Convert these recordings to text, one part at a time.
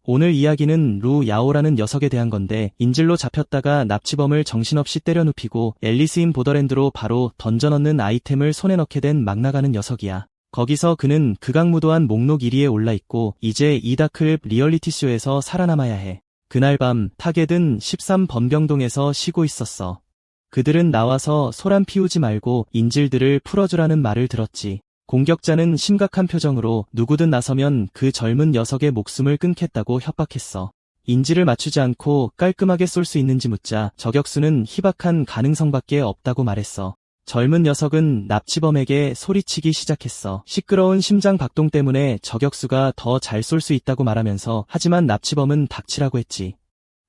오늘 이야기는 루 야오라는 녀석에 대한 건데 인질로 잡혔다가 납치범을 정신없이 때려 눕히고 앨리스 인 보더랜드로 바로 던져넣는 아이템을 손에 넣게 된 막 나가는 녀석이야. 거기서 그는 극악무도한 목록 1위에 올라있고 이제 이 다크웹 리얼리티쇼에서 살아남아야 해. 그날 밤 타겟은 13번병동에서 쉬고 있었어. 그들은 나와서 소란 피우지 말고 인질들을 풀어주라는 말을 들었지. 공격자는 심각한 표정으로 누구든 나서면 그 젊은 녀석의 목숨을 끊겠다고 협박했어. 인지를 맞추지 않고 깔끔하게 쏠 수 있는지 묻자 저격수는 희박한 가능성밖에 없다고 말했어. 젊은 녀석은 납치범에게 소리치기 시작했어. 시끄러운 심장 박동 때문에 저격수가 더 잘 쏠 수 있다고 말하면서 하지만 납치범은 닥치라고 했지.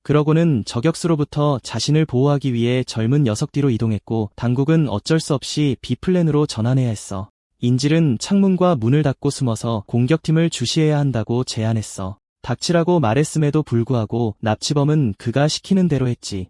그러고는 저격수로부터 자신을 보호하기 위해 젊은 녀석 뒤로 이동했고 당국은 어쩔 수 없이 B플랜으로 전환해야 했어. 인질은 창문과 문을 닫고 숨어서 공격팀을 주시해야 한다고 제안했어. 닥치라고 말했음에도 불구하고 납치범은 그가 시키는 대로 했지.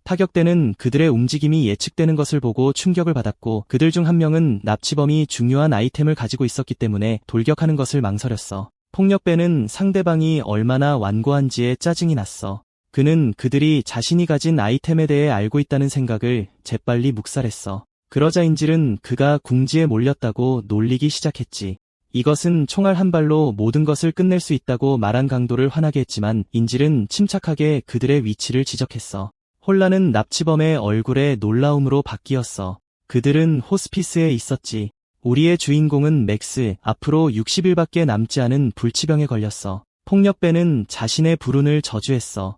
타격대는 그들의 움직임이 예측되는 것을 보고 충격을 받았고 그들 중 한 명은 납치범이 중요한 아이템을 가지고 있었기 때문에 돌격하는 것을 망설였어. 폭력배는 상대방이 얼마나 완고한지에 짜증이 났어. 그는 그들이 자신이 가진 아이템에 대해 알고 있다는 생각을 재빨리 묵살했어. 그러자 인질은 그가 궁지에 몰렸다고 놀리기 시작했지. 이것은 총알 한 발로 모든 것을 끝낼 수 있다고 말한 강도를 화나게 했지만 인질은 침착하게 그들의 위치를 지적했어. 혼란은 납치범의 얼굴에 놀라움으로 바뀌었어. 그들은 호스피스에 있었지. 우리의 주인공은 맥스, 앞으로 60일밖에 남지 않은 불치병에 걸렸어. 폭력배는 자신의 불운을 저주했어.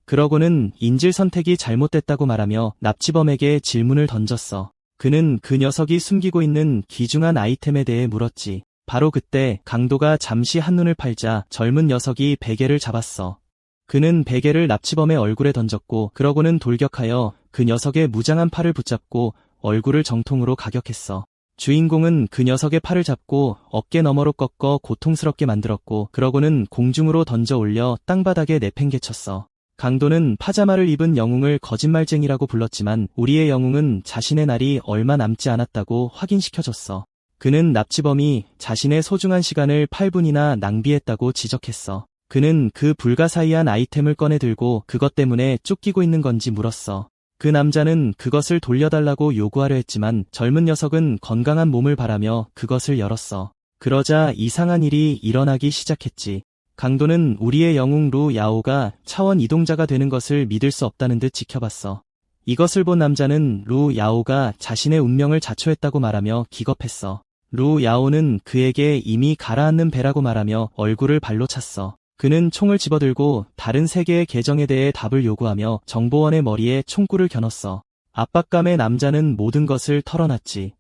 그러고는 인질 선택이 잘못됐다고 말하며 납치범에게 질문을 던졌어. 그는 그 녀석이 숨기고 있는 귀중한 아이템에 대해 물었지. 바로 그때 강도가 잠시 한눈을 팔자 젊은 녀석이 베개를 잡았어. 그는 베개를 납치범의 얼굴에 던졌고 그러고는 돌격하여 그 녀석의 무장한 팔을 붙잡고 얼굴을 정통으로 가격했어. 주인공은 그 녀석의 팔을 잡고 어깨 너머로 꺾어 고통스럽게 만들었고 그러고는 공중으로 던져 올려 땅바닥에 내팽개쳤어. 강도는 파자마를 입은 영웅을 거짓말쟁이라고 불렀지만 우리의 영웅은 자신의 날이 얼마 남지 않았다고 확인시켜줬어. 그는 납치범이 자신의 소중한 시간을 8분이나 낭비했다고 지적했어. 그는 그 불가사의한 아이템을 꺼내 들고 그것 때문에 쫓기고 있는 건지 물었어. 그 남자는 그것을 돌려달라고 요구하려 했지만 젊은 녀석은 건강한 몸을 바라며 그것을 열었어. 그러자 이상한 일이 일어나기 시작했지. 강도는 우리의 영웅 루 야오가 차원 이동자가 되는 것을 믿을 수 없다는 듯 지켜봤어. 이것을 본 남자는 루 야오가 자신의 운명을 자초했다고 말하며 기겁했어. 루 야오는 그에게 이미 가라앉는 배라고 말하며 얼굴을 발로 찼어. 그는 총을 집어들고 다른 세계의 계정에 대해 답을 요구하며 정보원의 머리에 총구를 겨눴어. 압박감에 남자는 모든 것을 털어놨지.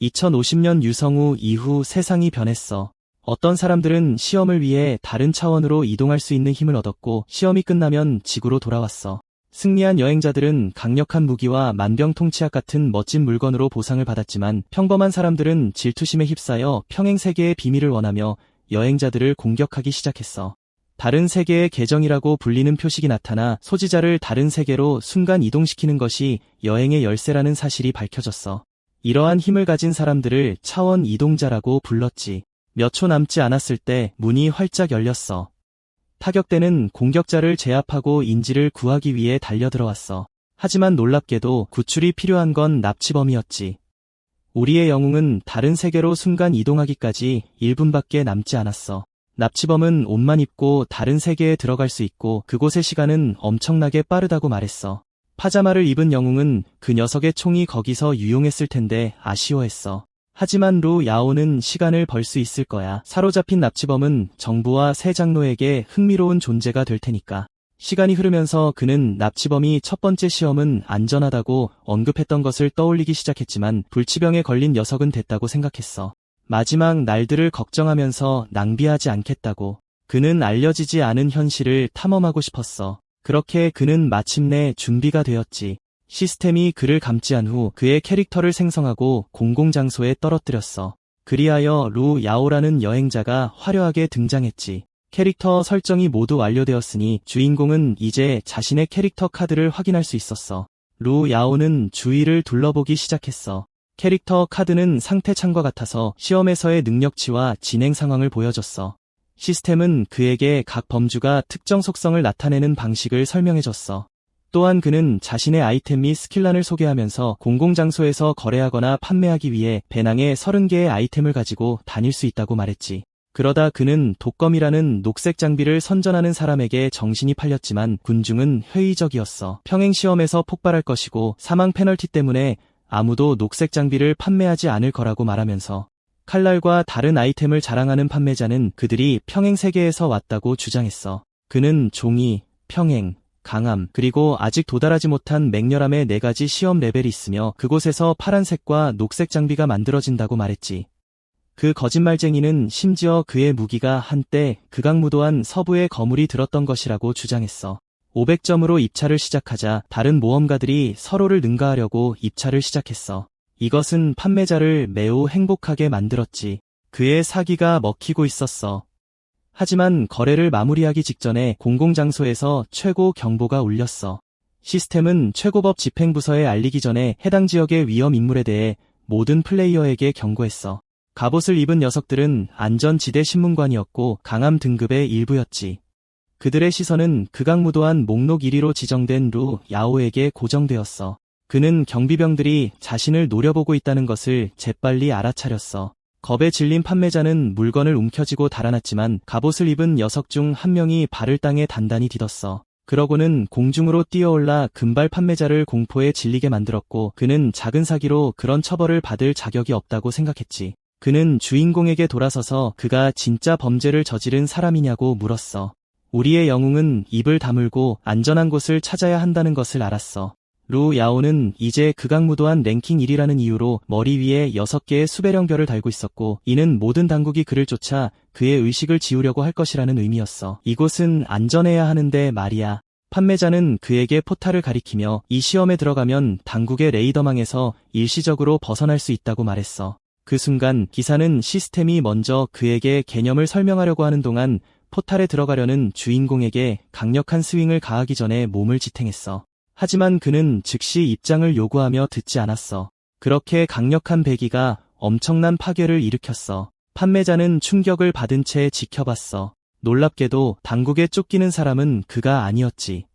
2050년 유성우 이후 세상이 변했어. 어떤 사람들은 시험을 위해 다른 차원으로 이동할 수 있는 힘을 얻었고 시험이 끝나면 지구로 돌아왔어. 승리한 여행자들은 강력한 무기와 만병통치약 같은 멋진 물건으로 보상을 받았지만 평범한 사람들은 질투심에 휩싸여 평행세계의 비밀을 원하며 여행자들을 공격하기 시작했어. 다른 세계의 계정이라고 불리는 표식이 나타나 소지자를 다른 세계로 순간 이동시키는 것이 여행의 열쇠라는 사실이 밝혀졌어. 이러한 힘을 가진 사람들을 차원 이동자라고 불렀지. 몇 초 남지 않았을 때 문이 활짝 열렸어. 타격대는 공격자를 제압하고 인질을 구하기 위해 달려들어왔어. 하지만 놀랍게도 구출이 필요한 건 납치범이었지. 우리의 영웅은 다른 세계로 순간 이동하기까지 1분밖에 남지 않았어. 납치범은 옷만 입고 다른 세계에 들어갈 수 있고 그곳의 시간은 엄청나게 빠르다고 말했어. 파자마를 입은 영웅은 그 녀석의 총이 거기서 유용했을 텐데 아쉬워했어. 하지만 루 야오는 시간을 벌 수 있을 거야. 사로잡힌 납치범은 정부와 새 장로에게 흥미로운 존재가 될 테니까. 시간이 흐르면서 그는 납치범이 첫 번째 시험은 안전하다고 언급했던 것을 떠올리기 시작했지만 불치병에 걸린 녀석은 됐다고 생각했어. 마지막 날들을 걱정하면서 낭비하지 않겠다고. 그는 알려지지 않은 현실을 탐험하고 싶었어. 그렇게 그는 마침내 준비가 되었지. 시스템이 그를 감지한 후 그의 캐릭터를 생성하고 공공장소에 떨어뜨렸어. 그리하여 루 야오라는 여행자가 화려하게 등장했지. 캐릭터 설정이 모두 완료되었으니 주인공은 이제 자신의 캐릭터 카드를 확인할 수 있었어. 루 야오는 주위를 둘러보기 시작했어. 캐릭터 카드는 상태 창과 같아서 시험에서의 능력치와 진행 상황을 보여줬어. 시스템은 그에게 각 범주가 특정 속성을 나타내는 방식을 설명해줬어. 또한 그는 자신의 아이템 및 스킬란을 소개하면서 공공장소에서 거래하거나 판매하기 위해 배낭에 30개의 아이템을 가지고 다닐 수 있다고 말했지. 그러다 그는 독검이라는 녹색 장비를 선전하는 사람에게 정신이 팔렸지만 군중은 회의적이었어. 평행시험에서 폭발할 것이고 사망 페널티 때문에 아무도 녹색 장비를 판매하지 않을 거라고 말하면서 칼날과 다른 아이템을 자랑하는 판매자는 그들이 평행 세계에서 왔다고 주장했어. 그는 종이, 평행, 강함, 그리고 아직 도달하지 못한 맹렬함의 4가지 시험 레벨이 있으며 그곳에서 파란색과 녹색 장비가 만들어진다고 말했지. 그 거짓말쟁이는 심지어 그의 무기가 한때 극악무도한 서부의 거물이 들었던 것이라고 주장했어. 500점으로 입찰을 시작하자 다른 모험가들이 서로를 능가하려고 입찰을 시작했어. 이것은 판매자를 매우 행복하게 만들었지. 그의 사기가 먹히고 있었어. 하지만 거래를 마무리하기 직전에 공공장소에서 최고 경보가 울렸어. 시스템은 최고법 집행부서에 알리기 전에 해당 지역의 위험 인물에 대해 모든 플레이어에게 경고했어. 갑옷을 입은 녀석들은 안전지대 신문관이었고 강함 등급의 일부였지. 그들의 시선은 극악무도한 목록 1위로 지정된 루 야오에게 고정되었어. 그는 경비병들이 자신을 노려보고 있다는 것을 재빨리 알아차렸어. 겁에 질린 판매자는 물건을 움켜쥐고 달아났지만 갑옷을 입은 녀석 중 한 명이 발을 땅에 단단히 디뎠어. 그러고는 공중으로 뛰어올라 금발 판매자를 공포에 질리게 만들었고 그는 작은 사기로 그런 처벌을 받을 자격이 없다고 생각했지. 그는 주인공에게 돌아서서 그가 진짜 범죄를 저지른 사람이냐고 물었어. 우리의 영웅은 입을 다물고 안전한 곳을 찾아야 한다는 것을 알았어. 루 야오는 이제 극악무도한 랭킹 1위라는 이유로 머리 위에 6개의 수배령 별을 달고 있었고 이는 모든 당국이 그를 쫓아 그의 의식을 지우려고 할 것이라는 의미였어. 이곳은 안전해야 하는데 말이야. 판매자는 그에게 포탈을 가리키며 이 시험에 들어가면 당국의 레이더망에서 일시적으로 벗어날 수 있다고 말했어. 그 순간 기사는 시스템이 먼저 그에게 개념을 설명하려고 하는 동안 포탈에 들어가려는 주인공에게 강력한 스윙을 가하기 전에 몸을 지탱했어. 하지만 그는 즉시 입장을 요구하며 듣지 않았어. 그렇게 강력한 배기가 엄청난 파괴를 일으켰어. 판매자는 충격을 받은 채 지켜봤어. 놀랍게도 당국에 쫓기는 사람은 그가 아니었지.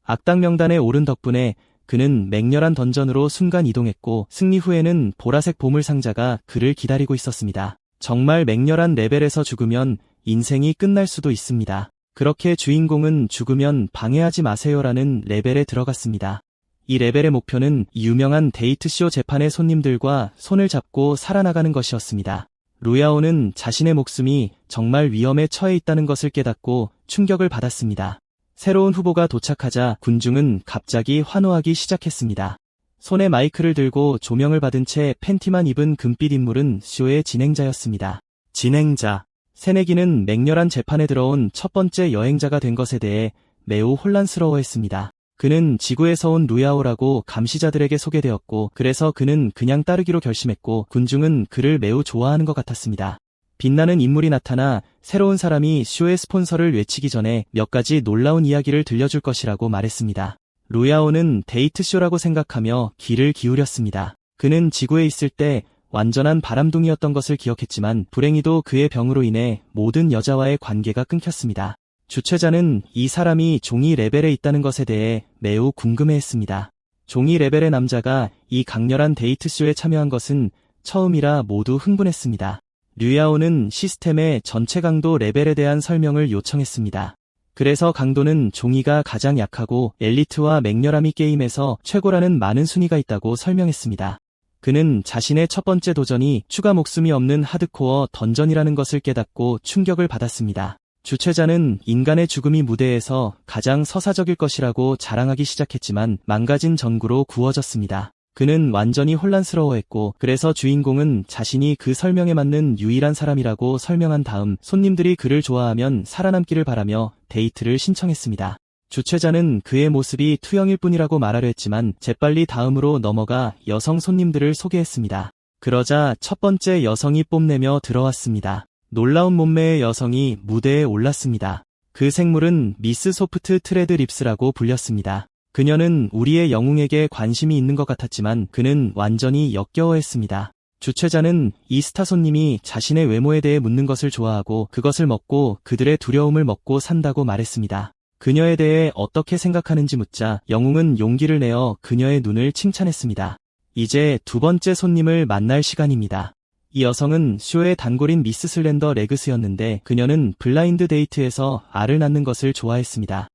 악당 명단에 오른 덕분에 그는 맹렬한 던전으로 순간 이동했고 승리 후에는 보라색 보물 상자가 그를 기다리고 있었습니다. 정말 맹렬한 레벨에서 죽으면 인생이 끝날 수도 있습니다. 그렇게 주인공은 죽으면 방해하지 마세요라는 레벨에 들어갔습니다. 이 레벨의 목표는 유명한 데이트쇼 재판의 손님들과 손을 잡고 살아나가는 것이었습니다. 루야오는 자신의 목숨이 정말 위험에 처해 있다는 것을 깨닫고 충격을 받았습니다. 새로운 후보가 도착하자 군중은 갑자기 환호하기 시작했습니다. 손에 마이크를 들고 조명을 받은 채 팬티만 입은 금빛 인물은 쇼의 진행자였습니다. 진행자. 새내기는 맹렬한 재판에 들어온 첫 번째 여행자가 된 것에 대해 매우 혼란스러워했습니다. 그는 지구에서 온 루야오라고 감시자들에게 소개되었고 그래서 그는 그냥 따르기로 결심했고 군중은 그를 매우 좋아하는 것 같았습니다. 빛나는 인물이 나타나 새로운 사람이 쇼의 스폰서를 외치기 전에 몇 가지 놀라운 이야기를 들려줄 것이라고 말했습니다. 루야오는 데이트쇼라고 생각하며 귀를 기울였습니다. 그는 지구에 있을 때 완전한 바람둥이였던 것을 기억했지만 불행히도 그의 병으로 인해 모든 여자와의 관계가 끊겼습니다. 주최자는 이 사람이 종이 레벨에 있다는 것에 대해 매우 궁금해했습니다. 종이 레벨의 남자가 이 강렬한 데이트쇼에 참여한 것은 처음이라 모두 흥분했습니다. 류야오는 시스템의 전체 강도 레벨에 대한 설명을 요청했습니다. 그래서 강도는 종이가 가장 약하고 엘리트와 맹렬함이 게임에서 최고라는 많은 순위가 있다고 설명했습니다. 그는 자신의 첫 번째 도전이 추가 목숨이 없는 하드코어 던전이라는 것을 깨닫고 충격을 받았습니다. 주최자는 인간의 죽음이 무대에서 가장 서사적일 것이라고 자랑하기 시작했지만 망가진 전구로 구워졌습니다. 그는 완전히 혼란스러워했고 그래서 주인공은 자신이 그 설명에 맞는 유일한 사람이라고 설명한 다음 손님들이 그를 좋아하면 살아남기를 바라며 데이트를 신청했습니다. 주최자는 그의 모습이 투영일 뿐이라고 말하려 했지만 재빨리 다음으로 넘어가 여성 손님들을 소개했습니다. 그러자 첫 번째 여성이 뽐내며 들어왔습니다. 놀라운 몸매의 여성이 무대에 올랐습니다. 그 생물은 미스 소프트 트레드 립스라고 불렸습니다. 그녀는 우리의 영웅에게 관심이 있는 것 같았지만 그는 완전히 역겨워했습니다. 주최자는 이 스타 손님이 자신의 외모에 대해 묻는 것을 좋아하고 그것을 먹고 그들의 두려움을 먹고 산다고 말했습니다. 그녀에 대해 어떻게 생각하는지 묻자 영웅은 용기를 내어 그녀의 눈을 칭찬했습니다. 이제 두 번째 손님을 만날 시간입니다. 이 여성은 쇼의 단골인 미스 슬렌더 레그스였는데 그녀는 블라인드 데이트에서 알을 낳는 것을 좋아했습니다.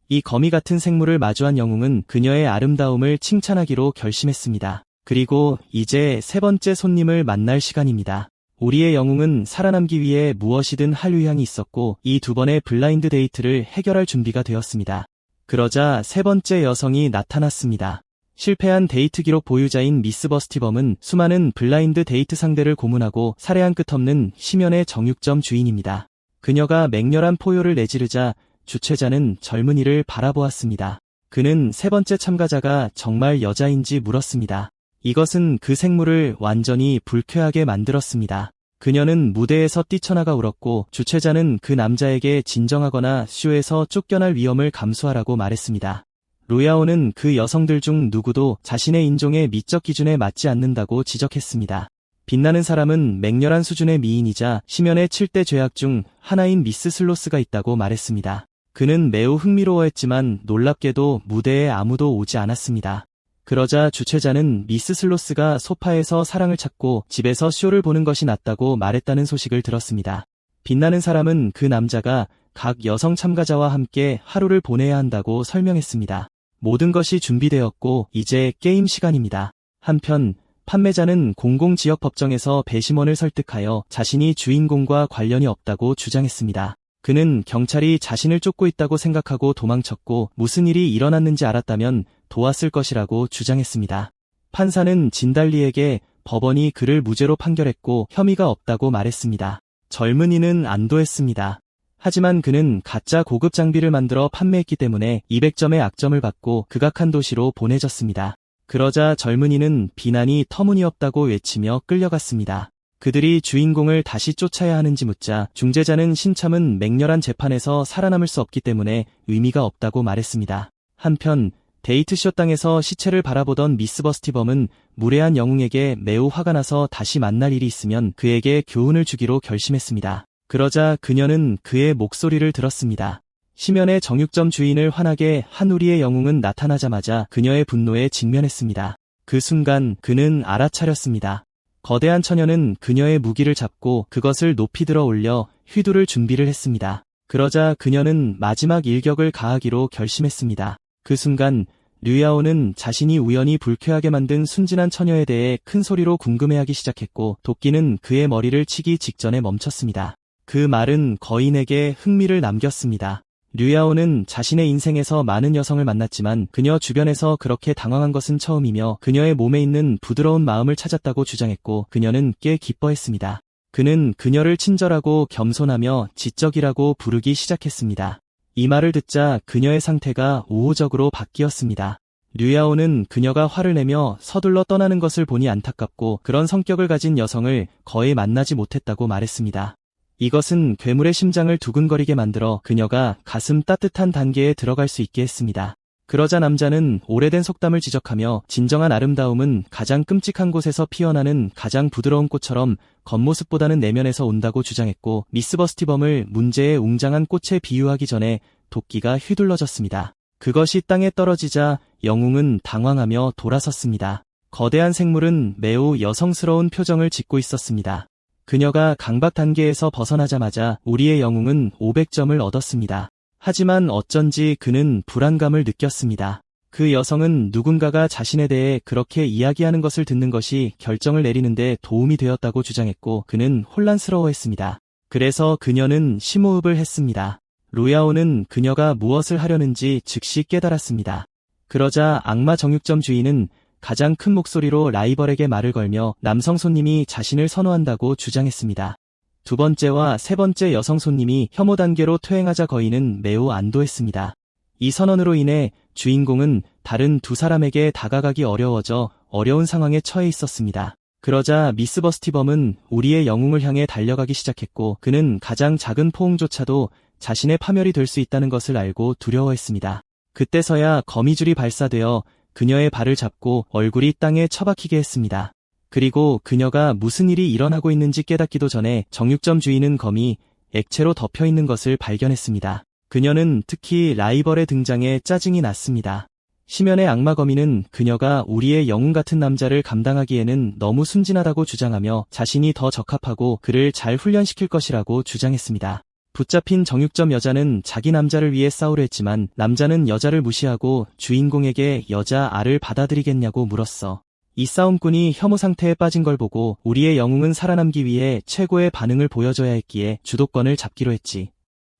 이 거미 같은 생물을 마주한 영웅은 그녀의 아름다움을 칭찬하기로 결심했습니다. 그리고 이제 세 번째 손님을 만날 시간입니다. 우리의 영웅은 살아남기 위해 무엇이든 할 의향이 있었고 이 두 번의 블라인드 데이트를 해결할 준비가 되었습니다. 그러자 세 번째 여성이 나타났습니다. 실패한 데이트 기록 보유자인 미스 버스티범은 수많은 블라인드 데이트 상대를 고문하고 살해한 끝없는 심연의 정육점 주인입니다. 그녀가 맹렬한 포효를 내지르자 주최자는 젊은이를 바라보았습니다. 그는 세 번째 참가자가 정말 여자인지 물었습니다. 이것은 그 생물을 완전히 불쾌하게 만들었습니다. 그녀는 무대에서 뛰쳐나가 울었고 주최자는 그 남자에게 진정하거나 쇼에서 쫓겨날 위험을 감수하라고 말했습니다. 루야오는 그 여성들 중 누구도 자신의 인종의 미적 기준에 맞지 않는다고 지적했습니다. 빛나는 사람은 맹렬한 수준의 미인이자 심연의 7대 죄악 중 하나인 미스 슬로스가 있다고 말했습니다. 그는 매우 흥미로워했지만 놀랍게도 무대에 아무도 오지 않았습니다. 그러자 주최자는 미스 슬로스가 소파에서 사랑을 찾고 집에서 쇼를 보는 것이 낫다고 말했다는 소식을 들었습니다. 빛나는 사람은 그 남자가 각 여성 참가자와 함께 하루를 보내야 한다고 설명했습니다. 모든 것이 준비되었고 이제 게임 시간입니다. 한편 판매자는 공공지역법정에서 배심원을 설득하여 자신이 주인공과 관련이 없다고 주장했습니다. 그는 경찰이 자신을 쫓고 있다고 생각하고 도망쳤고 무슨 일이 일어났는지 알았다면 도왔을 것이라고 주장했습니다. 판사는 진달리에게 법원이 그를 무죄로 판결했고 혐의가 없다고 말했습니다. 젊은이는 안도했습니다. 하지만 그는 가짜 고급 장비를 만들어 판매했기 때문에 200점의 악점을 받고 극악한 도시로 보내졌습니다. 그러자 젊은이는 비난이 터무니없다고 외치며 끌려갔습니다. 그들이 주인공을 다시 쫓아야 하는지 묻자 중재자는 신참은 맹렬한 재판에서 살아남을 수 없기 때문에 의미가 없다고 말했습니다. 한편 데이트쇼 땅에서 시체를 바라보던 미스 버스티범은 무례한 영웅에게 매우 화가 나서 다시 만날 일이 있으면 그에게 교훈을 주기로 결심했습니다. 그러자 그녀는 그의 목소리를 들었습니다. 심연의 정육점 주인을 화나게 한 우리의 영웅은 나타나자마자 그녀의 분노에 직면했습니다. 그 순간 그는 알아차렸습니다. 거대한 처녀는 그녀의 무기를 잡고 그것을 높이 들어 올려 휘두를 준비를 했습니다. 그러자 그녀는 마지막 일격을 가하기로 결심했습니다. 그 순간 류야오는 자신이 우연히 불쾌하게 만든 순진한 처녀에 대해 큰 소리로 궁금해하기 시작했고 도끼는 그의 머리를 치기 직전에 멈췄습니다. 그 말은 거인에게 흥미를 남겼습니다. 류야오는 자신의 인생에서 많은 여성을 만났지만 그녀 주변에서 그렇게 당황한 것은 처음이며 그녀의 몸에 있는 부드러운 마음을 찾았다고 주장했고 그녀는 꽤 기뻐했습니다. 그는 그녀를 친절하고 겸손하며 지적이라고 부르기 시작했습니다. 이 말을 듣자 그녀의 상태가 우호적으로 바뀌었습니다. 류야오는 그녀가 화를 내며 서둘러 떠나는 것을 보니 안타깝고 그런 성격을 가진 여성을 거의 만나지 못했다고 말했습니다. 이것은 괴물의 심장을 두근거리게 만들어 그녀가 가슴 따뜻한 단계에 들어갈 수 있게 했습니다. 그러자 남자는 오래된 속담을 지적하며 진정한 아름다움은 가장 끔찍한 곳에서 피어나는 가장 부드러운 꽃처럼 겉모습보다는 내면에서 온다고 주장했고 미스 버스티범을 문제의 웅장한 꽃에 비유하기 전에 도끼가 휘둘러졌습니다. 그것이 땅에 떨어지자 영웅은 당황하며 돌아섰습니다. 거대한 생물은 매우 여성스러운 표정을 짓고 있었습니다. 그녀가 강박 단계에서 벗어나자마자 우리의 영웅은 500점을 얻었습니다. 하지만 어쩐지 그는 불안감을 느꼈습니다. 그 여성은 누군가가 자신에 대해 그렇게 이야기하는 것을 듣는 것이 결정을 내리는데 도움이 되었다고 주장했고 그는 혼란스러워했습니다. 그래서 그녀는 심호흡을 했습니다. 루야오는 그녀가 무엇을 하려는지 즉시 깨달았습니다. 그러자 악마 정육점 주인은 가장 큰 목소리로 라이벌에게 말을 걸며 남성 손님이 자신을 선호한다고 주장했습니다. 두 번째와 세 번째 여성 손님이 혐오 단계로 퇴행하자 거인은 매우 안도했습니다. 이 선언으로 인해 주인공은 다른 두 사람에게 다가가기 어려워져 어려운 상황에 처해 있었습니다. 그러자 미스 버스티범은 우리의 영웅을 향해 달려가기 시작했고 그는 가장 작은 포옹조차도 자신의 파멸이 될 수 있다는 것을 알고 두려워했습니다. 그때서야 거미줄이 발사되어 그녀의 발을 잡고 얼굴이 땅에 처박히게 했습니다. 그리고 그녀가 무슨 일이 일어나고 있는지 깨닫기도 전에 정육점 주인은 검이 액체로 덮여 있는 것을 발견했습니다. 그녀는 특히 라이벌의 등장에 짜증이 났습니다. 심연의 악마 거미는 그녀가 우리의 영웅 같은 남자를 감당하기에는 너무 순진하다고 주장하며 자신이 더 적합하고 그를 잘 훈련시킬 것이라고 주장했습니다. 붙잡힌 정육점 여자는 자기 남자를 위해 싸우려 했지만 남자는 여자를 무시하고 주인공에게 여자 알을 받아들이겠냐고 물었어. 이 싸움꾼이 혐오 상태에 빠진 걸 보고 우리의 영웅은 살아남기 위해 최고의 반응을 보여줘야 했기에 주도권을 잡기로 했지.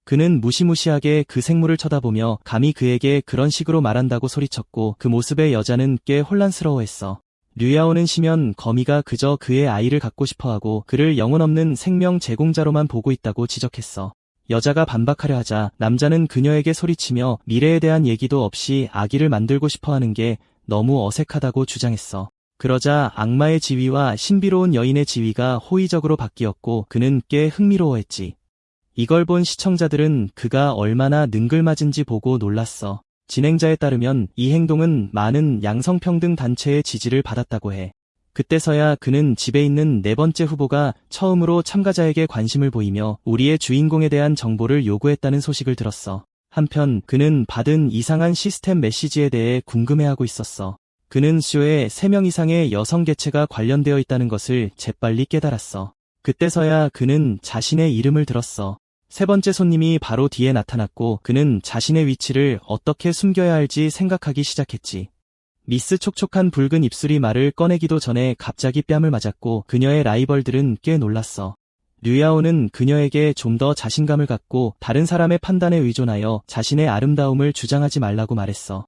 그는 무시무시하게 그 생물을 쳐다보며 감히 그에게 그런 식으로 말한다고 소리쳤고 그 모습에 여자는 꽤 혼란스러워했어. 류야오는 심연 거미가 그저 그의 아이를 갖고 싶어하고 그를 영혼 없는 생명 제공자로만 보고 있다고 지적했어. 여자가 반박하려 하자 남자는 그녀에게 소리치며 미래에 대한 얘기도 없이 아기를 만들고 싶어하는 게 너무 어색하다고 주장했어. 그러자 악마의 지위와 신비로운 여인의 지위가 호의적으로 바뀌었고 그는 꽤 흥미로워했지. 이걸 본 시청자들은 그가 얼마나 능글맞은지 보고 놀랐어. 진행자에 따르면 이 행동은 많은 양성평등 단체의 지지를 받았다고 해. 그때서야 그는 집에 있는 네 번째 후보가 처음으로 참가자에게 관심을 보이며 우리의 주인공에 대한 정보를 요구했다는 소식을 들었어. 한편 그는 받은 이상한 시스템 메시지에 대해 궁금해하고 있었어. 그는 쇼에 3명 이상의 여성 개체가 관련되어 있다는 것을 재빨리 깨달았어. 그때서야 그는 자신의 이름을 들었어. 세 번째 손님이 바로 뒤에 나타났고 그는 자신의 위치를 어떻게 숨겨야 할지 생각하기 시작했지. 미스 촉촉한 붉은 입술이 말을 꺼내기도 전에 갑자기 뺨을 맞았고 그녀의 라이벌들은 꽤 놀랐어. 류야오는 그녀에게 좀 더 자신감을 갖고 다른 사람의 판단에 의존하여 자신의 아름다움을 주장하지 말라고 말했어.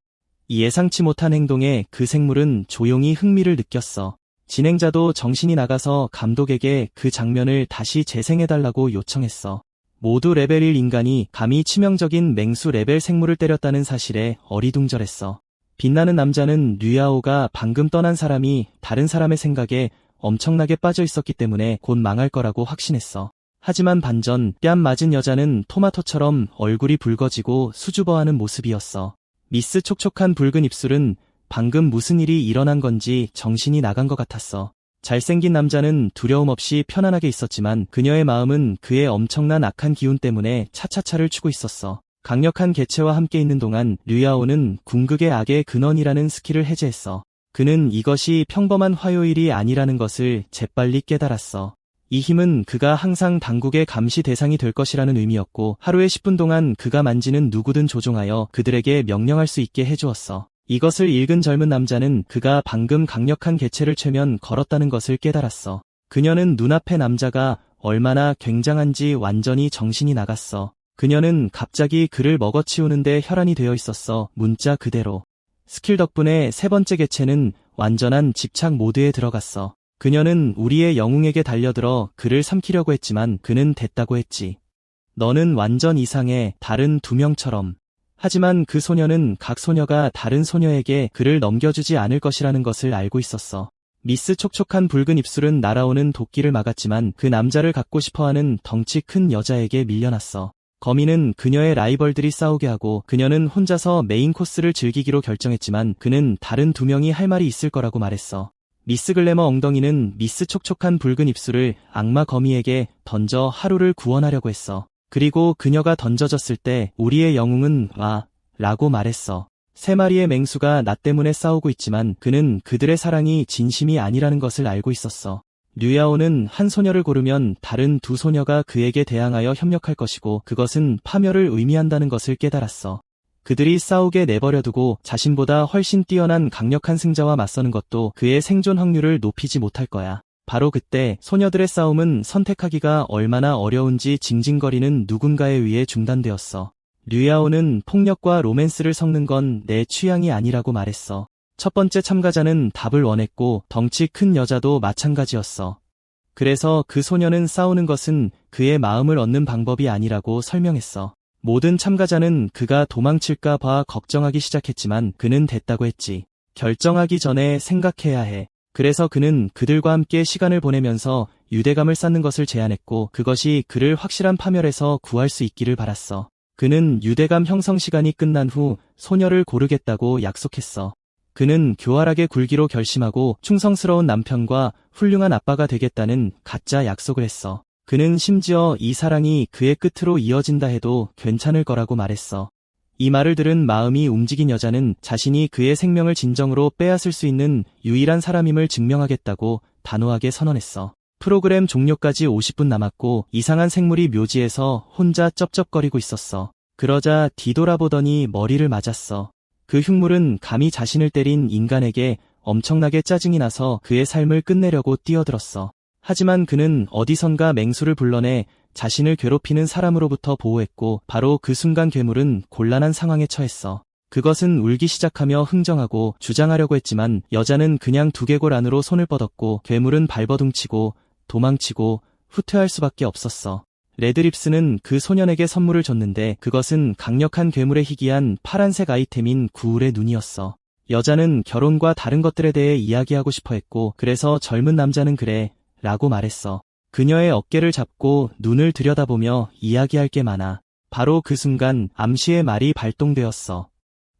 이 예상치 못한 행동에 그 생물은 조용히 흥미를 느꼈어. 진행자도 정신이 나가서 감독에게 그 장면을 다시 재생해달라고 요청했어. 모두 레벨 1 인간이 감히 치명적인 맹수 레벨 생물을 때렸다는 사실에 어리둥절했어. 빛나는 남자는 류야오가 방금 떠난 사람이 다른 사람의 생각에 엄청나게 빠져 있었기 때문에 곧 망할 거라고 확신했어. 하지만 반전 뺨 맞은 여자는 토마토처럼 얼굴이 붉어지고 수줍어하는 모습이었어. 미스 촉촉한 붉은 입술은 방금 무슨 일이 일어난 건지 정신이 나간 것 같았어. 잘생긴 남자는 두려움 없이 편안하게 있었지만 그녀의 마음은 그의 엄청난 악한 기운 때문에 차차차를 추고 있었어. 강력한 개체와 함께 있는 동안 류야오는 궁극의 악의 근원이라는 스킬을 해제했어. 그는 이것이 평범한 화요일이 아니라는 것을 재빨리 깨달았어. 이 힘은 그가 항상 당국의 감시 대상이 될 것이라는 의미였고 하루에 10분 동안 그가 만지는 누구든 조종하여 그들에게 명령할 수 있게 해주었어. 이것을 읽은 젊은 남자는 그가 방금 강력한 개체를 최면 걸었다는 것을 깨달았어. 그녀는 눈앞의 남자가 얼마나 굉장한지 완전히 정신이 나갔어. 그녀는 갑자기 그를 먹어치우는데 혈안이 되어 있었어. 문자 그대로. 스킬 덕분에 세 번째 개체는 완전한 집착 모드에 들어갔어. 그녀는 우리의 영웅에게 달려들어 그를 삼키려고 했지만 그는 됐다고 했지. 너는 완전 이상해, 다른 2명처럼. 하지만 그 소녀는 각 소녀가 다른 소녀에게 그를 넘겨주지 않을 것이라는 것을 알고 있었어. 미스 촉촉한 붉은 입술은 날아오는 도끼를 막았지만 그 남자를 갖고 싶어하는 덩치 큰 여자에게 밀려났어. 거미는 그녀의 라이벌들이 싸우게 하고 그녀는 혼자서 메인 코스를 즐기기로 결정했지만 그는 다른 2명이 할 말이 있을 거라고 말했어. 미스 글래머 엉덩이는 미스 촉촉한 붉은 입술을 악마 거미에게 던져 하루를 구원하려고 했어. 그리고 그녀가 던져졌을 때 우리의 영웅은 와 라고 말했어. 3마리의 맹수가 나 때문에 싸우고 있지만 그는 그들의 사랑이 진심이 아니라는 것을 알고 있었어. 류야오는 한 소녀를 고르면 다른 2 소녀가 그에게 대항하여 협력할 것이고 그것은 파멸을 의미한다는 것을 깨달았어. 그들이 싸우게 내버려두고 자신보다 훨씬 뛰어난 강력한 승자와 맞서는 것도 그의 생존 확률을 높이지 못할 거야. 바로 그때 소녀들의 싸움은 선택하기가 얼마나 어려운지 징징거리는 누군가에 의해 중단되었어. 류야오는 폭력과 로맨스를 섞는 건 내 취향이 아니라고 말했어. 첫 번째 참가자는 답을 원했고 덩치 큰 여자도 마찬가지였어. 그래서 그 소녀는 싸우는 것은 그의 마음을 얻는 방법이 아니라고 설명했어. 모든 참가자는 그가 도망칠까 봐 걱정하기 시작했지만 그는 됐다고 했지. 결정하기 전에 생각해야 해. 그래서 그는 그들과 함께 시간을 보내면서 유대감을 쌓는 것을 제안했고 그것이 그를 확실한 파멸에서 구할 수 있기를 바랐어. 그는 유대감 형성 시간이 끝난 후 소녀를 고르겠다고 약속했어. 그는 교활하게 굴기로 결심하고 충성스러운 남편과 훌륭한 아빠가 되겠다는 가짜 약속을 했어. 그는 심지어 이 사랑이 그의 끝으로 이어진다 해도 괜찮을 거라고 말했어. 이 말을 들은 마음이 움직인 여자는 자신이 그의 생명을 진정으로 빼앗을 수 있는 유일한 사람임을 증명하겠다고 단호하게 선언했어. 프로그램 종료까지 50분 남았고 이상한 생물이 묘지에서 혼자 쩝쩝거리고 있었어. 그러자 뒤돌아보더니 머리를 맞았어. 그 흉물은 감히 자신을 때린 인간에게 엄청나게 짜증이 나서 그의 삶을 끝내려고 뛰어들었어. 하지만 그는 어디선가 맹수를 불러내 자신을 괴롭히는 사람으로부터 보호했고 바로 그 순간 괴물은 곤란한 상황에 처했어. 그것은 울기 시작하며 흥정하고 주장하려고 했지만 여자는 그냥 두개골 안으로 손을 뻗었고 괴물은 발버둥치고 도망치고 후퇴할 수밖에 없었어. 레드립스는 그 소년에게 선물을 줬는데 그것은 강력한 괴물의 희귀한 파란색 아이템인 구울의 눈이었어. 여자는 결혼과 다른 것들에 대해 이야기하고 싶어 했고 그래서 젊은 남자는 그래 라고 말했어. 그녀의 어깨를 잡고 눈을 들여다보며 이야기할 게 많아. 바로 그 순간 암시의 말이 발동되었어.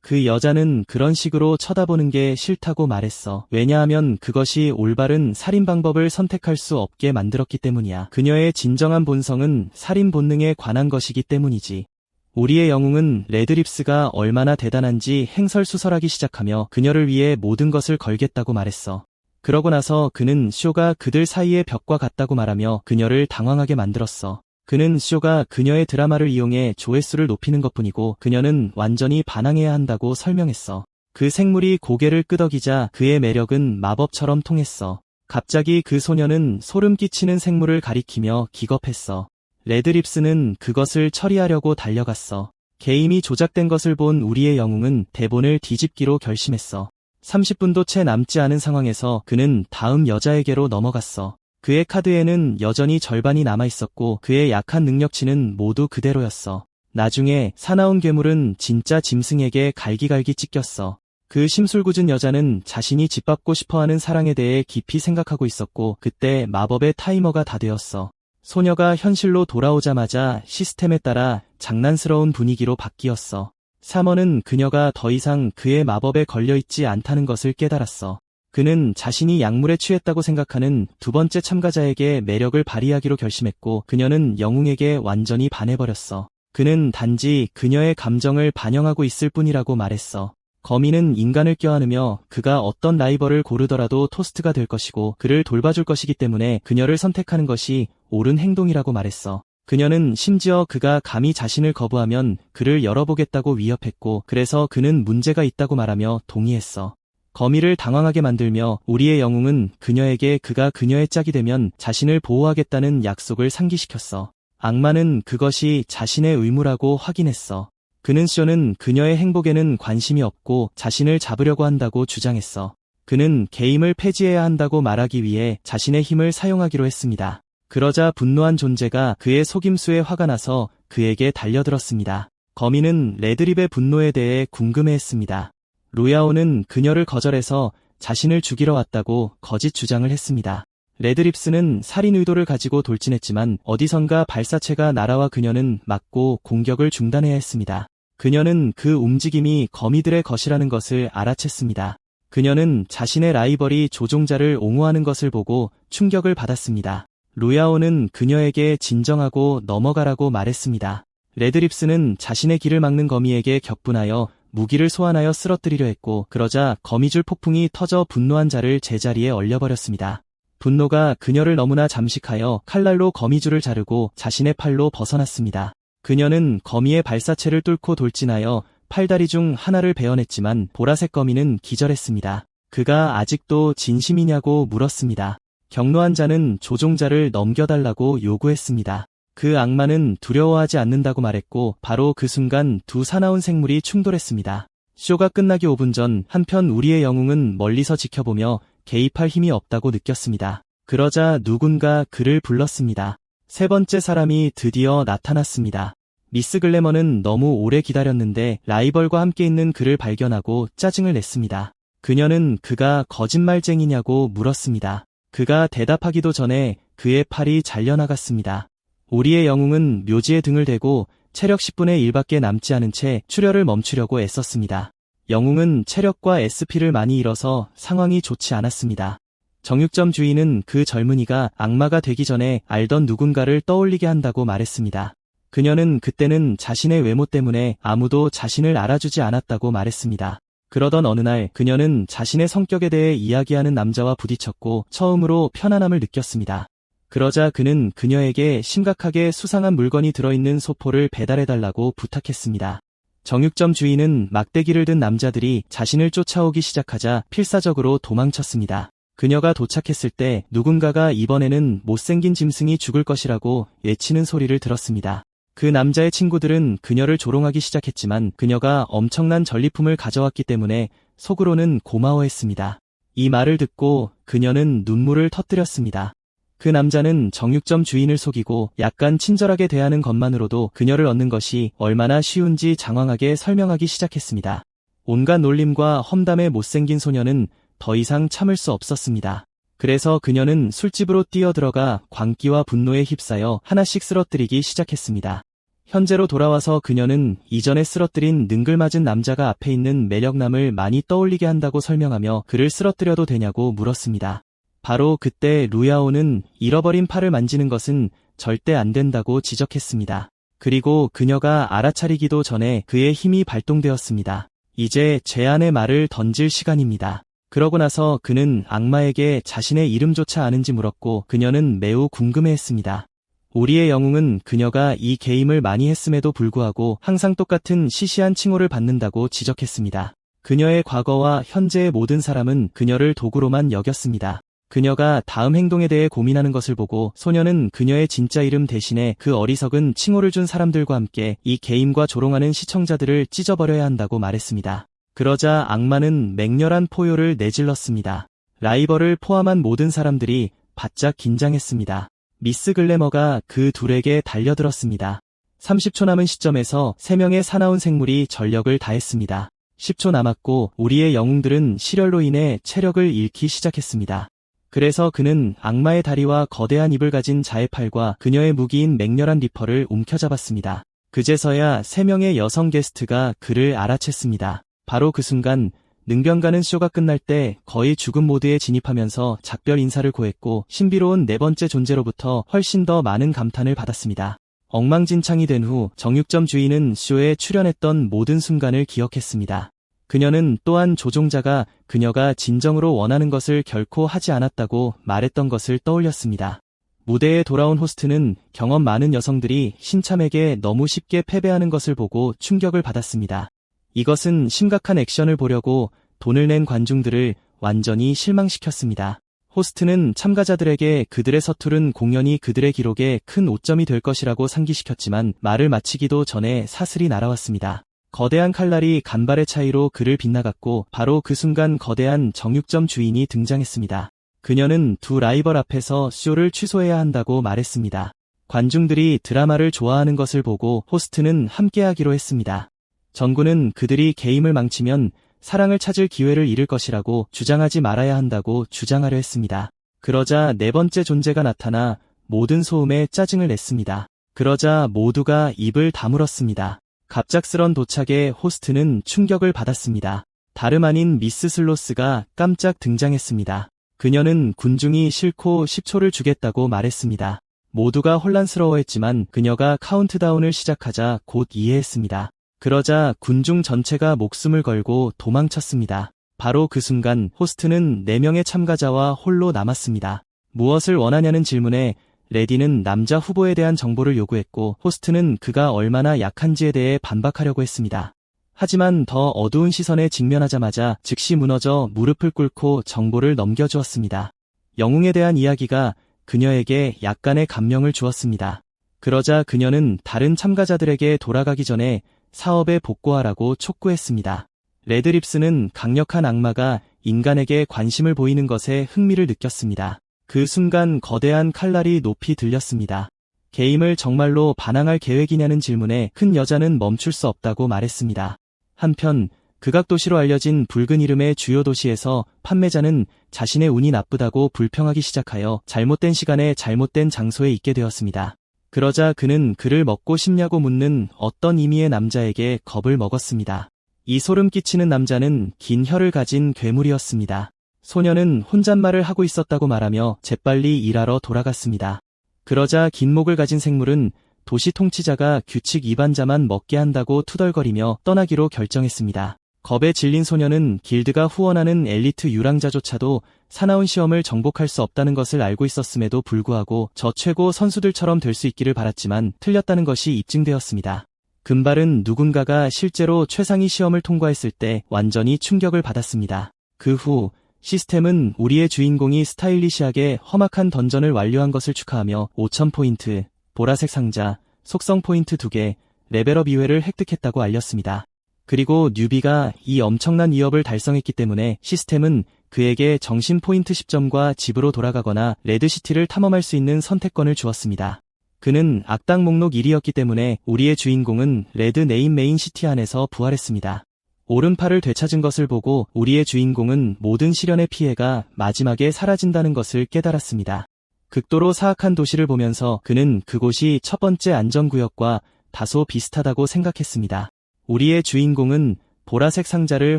그 여자는 그런 식으로 쳐다보는 게 싫다고 말했어. 왜냐하면 그것이 올바른 살인 방법을 선택할 수 없게 만들었기 때문이야. 그녀의 진정한 본성은 살인 본능에 관한 것이기 때문이지. 우리의 영웅은 레드립스가 얼마나 대단한지 횡설수설하기 시작하며 그녀를 위해 모든 것을 걸겠다고 말했어. 그러고 나서 그는 쇼가 그들 사이의 벽과 같다고 말하며 그녀를 당황하게 만들었어. 그는 쇼가 그녀의 드라마를 이용해 조회수를 높이는 것뿐이고 그녀는 완전히 반항해야 한다고 설명했어. 그 생물이 고개를 끄덕이자 그의 매력은 마법처럼 통했어. 갑자기 그 소녀는 소름 끼치는 생물을 가리키며 기겁했어. 레드립스는 그것을 처리하려고 달려갔어. 게임이 조작된 것을 본 우리의 영웅은 대본을 뒤집기로 결심했어. 30분도 채 남지 않은 상황에서 그는 다음 여자에게로 넘어갔어. 그의 카드에는 여전히 절반이 남아있었고 그의 약한 능력치는 모두 그대로였어. 나중에 사나운 괴물은 진짜 짐승에게 갈기갈기 찢겼어. 그 심술궂은 여자는 자신이 짓밟고 싶어하는 사랑에 대해 깊이 생각하고 있었고 그때 마법의 타이머가 다 되었어. 소녀가 현실로 돌아오자마자 시스템에 따라 장난스러운 분위기로 바뀌었어. 사머는 그녀가 더 이상 그의 마법에 걸려있지 않다는 것을 깨달았어. 그는 자신이 약물에 취했다고 생각하는 두 번째 참가자에게 매력을 발휘하기로 결심했고 그녀는 영웅에게 완전히 반해버렸어. 그는 단지 그녀의 감정을 반영하고 있을 뿐이라고 말했어. 거미는 인간을 껴안으며 그가 어떤 라이벌을 고르더라도 토스트가 될 것이고 그를 돌봐줄 것이기 때문에 그녀를 선택하는 것이 옳은 행동이라고 말했어. 그녀는 심지어 그가 감히 자신을 거부하면 그를 열어보겠다고 위협했고 그래서 그는 문제가 있다고 말하며 동의했어. 거미를 당황하게 만들며 우리의 영웅은 그녀에게 그가 그녀의 짝이 되면 자신을 보호하겠다는 약속을 상기시켰어. 악마는 그것이 자신의 의무라고 확인했어. 그는 쇼는 그녀의 행복에는 관심이 없고 자신을 잡으려고 한다고 주장했어. 그는 게임을 폐지해야 한다고 말하기 위해 자신의 힘을 사용하기로 했습니다. 그러자 분노한 존재가 그의 속임수에 화가 나서 그에게 달려들었습니다. 거미는 레드립의 분노에 대해 궁금해했습니다. 루야오는 그녀를 거절해서 자신을 죽이러 왔다고 거짓 주장을 했습니다. 레드립스는 살인 의도를 가지고 돌진했지만 어디선가 발사체가 날아와 그녀는 맞고 공격을 중단해야 했습니다. 그녀는 그 움직임이 거미들의 것이라는 것을 알아챘습니다. 그녀는 자신의 라이벌이 조종자를 옹호하는 것을 보고 충격을 받았습니다. 루야오는 그녀에게 진정하고 넘어가라고 말했습니다. 레드립스는 자신의 길을 막는 거미에게 격분하여 무기를 소환하여 쓰러뜨리려 했고 그러자 거미줄 폭풍이 터져 분노한 자를 제자리에 얼려버렸습니다. 분노가 그녀를 너무나 잠식하여 칼날로 거미줄을 자르고 자신의 팔로 벗어났습니다. 그녀는 거미의 발사체를 뚫고 돌진하여 팔다리 중 하나를 베어냈지만 보라색 거미는 기절했습니다. 그가 아직도 진심이냐고 물었습니다. 경로한 자는 조종자를 넘겨달라고 요구했습니다. 그 악마는 두려워하지 않는다고 말했고 바로 그 순간 두 사나운 생물이 충돌했습니다. 쇼가 끝나기 5분 전 한편 우리의 영웅은 멀리서 지켜보며 개입할 힘이 없다고 느꼈습니다. 그러자 누군가 그를 불렀습니다. 세 번째 사람이 드디어 나타났습니다. 미스 글래머는 너무 오래 기다렸는데 라이벌과 함께 있는 그를 발견하고 짜증을 냈습니다. 그녀는 그가 거짓말쟁이냐고 물었습니다. 그가 대답하기도 전에 그의 팔이 잘려나갔습니다. 우리의 영웅은 묘지에 등을 대고 체력 10분의 1밖에 남지 않은 채 출혈을 멈추려고 애썼습니다. 영웅은 체력과 SP를 많이 잃어서 상황이 좋지 않았습니다. 정육점 주인은 그 젊은이가 악마가 되기 전에 알던 누군가를 떠올리게 한다고 말했습니다. 그녀는 그때는 자신의 외모 때문에 아무도 자신을 알아주지 않았다고 말했습니다. 그러던 어느 날 그녀는 자신의 성격에 대해 이야기하는 남자와 부딪혔고 처음으로 편안함을 느꼈습니다. 그러자 그는 그녀에게 심각하게 수상한 물건이 들어있는 소포를 배달해달라고 부탁했습니다. 정육점 주인은 막대기를 든 남자들이 자신을 쫓아오기 시작하자 필사적으로 도망쳤습니다. 그녀가 도착했을 때 누군가가 이번에는 못생긴 짐승이 죽을 것이라고 외치는 소리를 들었습니다. 그 남자의 친구들은 그녀를 조롱하기 시작했지만 그녀가 엄청난 전리품을 가져왔기 때문에 속으로는 고마워했습니다. 이 말을 듣고 그녀는 눈물을 터뜨렸습니다. 그 남자는 정육점 주인을 속이고 약간 친절하게 대하는 것만으로도 그녀를 얻는 것이 얼마나 쉬운지 장황하게 설명하기 시작했습니다. 온갖 놀림과 험담에 못생긴 소녀는 더 이상 참을 수 없었습니다. 그래서 그녀는 술집으로 뛰어들어가 광기와 분노에 휩싸여 하나씩 쓰러뜨리기 시작했습니다. 현재로 돌아와서 그녀는 이전에 쓰러뜨린 능글맞은 남자가 앞에 있는 매력남을 많이 떠올리게 한다고 설명하며 그를 쓰러뜨려도 되냐고 물었습니다. 바로 그때 루야오는 잃어버린 팔을 만지는 것은 절대 안 된다고 지적했습니다. 그리고 그녀가 알아차리기도 전에 그의 힘이 발동되었습니다. 이제 죄안의 말을 던질 시간입니다. 그러고 나서 그는 악마에게 자신의 이름조차 아는지 물었고 그녀는 매우 궁금해했습니다. 우리의 영웅은 그녀가 이 게임을 많이 했음에도 불구하고 항상 똑같은 시시한 칭호를 받는다고 지적했습니다. 그녀의 과거와 현재의 모든 사람은 그녀를 도구로만 여겼습니다. 그녀가 다음 행동에 대해 고민하는 것을 보고 소녀는 그녀의 진짜 이름 대신에 그 어리석은 칭호를 준 사람들과 함께 이 게임과 조롱하는 시청자들을 찢어버려야 한다고 말했습니다. 그러자 악마는 맹렬한 포효를 내질렀습니다. 라이벌을 포함한 모든 사람들이 바짝 긴장했습니다. 미스 글래머가 그 둘에게 달려들었습니다. 30초 남은 시점에서 3명의 사나운 생물이 전력을 다했습니다. 10초 남았고 우리의 영웅들은 실혈로 인해 체력을 잃기 시작했습니다. 그래서 그는 악마의 다리와 거대한 입을 가진 자의 팔과 그녀의 무기인 맹렬한 리퍼를 움켜잡았습니다. 그제서야 3명의 여성 게스트가 그를 알아챘습니다. 바로 그 순간 능변가는 쇼가 끝날 때 거의 죽음 모드에 진입하면서 작별 인사를 고했고 신비로운 네 번째 존재로부터 훨씬 더 많은 감탄을 받았습니다. 엉망진창이 된 후 정육점 주인은 쇼에 출연했던 모든 순간을 기억했습니다. 그녀는 또한 조종자가 그녀가 진정으로 원하는 것을 결코 하지 않았다고 말했던 것을 떠올렸습니다. 무대에 돌아온 호스트는 경험 많은 여성들이 신참에게 너무 쉽게 패배하는 것을 보고 충격을 받았습니다. 이것은 심각한 액션을 보려고 돈을 낸 관중들을 완전히 실망시켰습니다. 호스트는 참가자들에게 그들의 서투른 공연이 그들의 기록에 큰 오점이 될 것이라고 상기시켰지만 말을 마치기도 전에 사슬이 날아왔습니다. 거대한 칼날이 간발의 차이로 그를 빗나갔고 바로 그 순간 거대한 정육점 주인이 등장했습니다. 그녀는 두 라이벌 앞에서 쇼를 취소해야 한다고 말했습니다. 관중들이 드라마를 좋아하는 것을 보고 호스트는 함께하기로 했습니다. 정구는 그들이 게임을 망치면 사랑을 찾을 기회를 잃을 것이라고 주장하지 말아야 한다고 주장하려 했습니다. 그러자 네 번째 존재가 나타나 모든 소음에 짜증을 냈습니다. 그러자 모두가 입을 다물었습니다. 갑작스런 도착에 호스트는 충격을 받았습니다. 다름 아닌 미스 슬로스가 깜짝 등장했습니다. 그녀는 군중이 싫고 10초를 주겠다고 말했습니다. 모두가 혼란스러워했지만 그녀가 카운트다운을 시작하자 곧 이해했습니다. 그러자 군중 전체가 목숨을 걸고 도망쳤습니다. 바로 그 순간 호스트는 4명의 참가자와 홀로 남았습니다. 무엇을 원하냐는 질문에 레디는 남자 후보에 대한 정보를 요구했고 호스트는 그가 얼마나 약한지에 대해 반박하려고 했습니다. 하지만 더 어두운 시선에 직면하자마자 즉시 무너져 무릎을 꿇고 정보를 넘겨주었습니다. 영웅에 대한 이야기가 그녀에게 약간의 감명을 주었습니다. 그러자 그녀는 다른 참가자들에게 돌아가기 전에 사업에 복구하라고 촉구했습니다. 레드립스는 강력한 악마가 인간에게 관심을 보이는 것에 흥미를 느꼈습니다. 그 순간 거대한 칼날이 높이 들렸습니다. 게임을 정말로 반항할 계획이냐는 질문에 큰 여자는 멈출 수 없다고 말했습니다. 한편 극악도시로 알려진 붉은 이름의 주요 도시에서 판매자는 자신의 운이 나쁘다고 불평하기 시작하여 잘못된 시간에 잘못된 장소에 있게 되었습니다. 그러자 그는 그를 먹고 싶냐고 묻는 어떤 이미의 남자에게 겁을 먹었습니다. 이 소름 끼치는 남자는 긴 혀를 가진 괴물이었습니다. 소녀는 혼잣말을 하고 있었다고 말하며 재빨리 일하러 돌아갔습니다. 그러자 긴 목을 가진 생물은 도시 통치자가 규칙 위반자만 먹게 한다고 투덜거리며 떠나기로 결정했습니다. 겁에 질린 소녀는 길드가 후원하는 엘리트 유랑자조차도 사나운 시험을 정복할 수 없다는 것을 알고 있었음에도 불구하고 저 최고 선수들처럼 될 수 있기를 바랐지만 틀렸다는 것이 입증되었습니다. 금발은 누군가가 실제로 최상위 시험을 통과했을 때 완전히 충격을 받았습니다. 그 후 시스템은 우리의 주인공이 스타일리시하게 험악한 던전을 완료한 것을 축하하며 5000포인트, 보라색 상자, 속성 포인트 2개, 레벨업 2회를 획득했다고 알렸습니다. 그리고 뉴비가 이 엄청난 위협을 달성했기 때문에 시스템은 그에게 정신 포인트 10점과 집으로 돌아가거나 레드시티를 탐험할 수 있는 선택권을 주었습니다. 그는 악당 목록 1위였기 때문에 우리의 주인공은 레드 네임 메인 시티 안에서 부활했습니다. 오른팔을 되찾은 것을 보고 우리의 주인공은 모든 시련의 피해가 마지막에 사라진다는 것을 깨달았습니다. 극도로 사악한 도시를 보면서 그는 그곳이 첫 번째 안전구역과 다소 비슷하다고 생각했습니다. 우리의 주인공은 보라색 상자를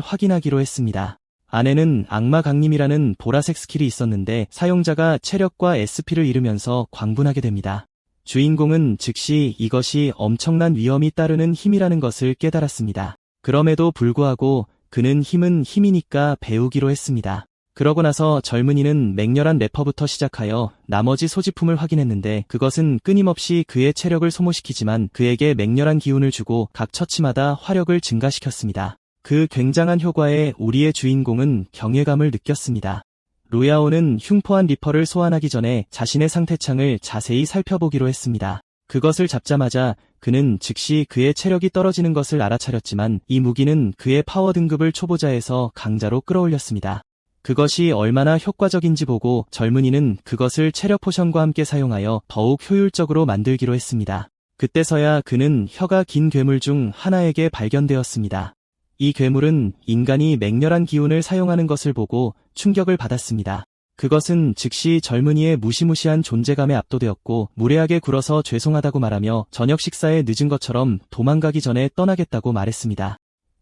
확인하기로 했습니다. 안에는 악마 강림이라는 보라색 스킬이 있었는데 사용자가 체력과 SP를 잃으면서 광분하게 됩니다. 주인공은 즉시 이것이 엄청난 위험이 따르는 힘이라는 것을 깨달았습니다. 그럼에도 불구하고 그는 힘은 힘이니까 배우기로 했습니다. 그러고 나서 젊은이는 맹렬한 래퍼부터 시작하여 나머지 소지품을 확인했는데 그것은 끊임없이 그의 체력을 소모시키지만 그에게 맹렬한 기운을 주고 각 처치마다 화력을 증가시켰습니다. 그 굉장한 효과에 우리의 주인공은 경외감을 느꼈습니다. 루야오는 흉포한 리퍼를 소환하기 전에 자신의 상태창을 자세히 살펴보기로 했습니다. 그것을 잡자마자 그는 즉시 그의 체력이 떨어지는 것을 알아차렸지만 이 무기는 그의 파워 등급을 초보자에서 강자로 끌어올렸습니다. 그것이 얼마나 효과적인지 보고 젊은이는 그것을 체력 포션과 함께 사용하여 더욱 효율적으로 만들기로 했습니다. 그때서야 그는 혀가 긴 괴물 중 하나에게 발견되었습니다. 이 괴물은 인간이 맹렬한 기운을 사용하는 것을 보고 충격을 받았습니다. 그것은 즉시 젊은이의 무시무시한 존재감에 압도되었고 무례하게 굴어서 죄송하다고 말하며 저녁 식사에 늦은 것처럼 도망가기 전에 떠나겠다고 말했습니다.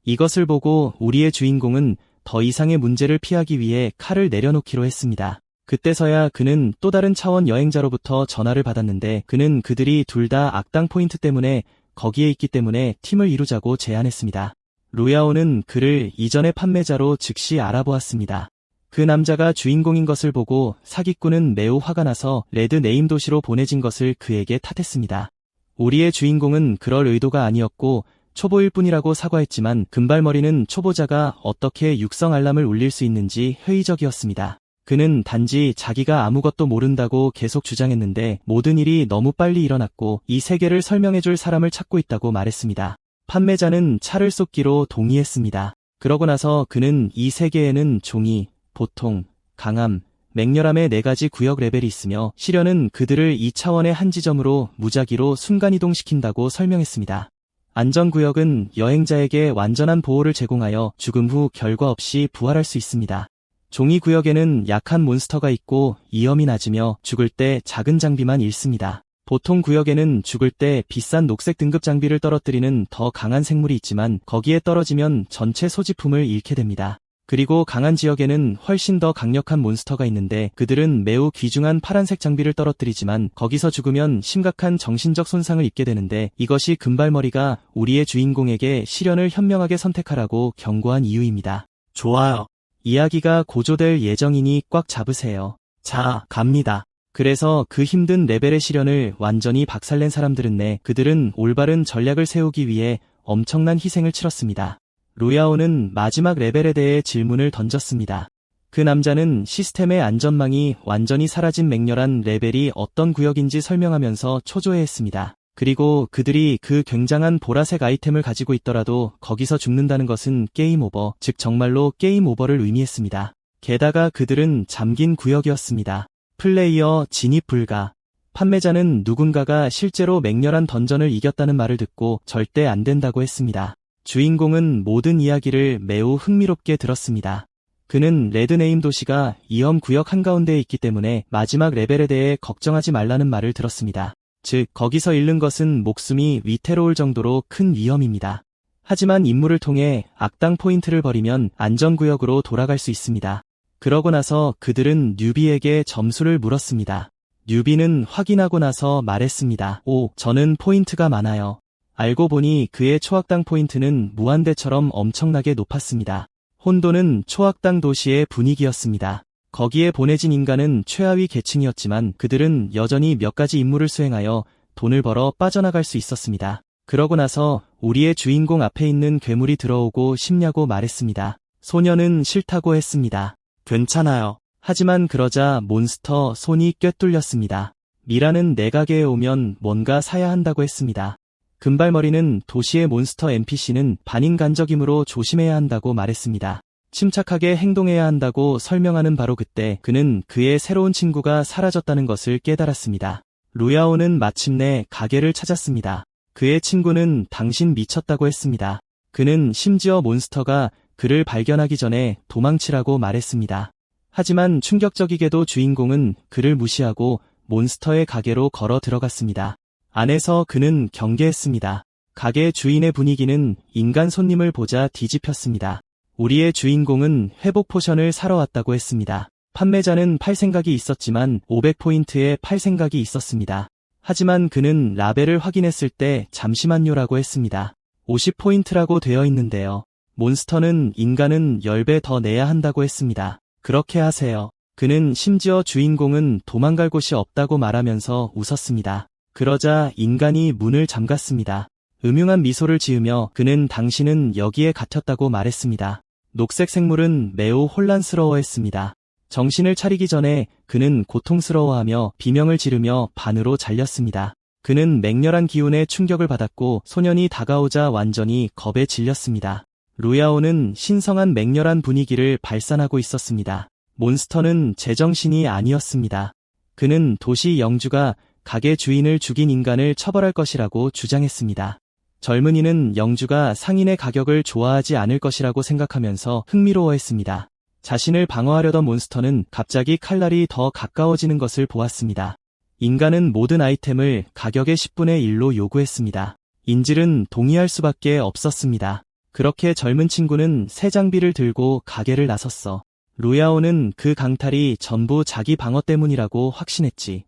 이것을 보고 우리의 주인공은 더 이상의 문제를 피하기 위해 칼을 내려놓기로 했습니다. 그때서야 그는 또 다른 차원 여행자로부터 전화를 받았는데 그는 그들이 둘 다 악당 포인트 때문에 거기에 있기 때문에 팀을 이루자고 제안했습니다. 루야오는 그를 이전의 판매자로 즉시 알아보았습니다. 그 남자가 주인공인 것을 보고 사기꾼은 매우 화가 나서 레드 네임 도시로 보내진 것을 그에게 탓했습니다. 우리의 주인공은 그럴 의도가 아니었고 초보일 뿐이라고 사과했지만 금발머리는 초보자가 어떻게 육성 알람을 울릴 수 있는지 회의적이었습니다. 그는 단지 자기가 아무것도 모른다고 계속 주장했는데 모든 일이 너무 빨리 일어났고 이 세계를 설명해줄 사람을 찾고 있다고 말했습니다. 판매자는 차를 쏟기로 동의했습니다. 그러고 나서 그는 이 세계에는 종이, 보통, 강함, 맹렬함의 4가지 구역 레벨이 있으며 시련은 그들을 2차원의 한 지점으로 무작위로 순간이동시킨다고 설명했습니다. 안전구역은 여행자에게 완전한 보호를 제공하여 죽음 후 결과 없이 부활할 수 있습니다. 종이구역에는 약한 몬스터가 있고 위험이 낮으며 죽을 때 작은 장비만 잃습니다. 보통 구역에는 죽을 때 비싼 녹색 등급 장비를 떨어뜨리는 더 강한 생물이 있지만 거기에 떨어지면 전체 소지품을 잃게 됩니다. 그리고 강한 지역에는 훨씬 더 강력한 몬스터가 있는데 그들은 매우 귀중한 파란색 장비를 떨어뜨리지만 거기서 죽으면 심각한 정신적 손상을 입게 되는데 이것이 금발머리가 우리의 주인공에게 시련을 현명하게 선택하라고 경고한 이유입니다. 좋아요. 이야기가 고조될 예정이니 꽉 잡으세요. 자, 갑니다. 그래서 그 힘든 레벨의 시련을 완전히 박살낸 사람들은 그들은 올바른 전략을 세우기 위해 엄청난 희생을 치렀습니다. 루야오는 마지막 레벨에 대해 질문을 던졌습니다. 그 남자는 시스템의 안전망이 완전히 사라진 맹렬한 레벨이 어떤 구역인지 설명하면서 초조해했습니다. 그리고 그들이 그 굉장한 보라색 아이템을 가지고 있더라도 거기서 죽는다는 것은 게임 오버, 즉 정말로 게임 오버를 의미했습니다. 게다가 그들은 잠긴 구역이었습니다. 플레이어 진입 불가. 판매자는 누군가가 실제로 맹렬한 던전을 이겼다는 말을 듣고 절대 안 된다고 했습니다. 주인공은 모든 이야기를 매우 흥미롭게 들었습니다. 그는 레드네임 도시가 위험 구역 한가운데에 있기 때문에 마지막 레벨에 대해 걱정하지 말라는 말을 들었습니다. 즉, 거기서 잃는 것은 목숨이 위태로울 정도로 큰 위험입니다. 하지만 임무를 통해 악당 포인트를 버리면 안전구역으로 돌아갈 수 있습니다. 그러고 나서 그들은 뉴비에게 점수를 물었습니다. 뉴비는 확인하고 나서 말했습니다. 오, 저는 포인트가 많아요. 알고 보니 그의 초악당 포인트는 무한대처럼 엄청나게 높았습니다. 혼돈은 초악당 도시의 분위기였습니다. 거기에 보내진 인간은 최하위 계층이었지만 그들은 여전히 몇 가지 임무를 수행하여 돈을 벌어 빠져나갈 수 있었습니다. 그러고 나서 우리의 주인공 앞에 있는 괴물이 들어오고 싶냐고 말했습니다. 소녀는 싫다고 했습니다. 괜찮아요. 하지만 그러자 몬스터 손이 꿰뚫렸습니다. 미라는 내 가게에 오면 뭔가 사야 한다고 했습니다. 금발머리는 도시의 몬스터 NPC는 반인간적이므로 조심해야 한다고 말했습니다. 침착하게 행동해야 한다고 설명하는 바로 그때 그는 그의 새로운 친구가 사라졌다는 것을 깨달았습니다. 루야오는 마침내 가게를 찾았습니다. 그의 친구는 당신 미쳤다고 했습니다. 그는 심지어 몬스터가 그를 발견하기 전에 도망치라고 말했습니다. 하지만 충격적이게도 주인공은 그를 무시하고 몬스터의 가게로 걸어 들어갔습니다. 안에서 그는 경계했습니다. 가게 주인의 분위기는 인간 손님을 보자 뒤집혔습니다. 우리의 주인공은 회복 포션을 사러 왔다고 했습니다. 판매자는 팔 생각이 있었지만 500포인트에 팔 생각이 있었습니다. 하지만 그는 라벨을 확인했을 때 잠시만요라고 했습니다. 50포인트라고 되어 있는데요. 몬스터는 인간은 10배 더 내야 한다고 했습니다. 그렇게 하세요. 그는 심지어 주인공은 도망갈 곳이 없다고 말하면서 웃었습니다. 그러자 인간이 문을 잠갔습니다. 음흉한 미소를 지으며 그는 당신은 여기에 갇혔다고 말했습니다. 녹색 생물은 매우 혼란스러워했습니다. 정신을 차리기 전에 그는 고통스러워하며 비명을 지르며 반으로 잘렸습니다. 그는 맹렬한 기운에 충격을 받았고 소년이 다가오자 완전히 겁에 질렸습니다. 루야오는 신성한 맹렬한 분위기를 발산하고 있었습니다. 몬스터는 제정신이 아니었습니다. 그는 도시 영주가 가게 주인을 죽인 인간을 처벌할 것이라고 주장했습니다. 젊은이는 영주가 상인의 가격을 좋아하지 않을 것이라고 생각하면서 흥미로워했습니다. 자신을 방어하려던 몬스터는 갑자기 칼날이 더 가까워지는 것을 보았습니다. 인간은 모든 아이템을 가격의 10분의 1로 요구했습니다. 인질은 동의할 수밖에 없었습니다. 그렇게 젊은 친구는 새 장비를 들고 가게를 나섰어. 루야오는 그 강탈이 전부 자기 방어 때문이라고 확신했지.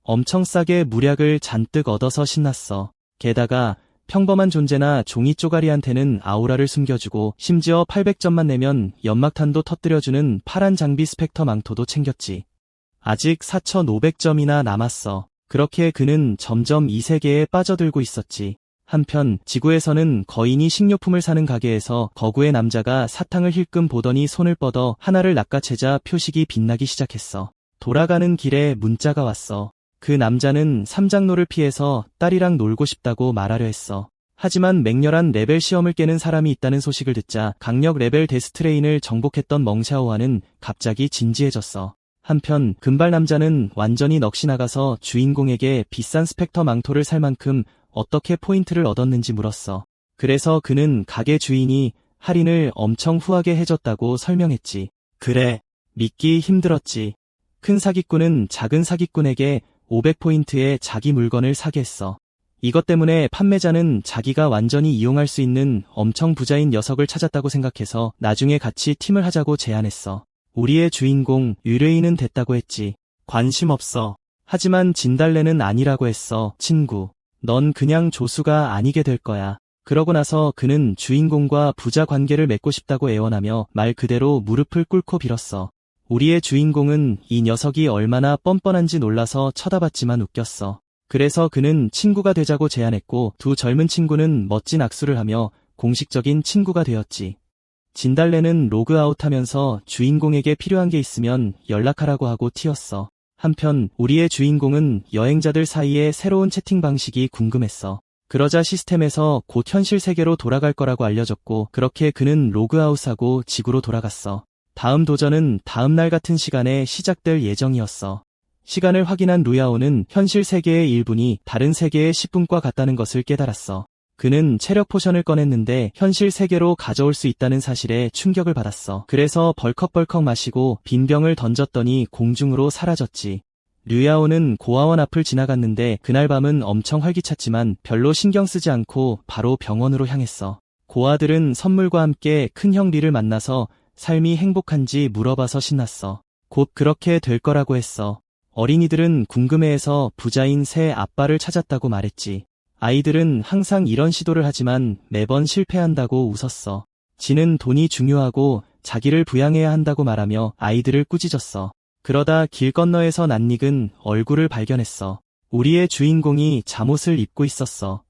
엄청 싸게 무략을 잔뜩 얻어서 신났어. 게다가 평범한 존재나 종이 쪼가리한테는 아우라를 숨겨주고 심지어 800점만 내면 연막탄도 터뜨려주는 파란 장비 스펙터 망토도 챙겼지. 아직 4,500점이나 남았어. 그렇게 그는 점점 이 세계에 빠져들고 있었지. 한편 지구에서는 거인이 식료품을 사는 가게에서 거구의 남자가 사탕을 힐끔 보더니 손을 뻗어 하나를 낚아채자 표식이 빛나기 시작했어. 돌아가는 길에 문자가 왔어. 그 남자는 삼장로를 피해서 딸이랑 놀고 싶다고 말하려 했어. 하지만 맹렬한 레벨 시험을 깨는 사람이 있다는 소식을 듣자 강력 레벨 데스트레인을 정복했던 멍샤오와는 갑자기 진지해졌어. 한편 금발 남자는 완전히 넋이 나가서 주인공에게 비싼 스펙터 망토를 살 만큼 어떻게 포인트를 얻었는지 물었어. 그래서 그는 가게 주인이 할인을 엄청 후하게 해줬다고 설명했지. 그래, 믿기 힘들었지. 큰 사기꾼은 작은 사기꾼에게 500포인트에 자기 물건을 사게 했어. 이것 때문에 판매자는 자기가 완전히 이용할 수 있는 엄청 부자인 녀석을 찾았다고 생각해서 나중에 같이 팀을 하자고 제안했어. 우리의 주인공 의뢰인은 됐다고 했지. 관심 없어. 하지만 진달래는 아니라고 했어, 친구. 넌 그냥 조수가 아니게 될 거야. 그러고 나서 그는 주인공과 부자 관계를 맺고 싶다고 애원하며 말 그대로 무릎을 꿇고 빌었어. 우리의 주인공은 이 녀석이 얼마나 뻔뻔한지 놀라서 쳐다봤지만 웃겼어. 그래서 그는 친구가 되자고 제안했고 두 젊은 친구는 멋진 악수를 하며 공식적인 친구가 되었지. 진달래는 로그아웃하면서 주인공에게 필요한 게 있으면 연락하라고 하고 튀었어. 한편 우리의 주인공은 여행자들 사이에 새로운 채팅 방식이 궁금했어. 그러자 시스템에서 곧 현실 세계로 돌아갈 거라고 알려졌고 그렇게 그는 로그아웃하고 지구로 돌아갔어. 다음 도전은 다음 날 같은 시간에 시작될 예정이었어. 시간을 확인한 루야오는 현실 세계의 1분이 다른 세계의 10분과 같다는 것을 깨달았어. 그는 체력 포션을 꺼냈는데 현실 세계로 가져올 수 있다는 사실에 충격을 받았어. 그래서 벌컥벌컥 마시고 빈 병을 던졌더니 공중으로 사라졌지. 류야오는 고아원 앞을 지나갔는데 그날 밤은 엄청 활기찼지만 별로 신경 쓰지 않고 바로 병원으로 향했어. 고아들은 선물과 함께 큰형 리를 만나서 삶이 행복한지 물어봐서 신났어. 곧 그렇게 될 거라고 했어. 어린이들은 궁금해해서 부자인 새 아빠를 찾았다고 말했지. 아이들은 항상 이런 시도를 하지만 매번 실패한다고 웃었어. 지는 돈이 중요하고 자기를 부양해야 한다고 말하며 아이들을 꾸짖었어. 그러다 길 건너에서 낯익은 얼굴을 발견했어. 우리의 주인공이 잠옷을 입고 있었어.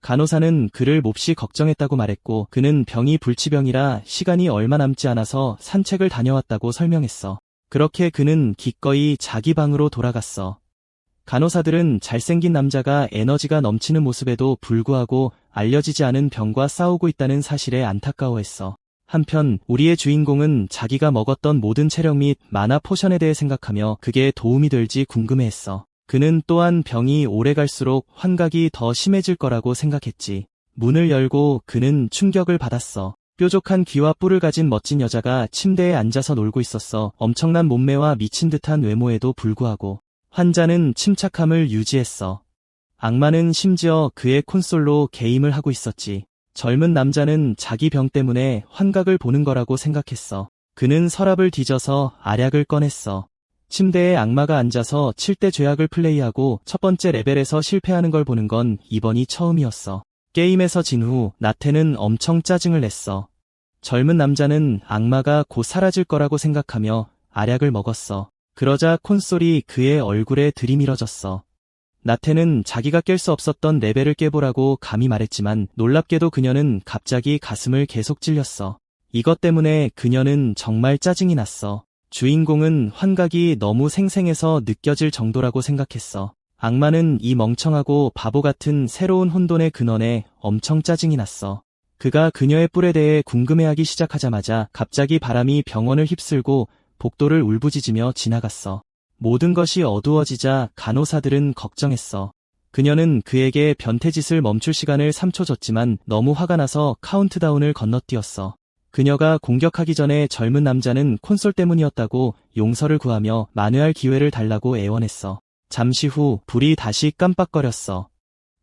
간호사는 그를 몹시 걱정했다고 말했고 그는 병이 불치병이라 시간이 얼마 남지 않아서 산책을 다녀왔다고 설명했어. 그렇게 그는 기꺼이 자기 방으로 돌아갔어. 간호사들은 잘생긴 남자가 에너지가 넘치는 모습에도 불구하고 알려지지 않은 병과 싸우고 있다는 사실에 안타까워했어. 한편 우리의 주인공은 자기가 먹었던 모든 체력 및 마나 포션에 대해 생각하며 그게 도움이 될지 궁금해했어. 그는 또한 병이 오래 갈수록 환각이 더 심해질 거라고 생각했지. 문을 열고 그는 충격을 받았어. 뾰족한 귀와 뿔을 가진 멋진 여자가 침대에 앉아서 놀고 있었어. 엄청난 몸매와 미친 듯한 외모에도 불구하고 환자는 침착함을 유지했어. 악마는 심지어 그의 콘솔로 게임을 하고 있었지. 젊은 남자는 자기 병 때문에 환각을 보는 거라고 생각했어. 그는 서랍을 뒤져서 알약을 꺼냈어. 침대에 악마가 앉아서 7대 죄악을 플레이하고 첫 번째 레벨에서 실패하는 걸 보는 건 이번이 처음이었어. 게임에서 진 후 나태는 엄청 짜증을 냈어. 젊은 남자는 악마가 곧 사라질 거라고 생각하며 알약을 먹었어. 그러자 콘솔이 그의 얼굴에 들이밀어졌어. 나태는 자기가 깰 수 없었던 레벨을 깨보라고 감히 말했지만 놀랍게도 그녀는 갑자기 가슴을 계속 찔렸어. 이것 때문에 그녀는 정말 짜증이 났어. 주인공은 환각이 너무 생생해서 느껴질 정도라고 생각했어. 악마는 이 멍청하고 바보 같은 새로운 혼돈의 근원에 엄청 짜증이 났어. 그가 그녀의 뿔에 대해 궁금해하기 시작하자마자 갑자기 바람이 병원을 휩쓸고 복도를 울부짖으며 지나갔어. 모든 것이 어두워지자 간호사들은 걱정했어. 그녀는 그에게 변태짓을 멈출 시간을 3초 줬지만 너무 화가 나서 카운트다운을 건너뛰었어. 그녀가 공격하기 전에 젊은 남자는 콘솔 때문이었다고 용서를 구하며 만회할 기회를 달라고 애원했어. 잠시 후 불이 다시 깜빡거렸어.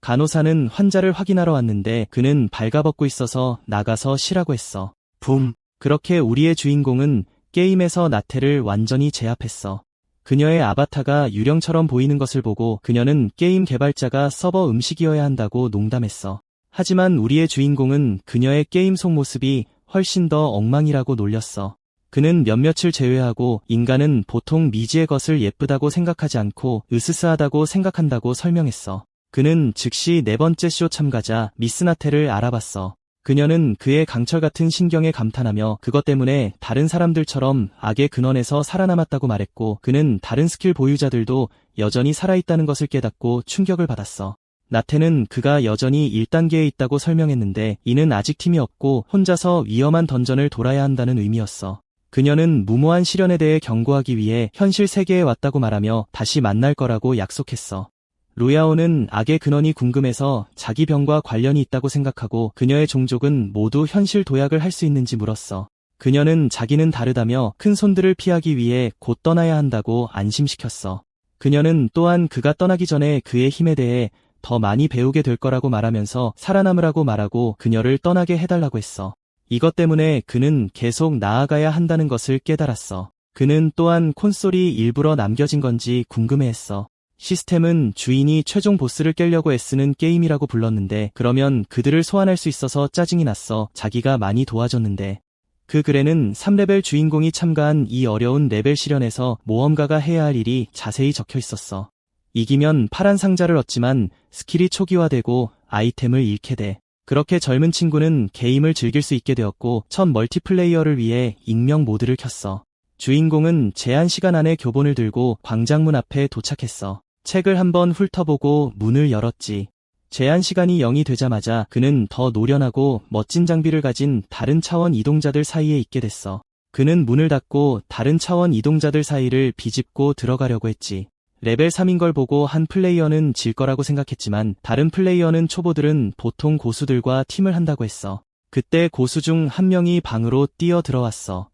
간호사는 환자를 확인하러 왔는데 그는 발가벗고 있어서 나가서 쉬라고 했어. 붐! 그렇게 우리의 주인공은 게임에서 나태를 완전히 제압했어. 그녀의 아바타가 유령처럼 보이는 것을 보고 그녀는 게임 개발자가 서버 음식이어야 한다고 농담했어. 하지만 우리의 주인공은 그녀의 게임 속 모습이 훨씬 더 엉망이라고 놀렸어. 그는 몇몇을 제외하고 인간은 보통 미지의 것을 예쁘다고 생각하지 않고 으스스하다고 생각한다고 설명했어. 그는 즉시 네 번째 쇼 참가자 미스 나태를 알아봤어. 그녀는 그의 강철 같은 신경에 감탄하며 그것 때문에 다른 사람들처럼 악의 근원에서 살아남았다고 말했고 그는 다른 스킬 보유자들도 여전히 살아있다는 것을 깨닫고 충격을 받았어. 나태는 그가 여전히 1단계에 있다고 설명했는데 이는 아직 팀이 없고 혼자서 위험한 던전을 돌아야 한다는 의미였어. 그녀는 무모한 시련에 대해 경고하기 위해 현실 세계에 왔다고 말하며 다시 만날 거라고 약속했어. 루야오는 악의 근원이 궁금해서 자기 병과 관련이 있다고 생각하고 그녀의 종족은 모두 현실 도약을 할 수 있는지 물었어. 그녀는 자기는 다르다며 큰 손들을 피하기 위해 곧 떠나야 한다고 안심시켰어. 그녀는 또한 그가 떠나기 전에 그의 힘에 대해 더 많이 배우게 될 거라고 말하면서 살아남으라고 말하고 그녀를 떠나게 해달라고 했어. 이것 때문에 그는 계속 나아가야 한다는 것을 깨달았어. 그는 또한 콘솔이 일부러 남겨진 건지 궁금해했어. 시스템은 주인이 최종 보스를 깨려고 애쓰는 게임이라고 불렀는데 그러면 그들을 소환할 수 있어서 짜증이 났어. 자기가 많이 도와줬는데. 그 글에는 3레벨 주인공이 참가한 이 어려운 레벨 시련에서 모험가가 해야 할 일이 자세히 적혀 있었어. 이기면 파란 상자를 얻지만 스킬이 초기화되고 아이템을 잃게 돼. 그렇게 젊은 친구는 게임을 즐길 수 있게 되었고 첫 멀티플레이어를 위해 익명 모드를 켰어. 주인공은 제한 시간 안에 교본을 들고 광장문 앞에 도착했어. 책을 한번 훑어보고 문을 열었지. 제한 시간이 0이 되자마자 그는 더 노련하고 멋진 장비를 가진 다른 차원 이동자들 사이에 있게 됐어. 그는 문을 닫고 다른 차원 이동자들 사이를 비집고 들어가려고 했지. 레벨 3인 걸 보고 한 플레이어는 질 거라고 생각했지만 다른 플레이어는 초보들은 보통 고수들과 팀을 한다고 했어. 그때 고수 중 한 명이 방으로 뛰어 들어왔어.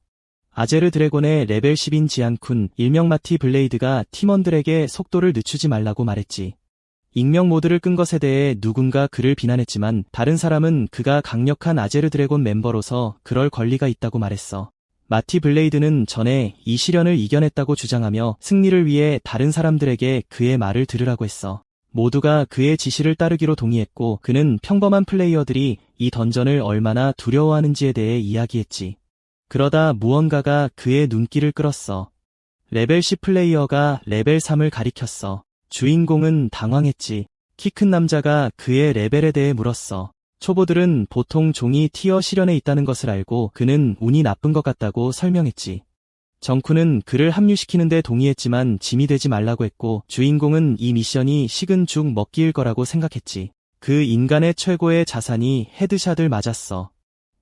아제르 드래곤의 레벨 10인 지안쿤, 일명 마티 블레이드가 팀원들에게 속도를 늦추지 말라고 말했지. 익명 모드를 끈 것에 대해 누군가 그를 비난했지만 다른 사람은 그가 강력한 아제르 드래곤 멤버로서 그럴 권리가 있다고 말했어. 마티 블레이드는 전에 이 시련을 이겨냈다고 주장하며 승리를 위해 다른 사람들에게 그의 말을 들으라고 했어. 모두가 그의 지시를 따르기로 동의했고 그는 평범한 플레이어들이 이 던전을 얼마나 두려워하는지에 대해 이야기했지. 그러다 무언가가 그의 눈길을 끌었어. 레벨 10 플레이어가 레벨 3을 가리켰어. 주인공은 당황했지. 키 큰 남자가 그의 레벨에 대해 물었어. 초보들은 보통 종이 티어 시련에 있다는 것을 알고 그는 운이 나쁜 것 같다고 설명했지. 정쿠는 그를 합류시키는데 동의했지만 짐이 되지 말라고 했고 주인공은 이 미션이 식은 죽 먹기일 거라고 생각했지. 그 인간의 최고의 자산이 헤드샷을 맞았어.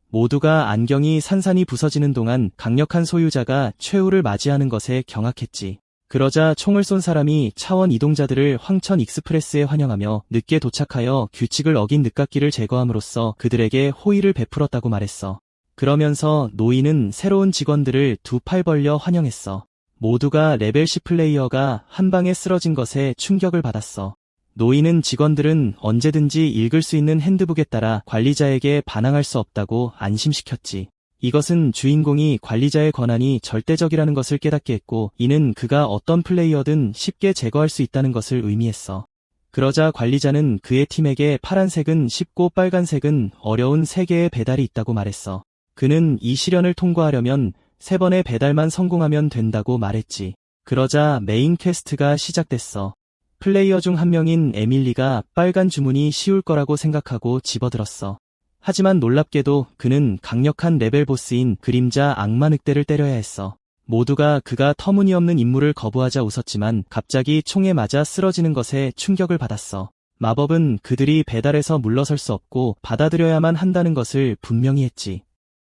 모두가 안경이 산산이 부서지는 동안 강력한 소유자가 최후를 맞이하는 것에 경악했지. 그러자 총을 쏜 사람이 차원 이동자들을 황천 익스프레스에 환영하며 늦게 도착하여 규칙을 어긴 늦깎이를 제거함으로써 그들에게 호의를 베풀었다고 말했어. 그러면서 노인은 새로운 직원들을 두 팔 벌려 환영했어. 모두가 레벨 10 플레이어가 한 방에 쓰러진 것에 충격을 받았어. 노인은 직원들은 언제든지 읽을 수 있는 핸드북에 따라 관리자에게 반항할 수 없다고 안심시켰지. 이것은 주인공이 관리자의 권한이 절대적이라는 것을 깨닫게 했고 이는 그가 어떤 플레이어든 쉽게 제거할 수 있다는 것을 의미했어. 그러자 관리자는 그의 팀에게 파란색은 쉽고 빨간색은 어려운 3개의 배달이 있다고 말했어. 그는 이 시련을 통과하려면 3번의 배달만 성공하면 된다고 말했지. 그러자 메인 퀘스트가 시작됐어. 플레이어 중 한 명인 에밀리가 빨간 주문이 쉬울 거라고 생각하고 집어들었어. 하지만 놀랍게도 그는 강력한 레벨 보스인 그림자 악마 늑대를 때려야 했어. 모두가 그가 터무니없는 임무를 거부하자 웃었지만 갑자기 총에 맞아 쓰러지는 것에 충격을 받았어. 마법은 그들이 배달에서 물러설 수 없고 받아들여야만 한다는 것을 분명히 했지.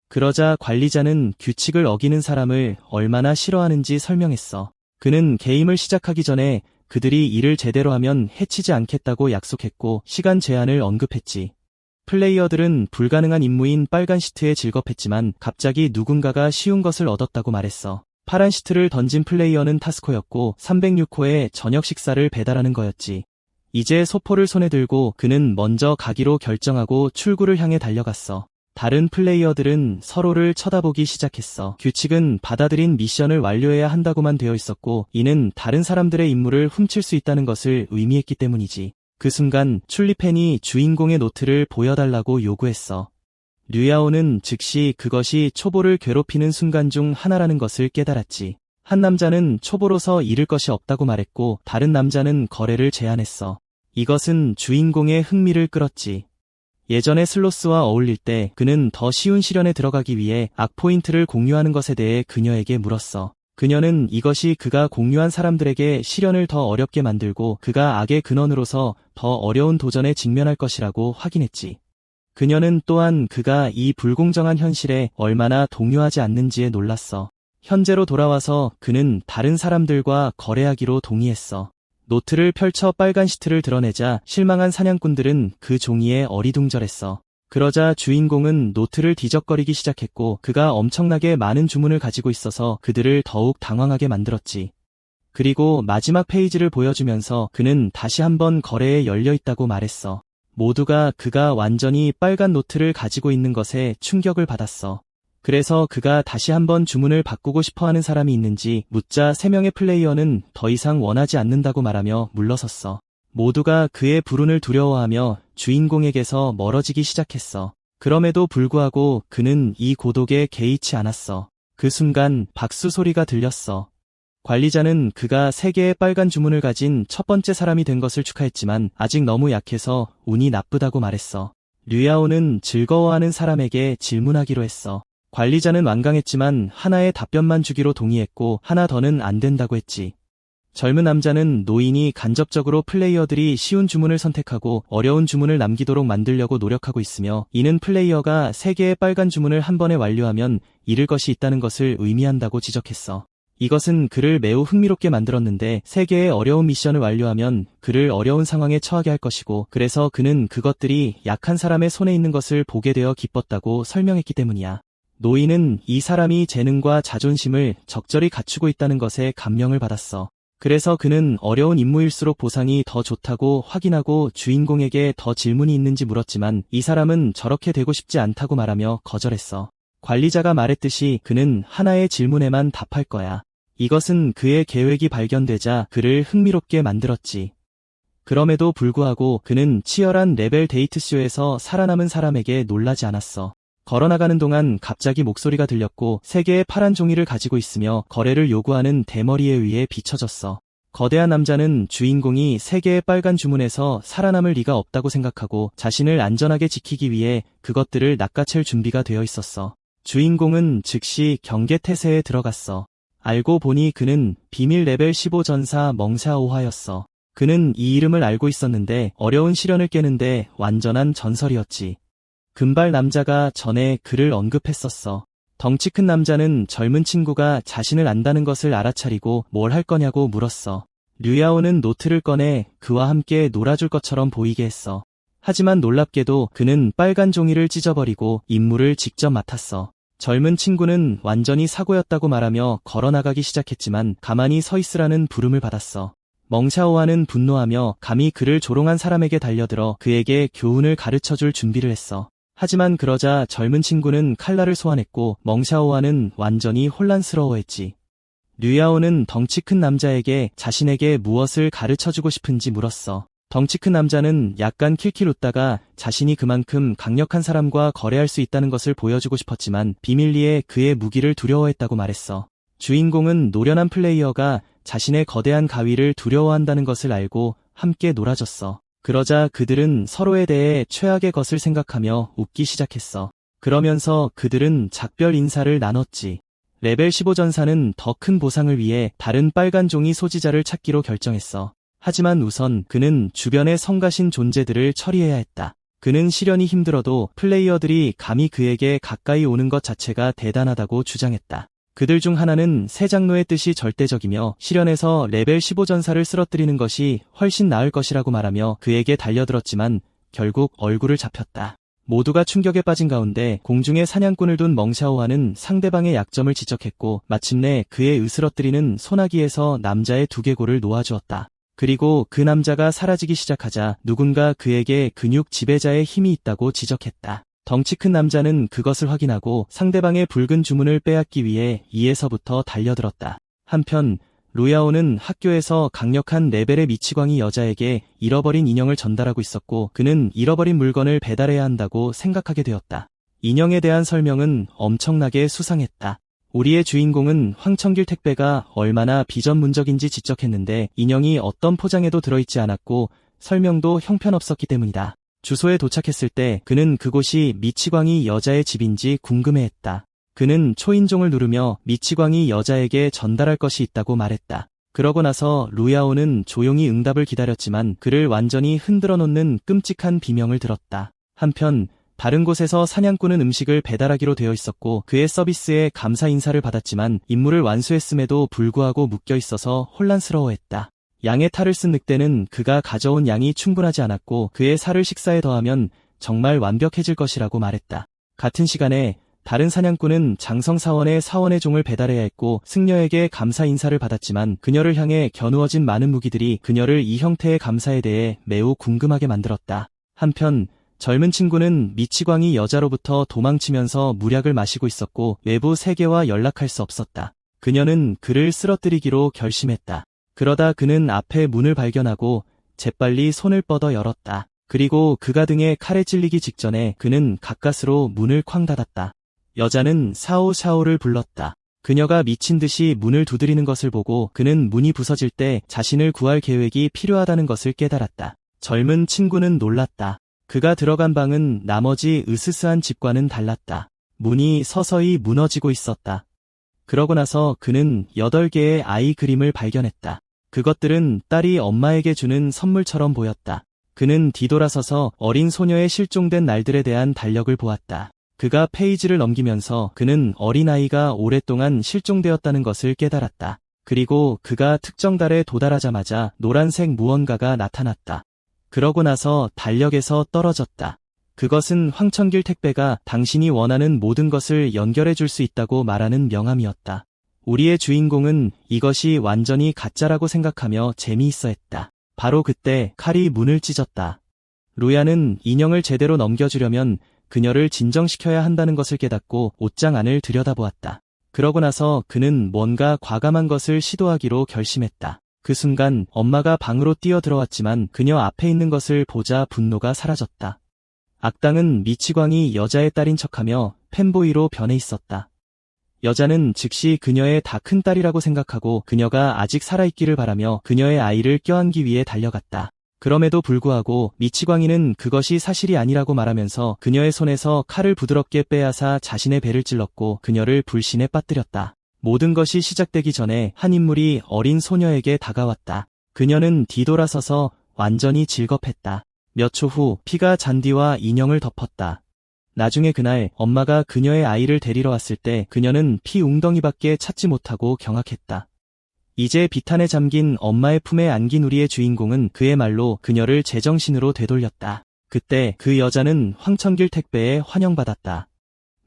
그러자 관리자는 규칙을 어기는 사람을 얼마나 싫어하는지 설명했어. 그는 게임을 시작하기 전에 그들이 일을 제대로 하면 해치지 않겠다고 약속했고 시간 제한을 언급했지. 플레이어들은 불가능한 임무인 빨간 시트에 질겁했지만 갑자기 누군가가 쉬운 것을 얻었다고 말했어. 파란 시트를 던진 플레이어는 타스코였고 306호의 저녁 식사를 배달하는 거였지. 이제 소포를 손에 들고 그는 먼저 가기로 결정하고 출구를 향해 달려갔어. 다른 플레이어들은 서로를 쳐다보기 시작했어. 규칙은 받아들인 미션을 완료해야 한다고만 되어 있었고 이는 다른 사람들의 임무를 훔칠 수 있다는 것을 의미했기 때문이지. 그 순간 출리펜이 주인공의 노트를 보여달라고 요구했어. 류야오는 즉시 그것이 초보를 괴롭히는 순간 중 하나라는 것을 깨달았지. 한 남자는 초보로서 잃을 것이 없다고 말했고 다른 남자는 거래를 제안했어. 이것은 주인공의 흥미를 끌었지. 예전에 슬로스와 어울릴 때 그는 더 쉬운 시련에 들어가기 위해 악 포인트를 공유하는 것에 대해 그녀에게 물었어. 그녀는 이것이 그가 공유한 사람들에게 시련을 더 어렵게 만들고 그가 악의 근원으로서 더 어려운 도전에 직면할 것이라고 확인했지. 그녀는 또한 그가 이 불공정한 현실에 얼마나 동요하지 않는지에 놀랐어. 현재로 돌아와서 그는 다른 사람들과 거래하기로 동의했어. 노트를 펼쳐 빨간 시트를 드러내자 실망한 사냥꾼들은 그 종이에 어리둥절했어. 그러자 주인공은 노트를 뒤적거리기 시작했고 그가 엄청나게 많은 주문을 가지고 있어서 그들을 더욱 당황하게 만들었지. 그리고 마지막 페이지를 보여주면서 그는 다시 한번 거래에 열려있다고 말했어. 모두가 그가 완전히 빨간 노트를 가지고 있는 것에 충격을 받았어. 그래서 그가 다시 한번 주문을 바꾸고 싶어하는 사람이 있는지 묻자 3명의 플레이어는 더 이상 원하지 않는다고 말하며 물러섰어. 모두가 그의 불운을 두려워하며 주인공에게서 멀어지기 시작했어. 그럼에도 불구하고 그는 이 고독에 개의치 않았어. 그 순간 박수 소리가 들렸어. 관리자는 그가 3개의 빨간 주문을 가진 첫 번째 사람이 된 것을 축하했지만 아직 너무 약해서 운이 나쁘다고 말했어. 류야오는 즐거워하는 사람에게 질문하기로 했어. 관리자는 완강했지만 하나의 답변만 주기로 동의했고 하나 더는 안 된다고 했지. 젊은 남자는 노인이 간접적으로 플레이어들이 쉬운 주문을 선택하고 어려운 주문을 남기도록 만들려고 노력하고 있으며 이는 플레이어가 3개의 빨간 주문을 한 번에 완료하면 잃을 것이 있다는 것을 의미한다고 지적했어. 이것은 그를 매우 흥미롭게 만들었는데 3개의 어려운 미션을 완료하면 그를 어려운 상황에 처하게 할 것이고 그래서 그는 그것들이 약한 사람의 손에 있는 것을 보게 되어 기뻤다고 설명했기 때문이야. 노인은 이 사람이 재능과 자존심을 적절히 갖추고 있다는 것에 감명을 받았어. 그래서 그는 어려운 임무일수록 보상이 더 좋다고 확인하고 주인공에게 더 질문이 있는지 물었지만 이 사람은 저렇게 되고 싶지 않다고 말하며 거절했어. 관리자가 말했듯이 그는 하나의 질문에만 답할 거야. 이것은 그의 계획이 발견되자 그를 흥미롭게 만들었지. 그럼에도 불구하고 그는 치열한 레벨 데이트쇼에서 살아남은 사람에게 놀라지 않았어. 걸어나가는 동안 갑자기 목소리가 들렸고 3개의 파란 종이를 가지고 있으며 거래를 요구하는 대머리에 의해 비춰졌어. 거대한 남자는 주인공이 3개의 빨간 주문에서 살아남을 리가 없다고 생각하고 자신을 안전하게 지키기 위해 그것들을 낚아챌 준비가 되어 있었어. 주인공은 즉시 경계태세에 들어갔어. 알고 보니 그는 비밀 레벨 15 전사 멍샤오화였어. 그는 이 이름을 알고 있었는데 어려운 시련을 깨는데 완전한 전설이었지. 금발 남자가 전에 그를 언급했었어. 덩치 큰 남자는 젊은 친구가 자신을 안다는 것을 알아차리고 뭘 할 거냐고 물었어. 류야오는 노트를 꺼내 그와 함께 놀아줄 것처럼 보이게 했어. 하지만 놀랍게도 그는 빨간 종이를 찢어버리고 임무를 직접 맡았어. 젊은 친구는 완전히 사고였다고 말하며 걸어나가기 시작했지만 가만히 서 있으라는 부름을 받았어. 멍샤오와는 분노하며 감히 그를 조롱한 사람에게 달려들어 그에게 교훈을 가르쳐줄 준비를 했어. 하지만 그러자 젊은 친구는 칼날을 소환했고 멍샤오와는 완전히 혼란스러워했지. 류야오는 덩치 큰 남자에게 자신에게 무엇을 가르쳐주고 싶은지 물었어. 덩치 큰 남자는 약간 킬킬 웃다가 자신이 그만큼 강력한 사람과 거래할 수 있다는 것을 보여주고 싶었지만 비밀리에 그의 무기를 두려워했다고 말했어. 주인공은 노련한 플레이어가 자신의 거대한 가위를 두려워한다는 것을 알고 함께 놀아줬어. 그러자 그들은 서로에 대해 최악의 것을 생각하며 웃기 시작했어. 그러면서 그들은 작별 인사를 나눴지. 레벨 15 전사는 더 큰 보상을 위해 다른 빨간 종이 소지자를 찾기로 결정했어. 하지만 우선 그는 주변의 성가신 존재들을 처리해야 했다. 그는 시련이 힘들어도 플레이어들이 감히 그에게 가까이 오는 것 자체가 대단하다고 주장했다. 그들 중 하나는 새 장로의 뜻이 절대적이며 시련에서 레벨 15 전사를 쓰러뜨리는 것이 훨씬 나을 것이라고 말하며 그에게 달려들었지만 결국 얼굴을 잡혔다. 모두가 충격에 빠진 가운데 공중에 사냥꾼을 둔 멍샤오와는 상대방의 약점을 지적했고 마침내 그의 으스러뜨리는 소나기에서 남자의 두개골을 놓아주었다. 그리고 그 남자가 사라지기 시작하자 누군가 그에게 근육 지배자의 힘이 있다고 지적했다. 덩치 큰 남자는 그것을 확인하고 상대방의 붉은 주문을 빼앗기 위해 이에서부터 달려들었다. 한편 루야오는 학교에서 강력한 레벨의 미치광이 여자에게 잃어버린 인형을 전달하고 있었고 그는 잃어버린 물건을 배달해야 한다고 생각하게 되었다. 인형에 대한 설명은 엄청나게 수상했다. 우리의 주인공은 황천길 택배가 얼마나 비전문적인지 지적했는데 인형이 어떤 포장에도 들어있지 않았고 설명도 형편없었기 때문이다. 주소에 도착했을 때 그는 그곳이 미치광이 여자의 집인지 궁금해했다. 그는 초인종을 누르며 미치광이 여자에게 전달할 것이 있다고 말했다. 그러고 나서 루야오는 조용히 응답을 기다렸지만 그를 완전히 흔들어 놓는 끔찍한 비명을 들었다. 한편 다른 곳에서 사냥꾼은 음식을 배달하기로 되어 있었고 그의 서비스에 감사 인사를 받았지만 임무를 완수했음에도 불구하고 묶여 있어서 혼란스러워했다. 양의 탈을 쓴 늑대는 그가 가져온 양이 충분하지 않았고 그의 살을 식사에 더하면 정말 완벽해질 것이라고 말했다. 같은 시간에 다른 사냥꾼은 장성사원의 사원의 종을 배달해야 했고 승려에게 감사 인사를 받았지만 그녀를 향해 겨누어진 많은 무기들이 그녀를 이 형태의 감사에 대해 매우 궁금하게 만들었다. 한편 젊은 친구는 미치광이 여자로부터 도망치면서 물약을 마시고 있었고 외부 세계와 연락할 수 없었다. 그녀는 그를 쓰러뜨리기로 결심했다. 그러다 그는 앞에 문을 발견하고 재빨리 손을 뻗어 열었다. 그리고 그가 등에 칼에 찔리기 직전에 그는 가까스로 문을 쾅 닫았다. 여자는 샤오샤오를 불렀다. 그녀가 미친 듯이 문을 두드리는 것을 보고 그는 문이 부서질 때 자신을 구할 계획이 필요하다는 것을 깨달았다. 젊은 친구는 놀랐다. 그가 들어간 방은 나머지 으스스한 집과는 달랐다. 문이 서서히 무너지고 있었다. 그러고 나서 그는 8개의 아이 그림을 발견했다. 그것들은 딸이 엄마에게 주는 선물처럼 보였다. 그는 뒤돌아서서 어린 소녀의 실종된 날들에 대한 달력을 보았다. 그가 페이지를 넘기면서 그는 어린아이가 오랫동안 실종되었다는 것을 깨달았다. 그리고 그가 특정 달에 도달하자마자 노란색 무언가가 나타났다. 그러고 나서 달력에서 떨어졌다. 그것은 황천길 택배가 당신이 원하는 모든 것을 연결해 줄 수 있다고 말하는 명함이었다. 우리의 주인공은 이것이 완전히 가짜라고 생각하며 재미있어 했다. 바로 그때 칼이 문을 찢었다. 루야는 인형을 제대로 넘겨주려면 그녀를 진정시켜야 한다는 것을 깨닫고 옷장 안을 들여다보았다. 그러고 나서 그는 뭔가 과감한 것을 시도하기로 결심했다. 그 순간 엄마가 방으로 뛰어들어왔지만 그녀 앞에 있는 것을 보자 분노가 사라졌다. 악당은 미치광이 여자의 딸인 척하며 팬보이로 변해 있었다. 여자는 즉시 그녀의 다 큰 딸이라고 생각하고 그녀가 아직 살아있기를 바라며 그녀의 아이를 껴안기 위해 달려갔다. 그럼에도 불구하고 미치광이는 그것이 사실이 아니라고 말하면서 그녀의 손에서 칼을 부드럽게 빼앗아 자신의 배를 찔렀고 그녀를 불신에 빠뜨렸다. 모든 것이 시작되기 전에 한 인물이 어린 소녀에게 다가왔다. 그녀는 뒤돌아서서 완전히 질겁했다. 몇 초 후 피가 잔디와 인형을 덮었다. 나중에 그날 엄마가 그녀의 아이를 데리러 왔을 때 그녀는 피 웅덩이밖에 찾지 못하고 경악했다. 이제 비탄에 잠긴 엄마의 품에 안긴 우리의 주인공은 그의 말로 그녀를 제정신으로 되돌렸다. 그때 그 여자는 황천길 택배에 환영받았다.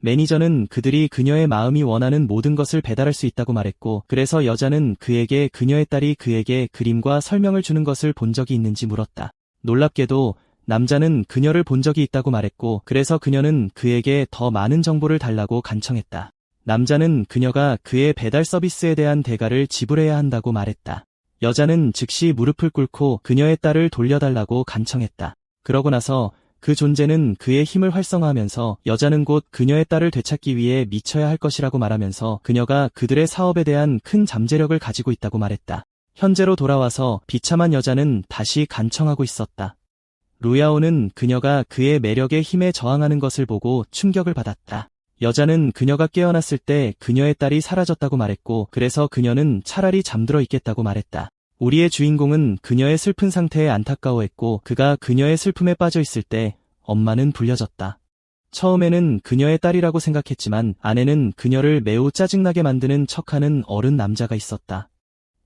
매니저는 그들이 그녀의 마음이 원하는 모든 것을 배달할 수 있다고 말했고, 그래서 여자는 그에게 그녀의 딸이 그에게 그림과 설명을 주는 것을 본 적이 있는지 물었다. 놀랍게도 남자는 그녀를 본 적이 있다고 말했고, 그래서 그녀는 그에게 더 많은 정보를 달라고 간청했다. 남자는 그녀가 그의 배달 서비스에 대한 대가를 지불해야 한다고 말했다. 여자는 즉시 무릎을 꿇고 그녀의 딸을 돌려달라고 간청했다. 그러고 나서 그 존재는 그의 힘을 활성화하면서 여자는 곧 그녀의 딸을 되찾기 위해 미쳐야 할 것이라고 말하면서 그녀가 그들의 사업에 대한 큰 잠재력을 가지고 있다고 말했다. 현재로 돌아와서 비참한 여자는 다시 간청하고 있었다. 루야오는 그녀가 그의 매력에 힘에 저항하는 것을 보고 충격을 받았다. 여자는 그녀가 깨어났을 때 그녀의 딸이 사라졌다고 말했고, 그래서 그녀는 차라리 잠들어 있겠다고 말했다. 우리의 주인공은 그녀의 슬픈 상태에 안타까워했고, 그가 그녀의 슬픔에 빠져 있을 때 엄마는 불려졌다. 처음에는 그녀의 딸이라고 생각했지만 아내는 그녀를 매우 짜증나게 만드는 척하는 어른 남자가 있었다.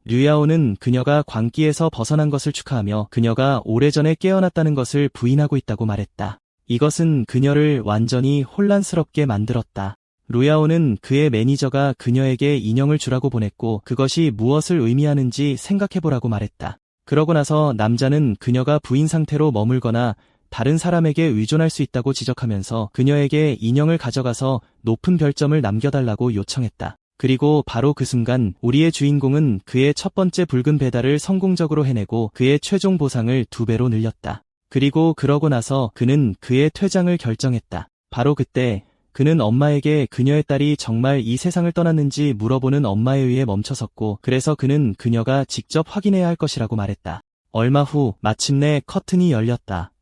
류야오는 그녀가 광기에서 벗어난 것을 축하하며 그녀가 오래전에 깨어났다는 것을 부인하고 있다고 말했다. 이것은 그녀를 완전히 혼란스럽게 만들었다. 루야오는 그의 매니저가 그녀에게 인형을 주라고 보냈고 그것이 무엇을 의미하는지 생각해보라고 말했다. 그러고 나서 남자는 그녀가 부인 상태로 머물거나 다른 사람에게 의존할 수 있다고 지적하면서 그녀에게 인형을 가져가서 높은 별점을 남겨달라고 요청했다. 그리고 바로 그 순간 우리의 주인공은 그의 첫 번째 붉은 배달을 성공적으로 해내고 그의 최종 보상을 2배로 늘렸다. 그리고 그러고 나서 그는 그의 퇴장을 결정했다. 바로 그때 그는 엄마에게 그녀의 딸이 정말 이 세상을 떠났는지 물어보는 엄마에 의해 멈춰섰고, 그래서 그는 그녀가 직접 확인해야 할 것이라고 말했다. 얼마 후 마침내 커튼이 열렸다.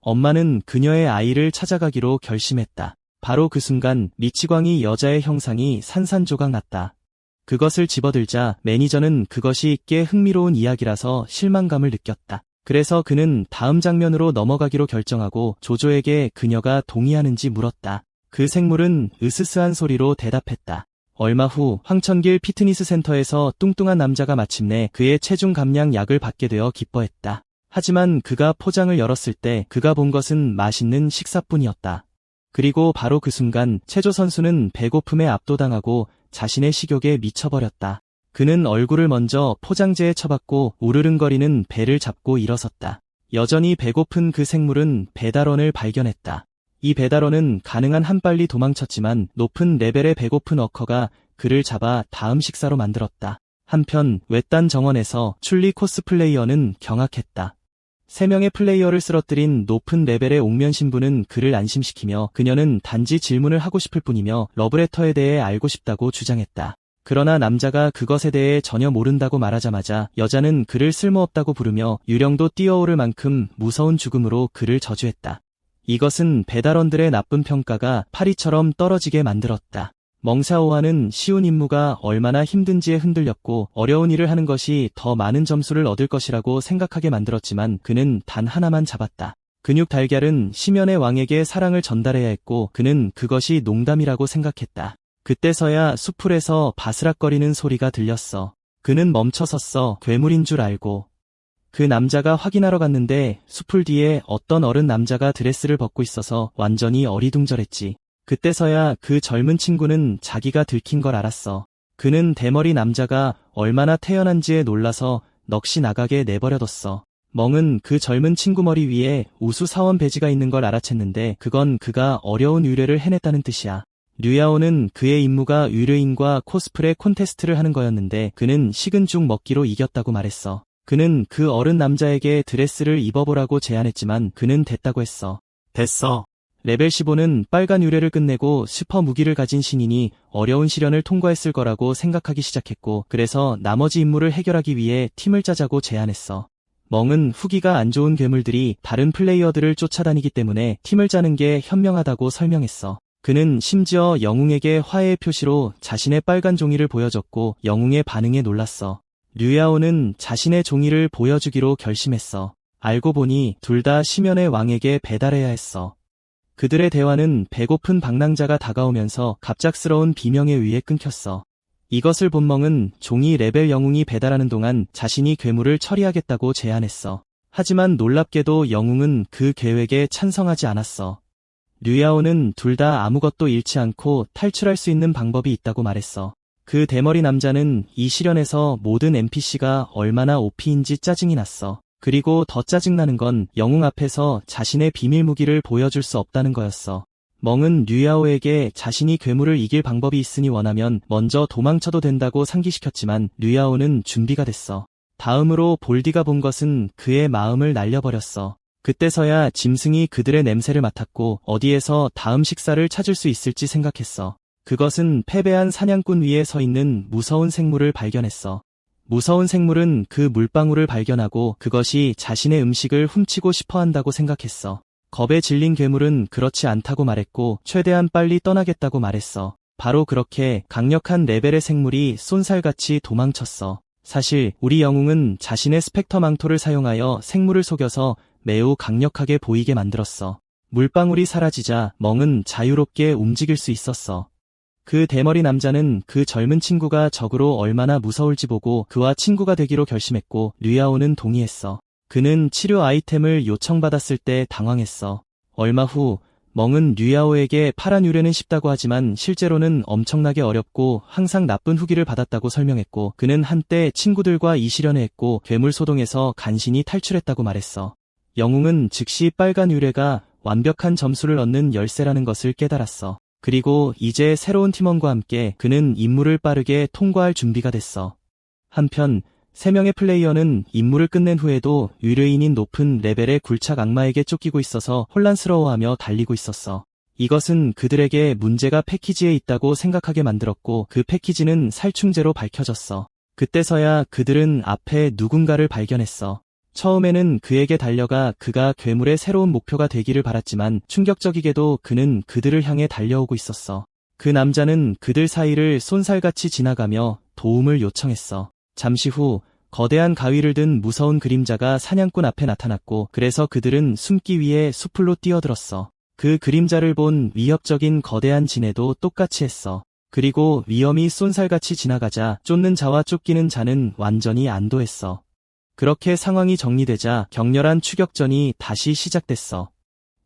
엄마는 그녀의 아이를 찾아가기로 결심했다. 바로 그 순간 미치광이 여자의 형상이 산산조각 났다. 그것을 집어들자 매니저는 그것이 꽤 흥미로운 이야기라서 실망감을 느꼈다. 그래서 그는 다음 장면으로 넘어가기로 결정하고 조조에게 그녀가 동의하는지 물었다. 그 생물은 으스스한 소리로 대답했다. 얼마 후 황천길 피트니스 센터에서 뚱뚱한 남자가 마침내 그의 체중 감량 약을 받게 되어 기뻐했다. 하지만 그가 포장을 열었을 때 그가 본 것은 맛있는 식사뿐이었다. 그리고 바로 그 순간 체조 선수는 배고픔에 압도당하고 자신의 식욕에 미쳐버렸다. 그는 얼굴을 먼저 포장재에 쳐박고 우르릉거리는 배를 잡고 일어섰다. 여전히 배고픈 그 생물은 배달원을 발견했다. 이 배달원은 가능한 한 빨리 도망쳤지만 높은 레벨의 배고픈 워커가 그를 잡아 다음 식사로 만들었다. 한편 외딴 정원에서 출리 코스플레이어는 경악했다. 3명의 플레이어를 쓰러뜨린 높은 레벨의 옥면 신부는 그를 안심시키며 그녀는 단지 질문을 하고 싶을 뿐이며 러브레터에 대해 알고 싶다고 주장했다. 그러나 남자가 그것에 대해 전혀 모른다고 말하자마자 여자는 그를 쓸모없다고 부르며 유령도 뛰어오를 만큼 무서운 죽음으로 그를 저주했다. 이것은 배달원들의 나쁜 평가가 파리처럼 떨어지게 만들었다. 멍샤오하는 쉬운 임무가 얼마나 힘든지에 흔들렸고 어려운 일을 하는 것이 더 많은 점수를 얻을 것이라고 생각하게 만들었지만 그는 단 하나만 잡았다. 근육 달걀은 심연의 왕에게 사랑을 전달해야 했고 그는 그것이 농담이라고 생각했다. 그때서야 수풀에서 바스락거리는 소리가 들렸어. 그는 멈춰섰어. 괴물인 줄 알고. 그 남자가 확인하러 갔는데 수풀 뒤에 어떤 어른 남자가 드레스를 벗고 있어서 완전히 어리둥절했지. 그때서야 그 젊은 친구는 자기가 들킨 걸 알았어. 그는 대머리 남자가 얼마나 태연한지에 놀라서 넋이 나가게 내버려뒀어. 멍은 그 젊은 친구 머리 위에 우수 사원 배지가 있는 걸 알아챘는데 그건 그가 어려운 의뢰를 해냈다는 뜻이야. 류야오는 그의 임무가 의뢰인과 코스프레 콘테스트를 하는 거였는데 그는 식은 죽 먹기로 이겼다고 말했어. 그는 그 어른 남자에게 드레스를 입어보라고 제안했지만 그는 됐다고 했어. 됐어. 레벨 15는 빨간 의뢰를 끝내고 슈퍼 무기를 가진 신인이 어려운 시련을 통과했을 거라고 생각하기 시작했고 그래서 나머지 임무를 해결하기 위해 팀을 짜자고 제안했어. 멍은 후기가 안 좋은 괴물들이 다른 플레이어들을 쫓아다니기 때문에 팀을 짜는 게 현명하다고 설명했어. 그는 심지어 영웅에게 화해의 표시로 자신의 빨간 종이를 보여줬고 영웅의 반응에 놀랐어. 류야오는 자신의 종이를 보여주기로 결심했어. 알고 보니 둘 다 심연의 왕에게 배달해야 했어. 그들의 대화는 배고픈 방랑자가 다가오면서 갑작스러운 비명에 의해 끊겼어. 이것을 본 멍은 종이 레벨 영웅이 배달하는 동안 자신이 괴물을 처리하겠다고 제안했어. 하지만 놀랍게도 영웅은 그 계획에 찬성하지 않았어. 류야오는 둘 다 아무것도 잃지 않고 탈출할 수 있는 방법이 있다고 말했어. 그 대머리 남자는 이 시련에서 모든 NPC가 얼마나 OP인지 짜증이 났어. 그리고 더 짜증나는 건 영웅 앞에서 자신의 비밀 무기를 보여줄 수 없다는 거였어. 멍은 류야오에게 자신이 괴물을 이길 방법이 있으니 원하면 먼저 도망쳐도 된다고 상기시켰지만 류야오는 준비가 됐어. 다음으로 볼디가 본 것은 그의 마음을 날려버렸어. 그때서야 짐승이 그들의 냄새를 맡았고 어디에서 다음 식사를 찾을 수 있을지 생각했어. 그것은 패배한 사냥꾼 위에 서 있는 무서운 생물을 발견했어. 무서운 생물은 그 물방울을 발견하고 그것이 자신의 음식을 훔치고 싶어 한다고 생각했어. 겁에 질린 괴물은 그렇지 않다고 말했고 최대한 빨리 떠나겠다고 말했어. 바로 그렇게 강력한 레벨의 생물이 쏜살같이 도망쳤어. 사실 우리 영웅은 자신의 스펙터 망토를 사용하여 생물을 속여서 매우 강력하게 보이게 만들었어. 물방울이 사라지자 멍은 자유롭게 움직일 수 있었어. 그 대머리 남자는 그 젊은 친구가 적으로 얼마나 무서울지 보고 그와 친구가 되기로 결심했고 류야오는 동의했어. 그는 치료 아이템을 요청받았을 때 당황했어. 얼마 후 멍은 류야오에게 파란 유래는 쉽다고 하지만 실제로는 엄청나게 어렵고 항상 나쁜 후기를 받았다고 설명했고 그는 한때 친구들과 이 시련을 했고 괴물 소동에서 간신히 탈출했다고 말했어. 영웅은 즉시 빨간 유래가 완벽한 점수를 얻는 열쇠라는 것을 깨달았어. 그리고 이제 새로운 팀원과 함께 그는 임무를 빠르게 통과할 준비가 됐어. 한편 3명의 플레이어는 임무를 끝낸 후에도 의뢰인인 높은 레벨의 굴착 악마에게 쫓기고 있어서 혼란스러워하며 달리고 있었어. 이것은 그들에게 문제가 패키지에 있다고 생각하게 만들었고 그 패키지는 살충제로 밝혀졌어. 그때서야 그들은 앞에 누군가를 발견했어. 처음에는 그에게 달려가 그가 괴물의 새로운 목표가 되기를 바랐지만 충격적이게도 그는 그들을 향해 달려오고 있었어. 그 남자는 그들 사이를 쏜살같이 지나가며 도움을 요청했어. 잠시 후 거대한 가위를 든 무서운 그림자가 사냥꾼 앞에 나타났고 그래서 그들은 숨기 위해 숲으로 뛰어들었어. 그 그림자를 본 위협적인 거대한 지네도 똑같이 했어. 그리고 위험이 쏜살같이 지나가자 쫓는 자와 쫓기는 자는 완전히 안도했어. 그렇게 상황이 정리되자 격렬한 추격전이 다시 시작됐어.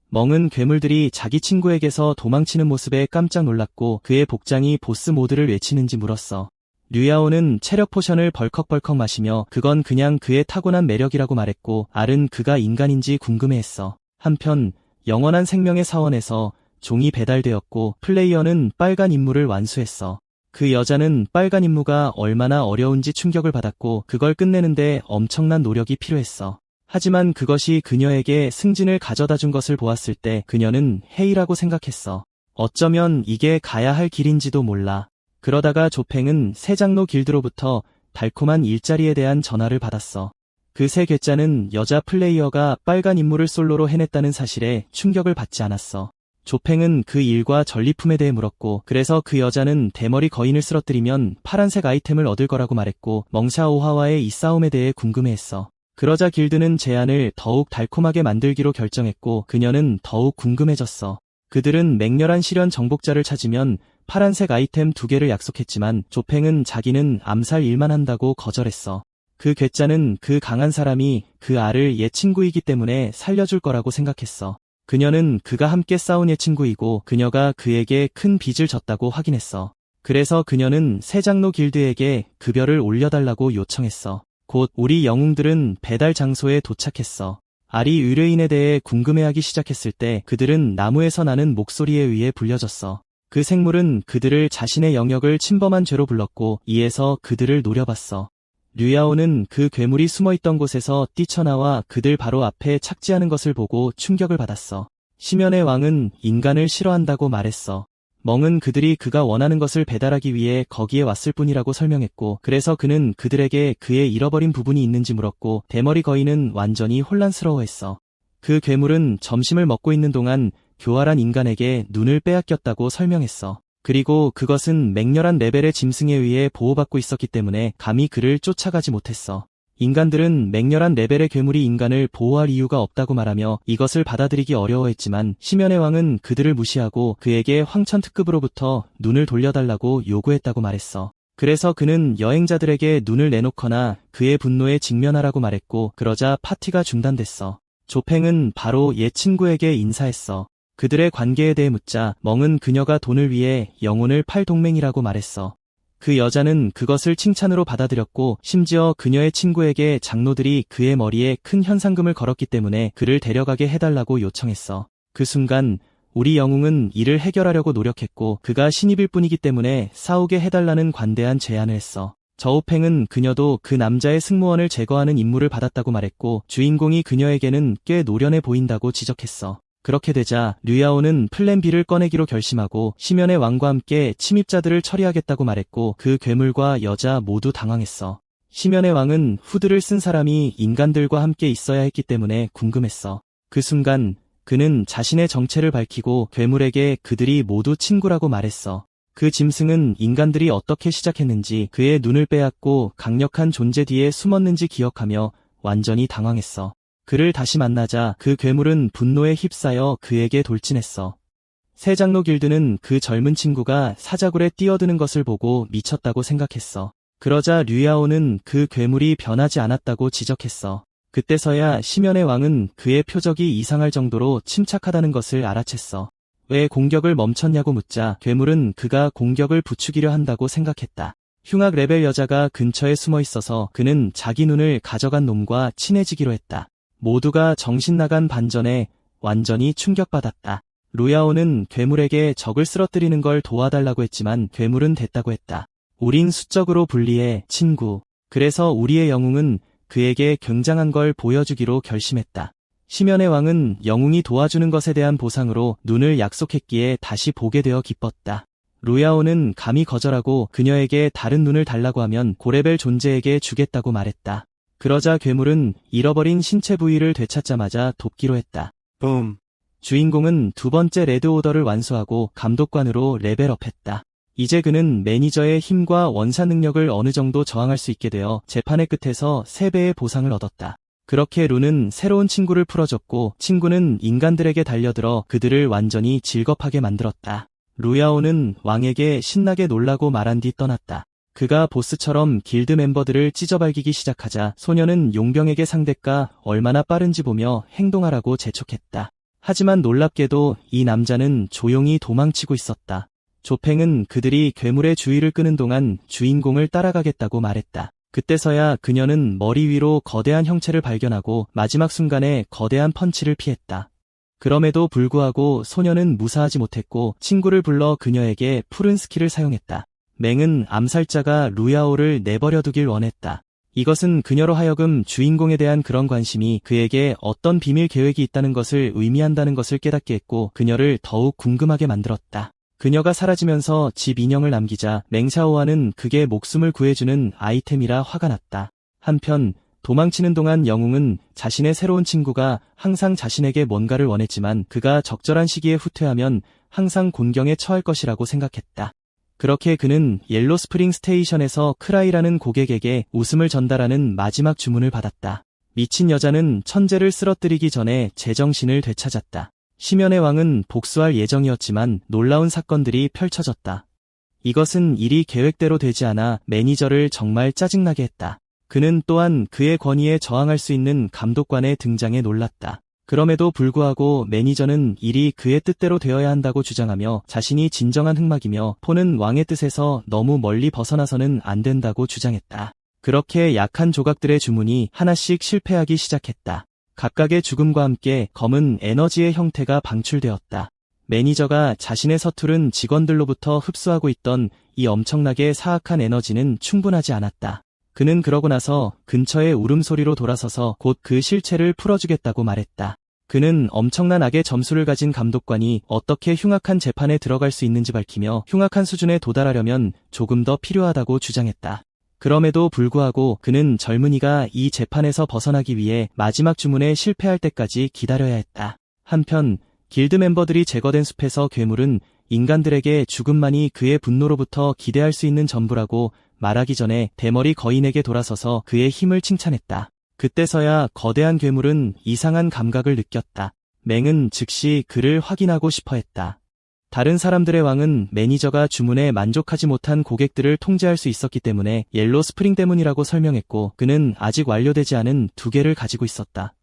멍은 괴물들이 자기 친구에게서 도망치는 모습에 깜짝 놀랐고 그의 복장이 보스 모드를 외치는지 물었어. 류야오는 체력 포션을 벌컥벌컥 마시며 그건 그냥 그의 타고난 매력이라고 말했고 알은 그가 인간인지 궁금해했어. 한편 영원한 생명의 사원에서 종이 배달되었고 플레이어는 빨간 임무를 완수했어. 그 여자는 빨간 임무가 얼마나 어려운지 충격을 받았고 그걸 끝내는데 엄청난 노력이 필요했어. 하지만 그것이 그녀에게 승진을 가져다 준 것을 보았을 때 그녀는 해이라고 생각했어. 어쩌면 이게 가야 할 길인지도 몰라. 그러다가 조팽은 새 장로 길드로부터 달콤한 일자리에 대한 전화를 받았어. 그 새 괴짜는 여자 플레이어가 빨간 임무를 솔로로 해냈다는 사실에 충격을 받지 않았어. 조팽은 그 일과 전리품에 대해 물었고 그래서 그 여자는 대머리 거인을 쓰러뜨리면 파란색 아이템을 얻을 거라고 말했고 멍샤 오하와의 이 싸움에 대해 궁금해했어. 그러자 길드는 제안을 더욱 달콤하게 만들기로 결정했고 그녀는 더욱 궁금해졌어. 그들은 맹렬한 시련 정복자를 찾으면 파란색 아이템 2개를 약속했지만 조팽은 자기는 암살 일만 한다고 거절했어. 그 괴짜는 그 강한 사람이 그 알을 옛 친구이기 때문에 살려줄 거라고 생각했어. 그녀는 그가 함께 싸운 옛 친구이고 그녀가 그에게 큰 빚을 졌다고 확인했어. 그래서 그녀는 새 장로 길드에게 급여를 올려달라고 요청했어. 곧 우리 영웅들은 배달 장소에 도착했어. 알이 의뢰인에 대해 궁금해하기 시작했을 때 그들은 나무에서 나는 목소리에 의해 불려졌어. 그 생물은 그들을 자신의 영역을 침범한 죄로 불렀고 이에서 그들을 노려봤어. 류야오는 그 괴물이 숨어있던 곳에서 뛰쳐나와 그들 바로 앞에 착지하는 것을 보고 충격을 받았어. 심연의 왕은 인간을 싫어한다고 말했어. 멍은 그들이 그가 원하는 것을 배달하기 위해 거기에 왔을 뿐이라고 설명했고, 그래서 그는 그들에게 그의 잃어버린 부분이 있는지 물었고, 대머리 거인은 완전히 혼란스러워했어. 그 괴물은 점심을 먹고 있는 동안 교활한 인간에게 눈을 빼앗겼다고 설명했어. 그리고 그것은 맹렬한 레벨의 짐승에 의해 보호받고 있었기 때문에 감히 그를 쫓아가지 못했어. 인간들은 맹렬한 레벨의 괴물이 인간을 보호할 이유가 없다고 말하며 이것을 받아들이기 어려워했지만 심연의 왕은 그들을 무시하고 그에게 황천 특급으로부터 눈을 돌려달라고 요구했다고 말했어. 그래서 그는 여행자들에게 눈을 내놓거나 그의 분노에 직면하라고 말했고, 그러자 파티가 중단됐어. 조팽은 바로 옛 친구에게 인사했어. 그들의 관계에 대해 묻자 멍은 그녀가 돈을 위해 영혼을 팔 동맹이라고 말했어. 그 여자는 그것을 칭찬으로 받아들였고 심지어 그녀의 친구에게 장로들이 그의 머리에 큰 현상금을 걸었기 때문에 그를 데려가게 해달라고 요청했어. 그 순간 우리 영웅은 이를 해결하려고 노력했고 그가 신입일 뿐이기 때문에 싸우게 해달라는 관대한 제안을 했어. 저우팽은 그녀도 그 남자의 승무원을 제거하는 임무를 받았다고 말했고 주인공이 그녀에게는 꽤 노련해 보인다고 지적했어. 그렇게 되자 류야오는 플랜 B를 꺼내기로 결심하고 심연의 왕과 함께 침입자들을 처리하겠다고 말했고 그 괴물과 여자 모두 당황했어. 심연의 왕은 후드를 쓴 사람이 인간들과 함께 있어야 했기 때문에 궁금했어. 그 순간 그는 자신의 정체를 밝히고 괴물에게 그들이 모두 친구라고 말했어. 그 짐승은 인간들이 어떻게 시작했는지 그의 눈을 빼앗고 강력한 존재 뒤에 숨었는지 기억하며 완전히 당황했어. 그를 다시 만나자 그 괴물은 분노에 휩싸여 그에게 돌진했어. 새 장로 길드는 그 젊은 친구가 사자굴에 뛰어드는 것을 보고 미쳤다고 생각했어. 그러자 류야오는 그 괴물이 변하지 않았다고 지적했어. 그때서야 심연의 왕은 그의 표적이 이상할 정도로 침착하다는 것을 알아챘어. 왜 공격을 멈췄냐고 묻자 괴물은 그가 공격을 부추기려 한다고 생각했다. 흉악 레벨 여자가 근처에 숨어 있어서 그는 자기 눈을 가져간 놈과 친해지기로 했다. 모두가 정신나간 반전에 완전히 충격받았다. 루야오는 괴물에게 적을 쓰러뜨리는 걸 도와달라고 했지만 괴물은 됐다고 했다. 우린 수적으로 불리해, 친구. 그래서 우리의 영웅은 그에게 굉장한 걸 보여주기로 결심했다. 심연의 왕은 영웅이 도와주는 것에 대한 보상으로 눈을 약속했기에 다시 보게 되어 기뻤다. 루야오는 감히 거절하고 그녀에게 다른 눈을 달라고 하면 고레벨 존재에게 주겠다고 말했다. 그러자 괴물은 잃어버린 신체 부위를 되찾자마자 돕기로 했다. 붐. 주인공은 두 번째 레드 오더를 완수하고 감독관으로 레벨업했다. 이제 그는 매니저의 힘과 원사 능력을 어느 정도 저항할 수 있게 되어 재판의 끝에서 3배의 보상을 얻었다. 그렇게 루는 새로운 친구를 풀어줬고 친구는 인간들에게 달려들어 그들을 완전히 질겁하게 만들었다. 루야오는 왕에게 신나게 놀라고 말한 뒤 떠났다. 그가 보스처럼 길드 멤버들을 찢어발기기 시작하자 소녀는 용병에게 상대가 얼마나 빠른지 보며 행동하라고 재촉했다. 하지만 놀랍게도 이 남자는 조용히 도망치고 있었다. 조팽은 그들이 괴물의 주의를 끄는 동안 주인공을 따라가겠다고 말했다. 그때서야 그녀는 머리 위로 거대한 형체를 발견하고 마지막 순간에 거대한 펀치를 피했다. 그럼에도 불구하고 소녀는 무사하지 못했고 친구를 불러 그녀에게 푸른 스킬을 사용했다. 맹은 암살자가 루야오를 내버려두길 원했다. 이것은 그녀로 하여금 주인공에 대한 그런 관심이 그에게 어떤 비밀 계획이 있다는 것을 의미한다는 것을 깨닫게 했고 그녀를 더욱 궁금하게 만들었다. 그녀가 사라지면서 집 인형을 남기자 맹샤오와는 그게 목숨을 구해주는 아이템이라 화가 났다. 한편 도망치는 동안 영웅은 자신의 새로운 친구가 항상 자신에게 뭔가를 원했지만 그가 적절한 시기에 후퇴하면 항상 곤경에 처할 것이라고 생각했다. 그렇게 그는 옐로 스프링 스테이션에서 크라이라는 고객에게 웃음을 전달하는 마지막 주문을 받았다. 미친 여자는 천재를 쓰러뜨리기 전에 제정신을 되찾았다. 심연의 왕은 복수할 예정이었지만 놀라운 사건들이 펼쳐졌다. 이것은 일이 계획대로 되지 않아 매니저를 정말 짜증나게 했다. 그는 또한 그의 권위에 저항할 수 있는 감독관의 등장에 놀랐다. 그럼에도 불구하고 매니저는 일이 그의 뜻대로 되어야 한다고 주장하며 자신이 진정한 흑막이며 폰은 왕의 뜻에서 너무 멀리 벗어나서는 안 된다고 주장했다. 그렇게 약한 조각들의 주문이 하나씩 실패하기 시작했다. 각각의 죽음과 함께 검은 에너지의 형태가 방출되었다. 매니저가 자신의 서투른 직원들로부터 흡수하고 있던 이 엄청나게 사악한 에너지는 충분하지 않았다. 그는 그러고 나서 근처의 울음소리로 돌아서서 곧 그 실체를 풀어주겠다고 말했다. 그는 엄청난 악의 점수를 가진 감독관이 어떻게 흉악한 재판에 들어갈 수 있는지 밝히며 흉악한 수준에 도달하려면 조금 더 필요하다고 주장했다. 그럼에도 불구하고 그는 젊은이가 이 재판에서 벗어나기 위해 마지막 주문에 실패할 때까지 기다려야 했다. 한편 길드 멤버들이 제거된 숲에서 괴물은 인간들에게 죽음만이 그의 분노로부터 기대할 수 있는 전부라고 말하기 전에 대머리 거인에게 돌아서서 그의 힘을 칭찬했다. 그때서야 거대한 괴물은 이상한 감각을 느꼈다. 맹은 즉시 그를 확인하고 싶어 했다. 다른 사람들의 왕은 매니저가 주문에 만족하지 못한 고객들을 통제할 수 있었기 때문에 옐로 스프링 때문이라고 설명했고 그는 아직 완료되지 않은 2개를 가지고 있었다.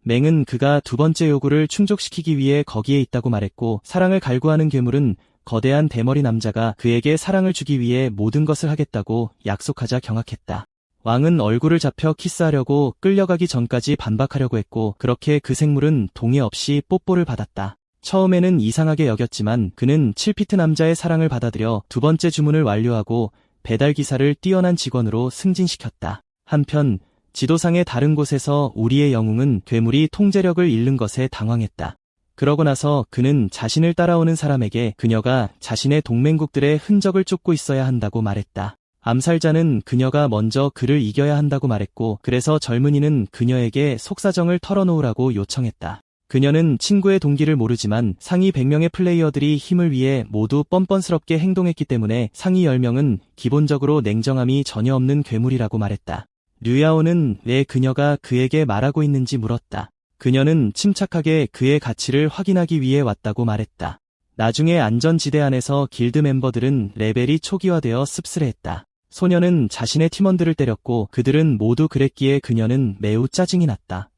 맹은 그가 2번째 요구를 충족시키기 위해 거기에 있다고 말했고 사랑을 갈구하는 괴물은 거대한 대머리 남자가 그에게 사랑을 주기 위해 모든 것을 하겠다고 약속하자 경악했다. 왕은 얼굴을 잡혀 키스하려고 끌려가기 전까지 반박하려고 했고 그렇게 그 생물은 동의 없이 뽀뽀를 받았다. 처음에는 이상하게 여겼지만 그는 7피트 남자의 사랑을 받아들여 2번째 주문을 완료하고 배달기사를 뛰어난 직원으로 승진시켰다. 한편 지도상의 다른 곳에서 우리의 영웅은 괴물이 통제력을 잃는 것에 당황했다. 그러고 나서 그는 자신을 따라오는 사람에게 그녀가 자신의 동맹국들의 흔적을 쫓고 있어야 한다고 말했다. 암살자는 그녀가 먼저 그를 이겨야 한다고 말했고 그래서 젊은이는 그녀에게 속사정을 털어놓으라고 요청했다. 그녀는 친구의 동기를 모르지만 상위 100명의 플레이어들이 힘을 위해 모두 뻔뻔스럽게 행동했기 때문에 상위 10명은 기본적으로 냉정함이 전혀 없는 괴물이라고 말했다. 류야오는 왜 그녀가 그에게 말하고 있는지 물었다. 그녀는 침착하게 그의 가치를 확인하기 위해 왔다고 말했다. 나중에 안전지대 안에서 길드 멤버들은 레벨이 초기화되어 씁쓸해했다. 소녀는 자신의 팀원들을 때렸고 그들은 모두 그랬기에 그녀는 매우 짜증이 났다.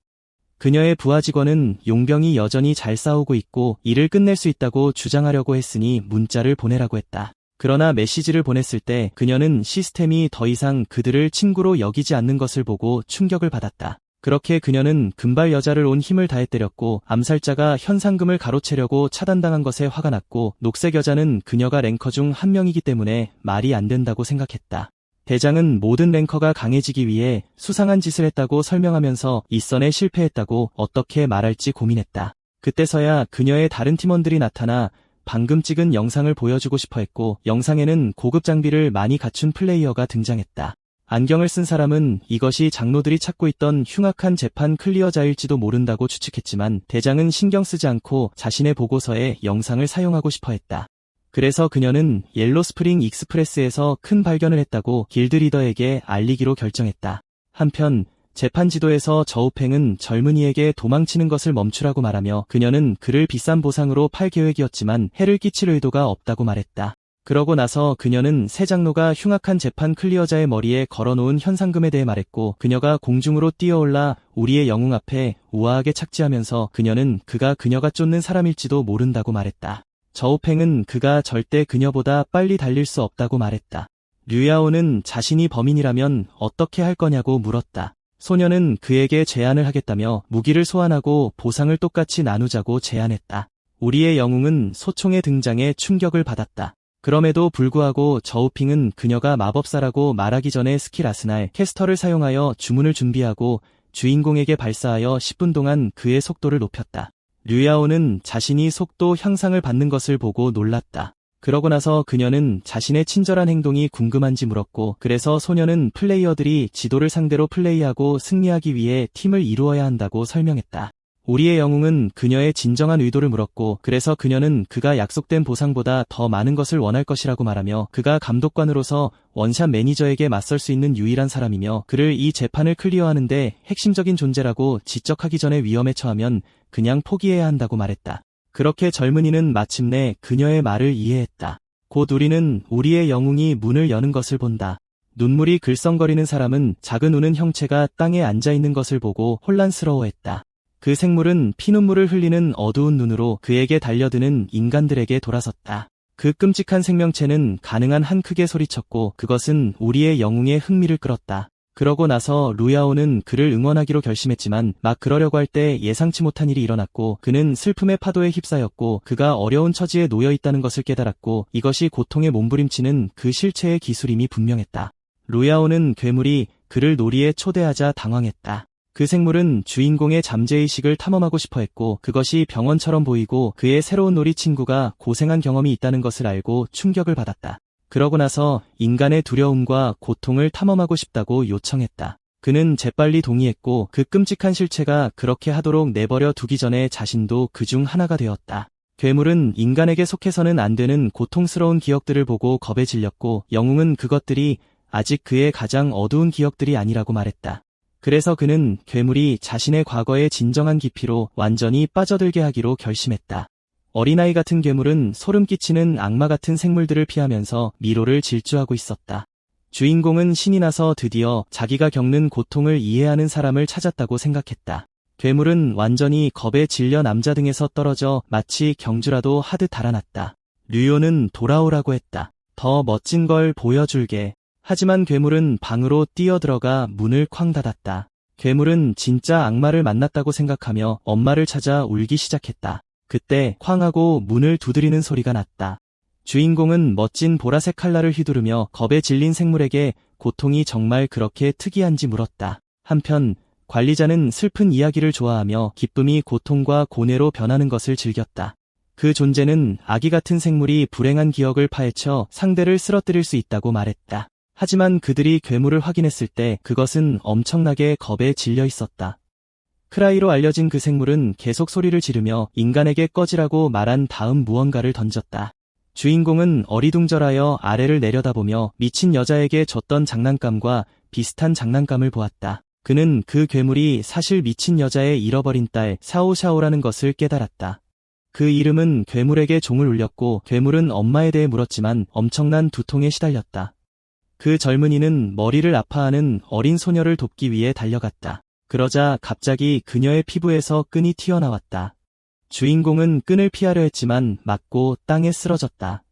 그녀의 부하 직원은 용병이 여전히 잘 싸우고 있고 일을 끝낼 수 있다고 주장하려고 했으니 문자를 보내라고 했다. 그러나 메시지를 보냈을 때 그녀는 시스템이 더 이상 그들을 친구로 여기지 않는 것을 보고 충격을 받았다. 그렇게 그녀는 금발 여자를 온 힘을 다해 때렸고 암살자가 현상금을 가로채려고 차단당한 것에 화가 났고 녹색 여자는 그녀가 랭커 중 한 명이기 때문에 말이 안 된다고 생각했다. 대장은 모든 랭커가 강해지기 위해 수상한 짓을 했다고 설명하면서 이선에 실패했다고 어떻게 말할지 고민했다. 그때서야 그녀의 다른 팀원들이 나타나 방금 찍은 영상을 보여주고 싶어 했고 영상에는 고급 장비를 많이 갖춘 플레이어가 등장했다. 안경을 쓴 사람은 이것이 장로들이 찾고 있던 흉악한 재판 클리어자일지도 모른다고 추측했지만 대장은 신경 쓰지 않고 자신의 보고서에 영상을 사용하고 싶어 했다. 그래서 그녀는 옐로 스프링 익스프레스에서 큰 발견을 했다고 길드 리더에게 알리기로 결정했다. 한편 재판 지도에서 저우팽은 젊은이에게 도망치는 것을 멈추라고 말하며 그녀는 그를 비싼 보상으로 팔 계획이었지만 해를 끼칠 의도가 없다고 말했다. 그러고 나서 그녀는 새 장로가 흉악한 재판 클리어자의 머리에 걸어놓은 현상금에 대해 말했고 그녀가 공중으로 뛰어올라 우리의 영웅 앞에 우아하게 착지하면서 그녀는 그녀가 쫓는 사람일지도 모른다고 말했다. 저우팽은 그가 절대 그녀보다 빨리 달릴 수 없다고 말했다. 류야오는 자신이 범인이라면 어떻게 할 거냐고 물었다. 소녀는 그에게 제안을 하겠다며 무기를 소환하고 보상을 똑같이 나누자고 제안했다. 우리의 영웅은 소총의 등장에 충격을 받았다. 그럼에도 불구하고 저우핑은 그녀가 마법사라고 말하기 전에 스킬 아스날 캐스터를 사용하여 주문을 준비하고 주인공에게 발사하여 10분 동안 그의 속도를 높였다. 류야오는 자신이 속도 향상을 받는 것을 보고 놀랐다. 그러고 나서 그녀는 자신의 친절한 행동이 궁금한지 물었고 그래서 소녀는 플레이어들이 지도를 상대로 플레이하고 승리하기 위해 팀을 이루어야 한다고 설명했다. 우리의 영웅은 그녀의 진정한 의도를 물었고 그래서 그녀는 그가 약속된 보상보다 더 많은 것을 원할 것이라고 말하며 그가 감독관으로서 원샷 매니저에게 맞설 수 있는 유일한 사람이며 그를 이 재판을 클리어하는데 핵심적인 존재라고 지적하기 전에 위험에 처하면 그냥 포기해야 한다고 말했다. 그렇게 젊은이는 마침내 그녀의 말을 이해했다. 곧 우리는 우리의 영웅이 문을 여는 것을 본다. 눈물이 글썽거리는 사람은 작은 우는 형체가 땅에 앉아있는 것을 보고 혼란스러워했다. 그 생물은 피눈물을 흘리는 어두운 눈으로 그에게 달려드는 인간들에게 돌아섰다. 그 끔찍한 생명체는 가능한 한 크게 소리쳤고 그것은 우리의 영웅의 흥미를 끌었다. 그러고 나서 루야오는 그를 응원하기로 결심했지만 막 그러려고 할 때 예상치 못한 일이 일어났고 그는 슬픔의 파도에 휩싸였고 그가 어려운 처지에 놓여 있다는 것을 깨달았고 이것이 고통에 몸부림치는 그 실체의 기술임이 분명했다. 루야오는 괴물이 그를 놀이에 초대하자 당황했다. 그 생물은 주인공의 잠재의식을 탐험하고 싶어 했고 그것이 병원처럼 보이고 그의 새로운 놀이 친구가 고생한 경험이 있다는 것을 알고 충격을 받았다. 그러고 나서 인간의 두려움과 고통을 탐험하고 싶다고 요청했다. 그는 재빨리 동의했고 그 끔찍한 실체가 그렇게 하도록 내버려 두기 전에 자신도 그중 하나가 되었다. 괴물은 인간에게 속해서는 안 되는 고통스러운 기억들을 보고 겁에 질렸고 영웅은 그것들이 아직 그의 가장 어두운 기억들이 아니라고 말했다. 그래서 그는 괴물이 자신의 과거의 진정한 깊이로 완전히 빠져들게 하기로 결심했다. 어린아이 같은 괴물은 소름 끼치는 악마 같은 생물들을 피하면서 미로를 질주하고 있었다. 주인공은 신이 나서 드디어 자기가 겪는 고통을 이해하는 사람을 찾았다고 생각했다. 괴물은 완전히 겁에 질려 남자 등에서 떨어져 마치 경주라도 하듯 달아났다. 류요는 돌아오라고 했다. 더 멋진 걸 보여줄게. 하지만 괴물은 방으로 뛰어들어가 문을 쾅 닫았다. 괴물은 진짜 악마를 만났다고 생각하며 엄마를 찾아 울기 시작했다. 그때 쾅 하고 문을 두드리는 소리가 났다. 주인공은 멋진 보라색 칼날을 휘두르며 겁에 질린 생물에게 고통이 정말 그렇게 특이한지 물었다. 한편 관리자는 슬픈 이야기를 좋아하며 기쁨이 고통과 고뇌로 변하는 것을 즐겼다. 그 존재는 아기 같은 생물이 불행한 기억을 파헤쳐 상대를 쓰러뜨릴 수 있다고 말했다. 하지만 그들이 괴물을 확인했을 때 그것은 엄청나게 겁에 질려 있었다. 크라이로 알려진 그 생물은 계속 소리를 지르며 인간에게 꺼지라고 말한 다음 무언가를 던졌다. 주인공은 어리둥절하여 아래를 내려다보며 미친 여자에게 줬던 장난감과 비슷한 장난감을 보았다. 그는 그 괴물이 사실 미친 여자의 잃어버린 딸 샤오샤오라는 것을 깨달았다. 그 이름은 괴물에게 종을 울렸고 괴물은 엄마에 대해 물었지만 엄청난 두통에 시달렸다. 그 젊은이는 머리를 아파하는 어린 소녀를 돕기 위해 달려갔다. 그러자 갑자기 그녀의 피부에서 끈이 튀어나왔다. 주인공은 끈을 피하려 했지만 맞고 땅에 쓰러졌다.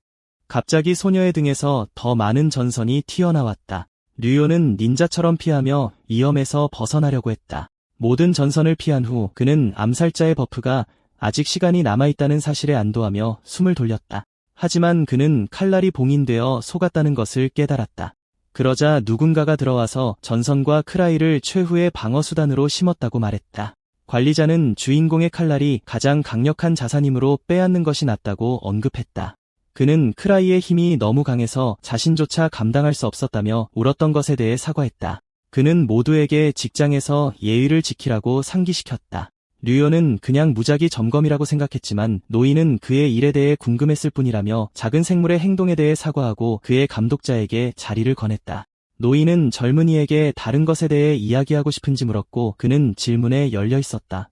갑자기 소녀의 등에서 더 많은 전선이 튀어나왔다. 류요는 닌자처럼 피하며 위험에서 벗어나려고 했다. 모든 전선을 피한 후 그는 암살자의 버프가 아직 시간이 남아있다는 사실에 안도하며 숨을 돌렸다. 하지만 그는 칼날이 봉인되어 속았다는 것을 깨달았다. 그러자 누군가가 들어와서 전선과 크라이를 최후의 방어수단으로 심었다고 말했다. 관리자는 주인공의 칼날이 가장 강력한 자산이므로 빼앗는 것이 낫다고 언급했다. 그는 크라이의 힘이 너무 강해서 자신조차 감당할 수 없었다며 울었던 것에 대해 사과했다. 그는 모두에게 직장에서 예의를 지키라고 상기시켰다. 류요는 그냥 무작위 점검이라고 생각했지만 노인은 그의 일에 대해 궁금했을 뿐이라며 작은 생물의 행동에 대해 사과하고 그의 감독자에게 자리를 권했다. 노인은 젊은이에게 다른 것에 대해 이야기하고 싶은지 물었고 그는 질문에 열려 있었다.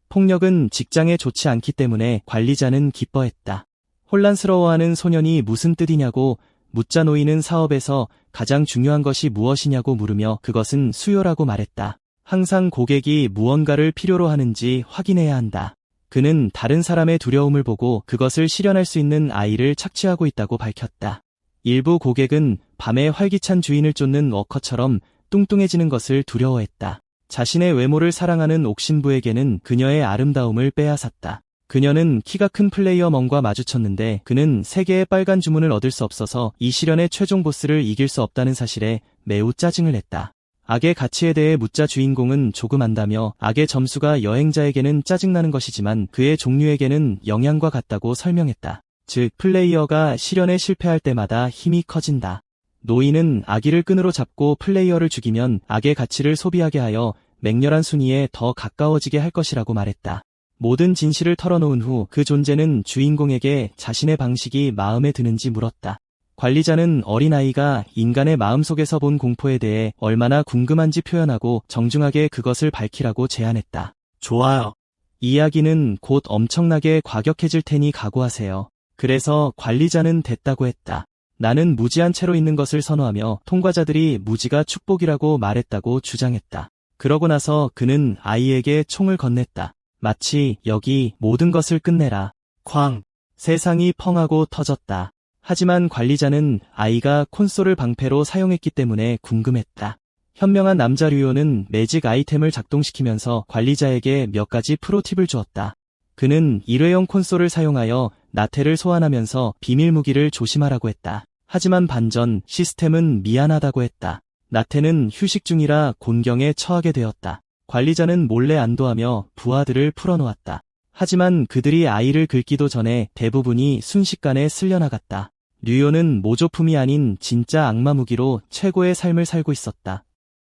폭력은 직장에 좋지 않기 때문에 관리자는 기뻐했다. 혼란스러워하는 소년이 무슨 뜻이냐고 묻자 노인은 사업에서 가장 중요한 것이 무엇이냐고 물으며 그것은 수요라고 말했다. 항상 고객이 무언가를 필요로 하는지 확인해야 한다. 그는 다른 사람의 두려움을 보고 그것을 실현할 수 있는 아이를 착취하고 있다고 밝혔다. 일부 고객은 밤에 활기찬 주인을 쫓는 워커처럼 뚱뚱해지는 것을 두려워했다. 자신의 외모를 사랑하는 옥신부에게는 그녀의 아름다움을 빼앗았다. 그녀는 키가 큰 플레이어 멍과 마주쳤는데 그는 3개의 빨간 주문을 얻을 수 없어서 이 시련의 최종 보스를 이길 수 없다는 사실에 매우 짜증을 냈다. 악의 가치에 대해 묻자 주인공은 조금 안다며 악의 점수가 여행자에게는 짜증나는 것이지만 그의 종류에게는 영양과 같다고 설명했다. 즉 플레이어가 시련에 실패할 때마다 힘이 커진다. 노인은 아기를 끈으로 잡고 플레이어를 죽이면 악의 가치를 소비하게 하여 맹렬한 순위에 더 가까워지게 할 것이라고 말했다. 모든 진실을 털어놓은 후 그 존재는 주인공에게 자신의 방식이 마음에 드는지 물었다. 관리자는 어린아이가 인간의 마음속에서 본 공포에 대해 얼마나 궁금한지 표현하고 정중하게 그것을 밝히라고 제안했다. 좋아요. 이야기는 곧 엄청나게 과격해질 테니 각오하세요. 그래서 관리자는 됐다고 했다. 나는 무지한 채로 있는 것을 선호하며 통과자들이 무지가 축복이라고 말했다고 주장했다. 그러고 나서 그는 아이에게 총을 건넸다. 마치 여기 모든 것을 끝내라. 쾅! 세상이 펑하고 터졌다. 하지만 관리자는 아이가 콘솔을 방패로 사용했기 때문에 궁금했다. 현명한 남자 류오는 매직 아이템을 작동시키면서 관리자에게 몇 가지 프로팁을 주었다. 그는 일회용 콘솔을 사용하여 나태를 소환하면서 비밀 무기를 조심하라고 했다. 하지만 반전 시스템은 미안하다고 했다. 나태는 휴식 중이라 곤경에 처하게 되었다. 관리자는 몰래 안도하며 부하들을 풀어놓았다. 하지만 그들이 아이를 긁기도 전에 대부분이 순식간에 쓸려나갔다. 류오는 모조품이 아닌 진짜 악마 무기로 최고의 삶을 살고 있었다.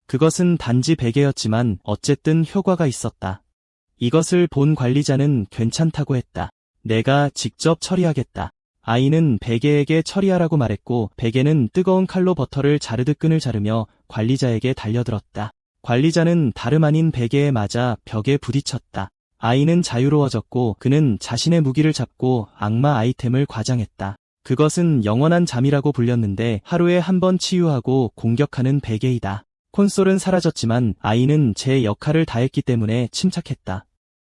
그것은 단지 베개였지만 어쨌든 효과가 있었다. 이것을 본 관리자는 괜찮다고 했다. 내가 직접 처리하겠다. 아이는 베개에게 처리하라고 말했고 베개는 뜨거운 칼로 버터를 자르듯 끈을 자르며 관리자에게 달려들었다. 관리자는 다름 아닌 베개에 맞아 벽에 부딪혔다. 아이는 자유로워졌고 그는 자신의 무기를 잡고 악마 아이템을 과장했다. 그것은 영원한 잠이라고 불렸는데 하루에 한 번 치유하고 공격하는 베개이다. 콘솔은 사라졌지만 아이는 제 역할을 다했기 때문에 침착했다.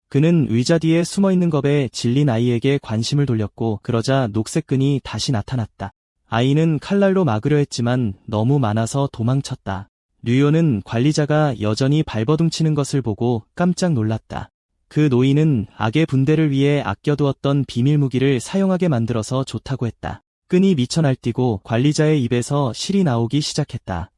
그는 의자 뒤에 숨어있는 겁에 질린 아이에게 관심을 돌렸고 그러자 녹색 끈이 다시 나타났다. 아이는 칼날로 막으려 했지만 너무 많아서 도망쳤다. 류오는 관리자가 여전히 발버둥치는 것을 보고 깜짝 놀랐다. 그 노인은 악의 분대를 위해 아껴두었던 비밀 무기를 사용하게 만들어서 좋다고 했다. 끈이 미쳐 날뛰고 관리자의 입에서 실이 나오기 시작했다.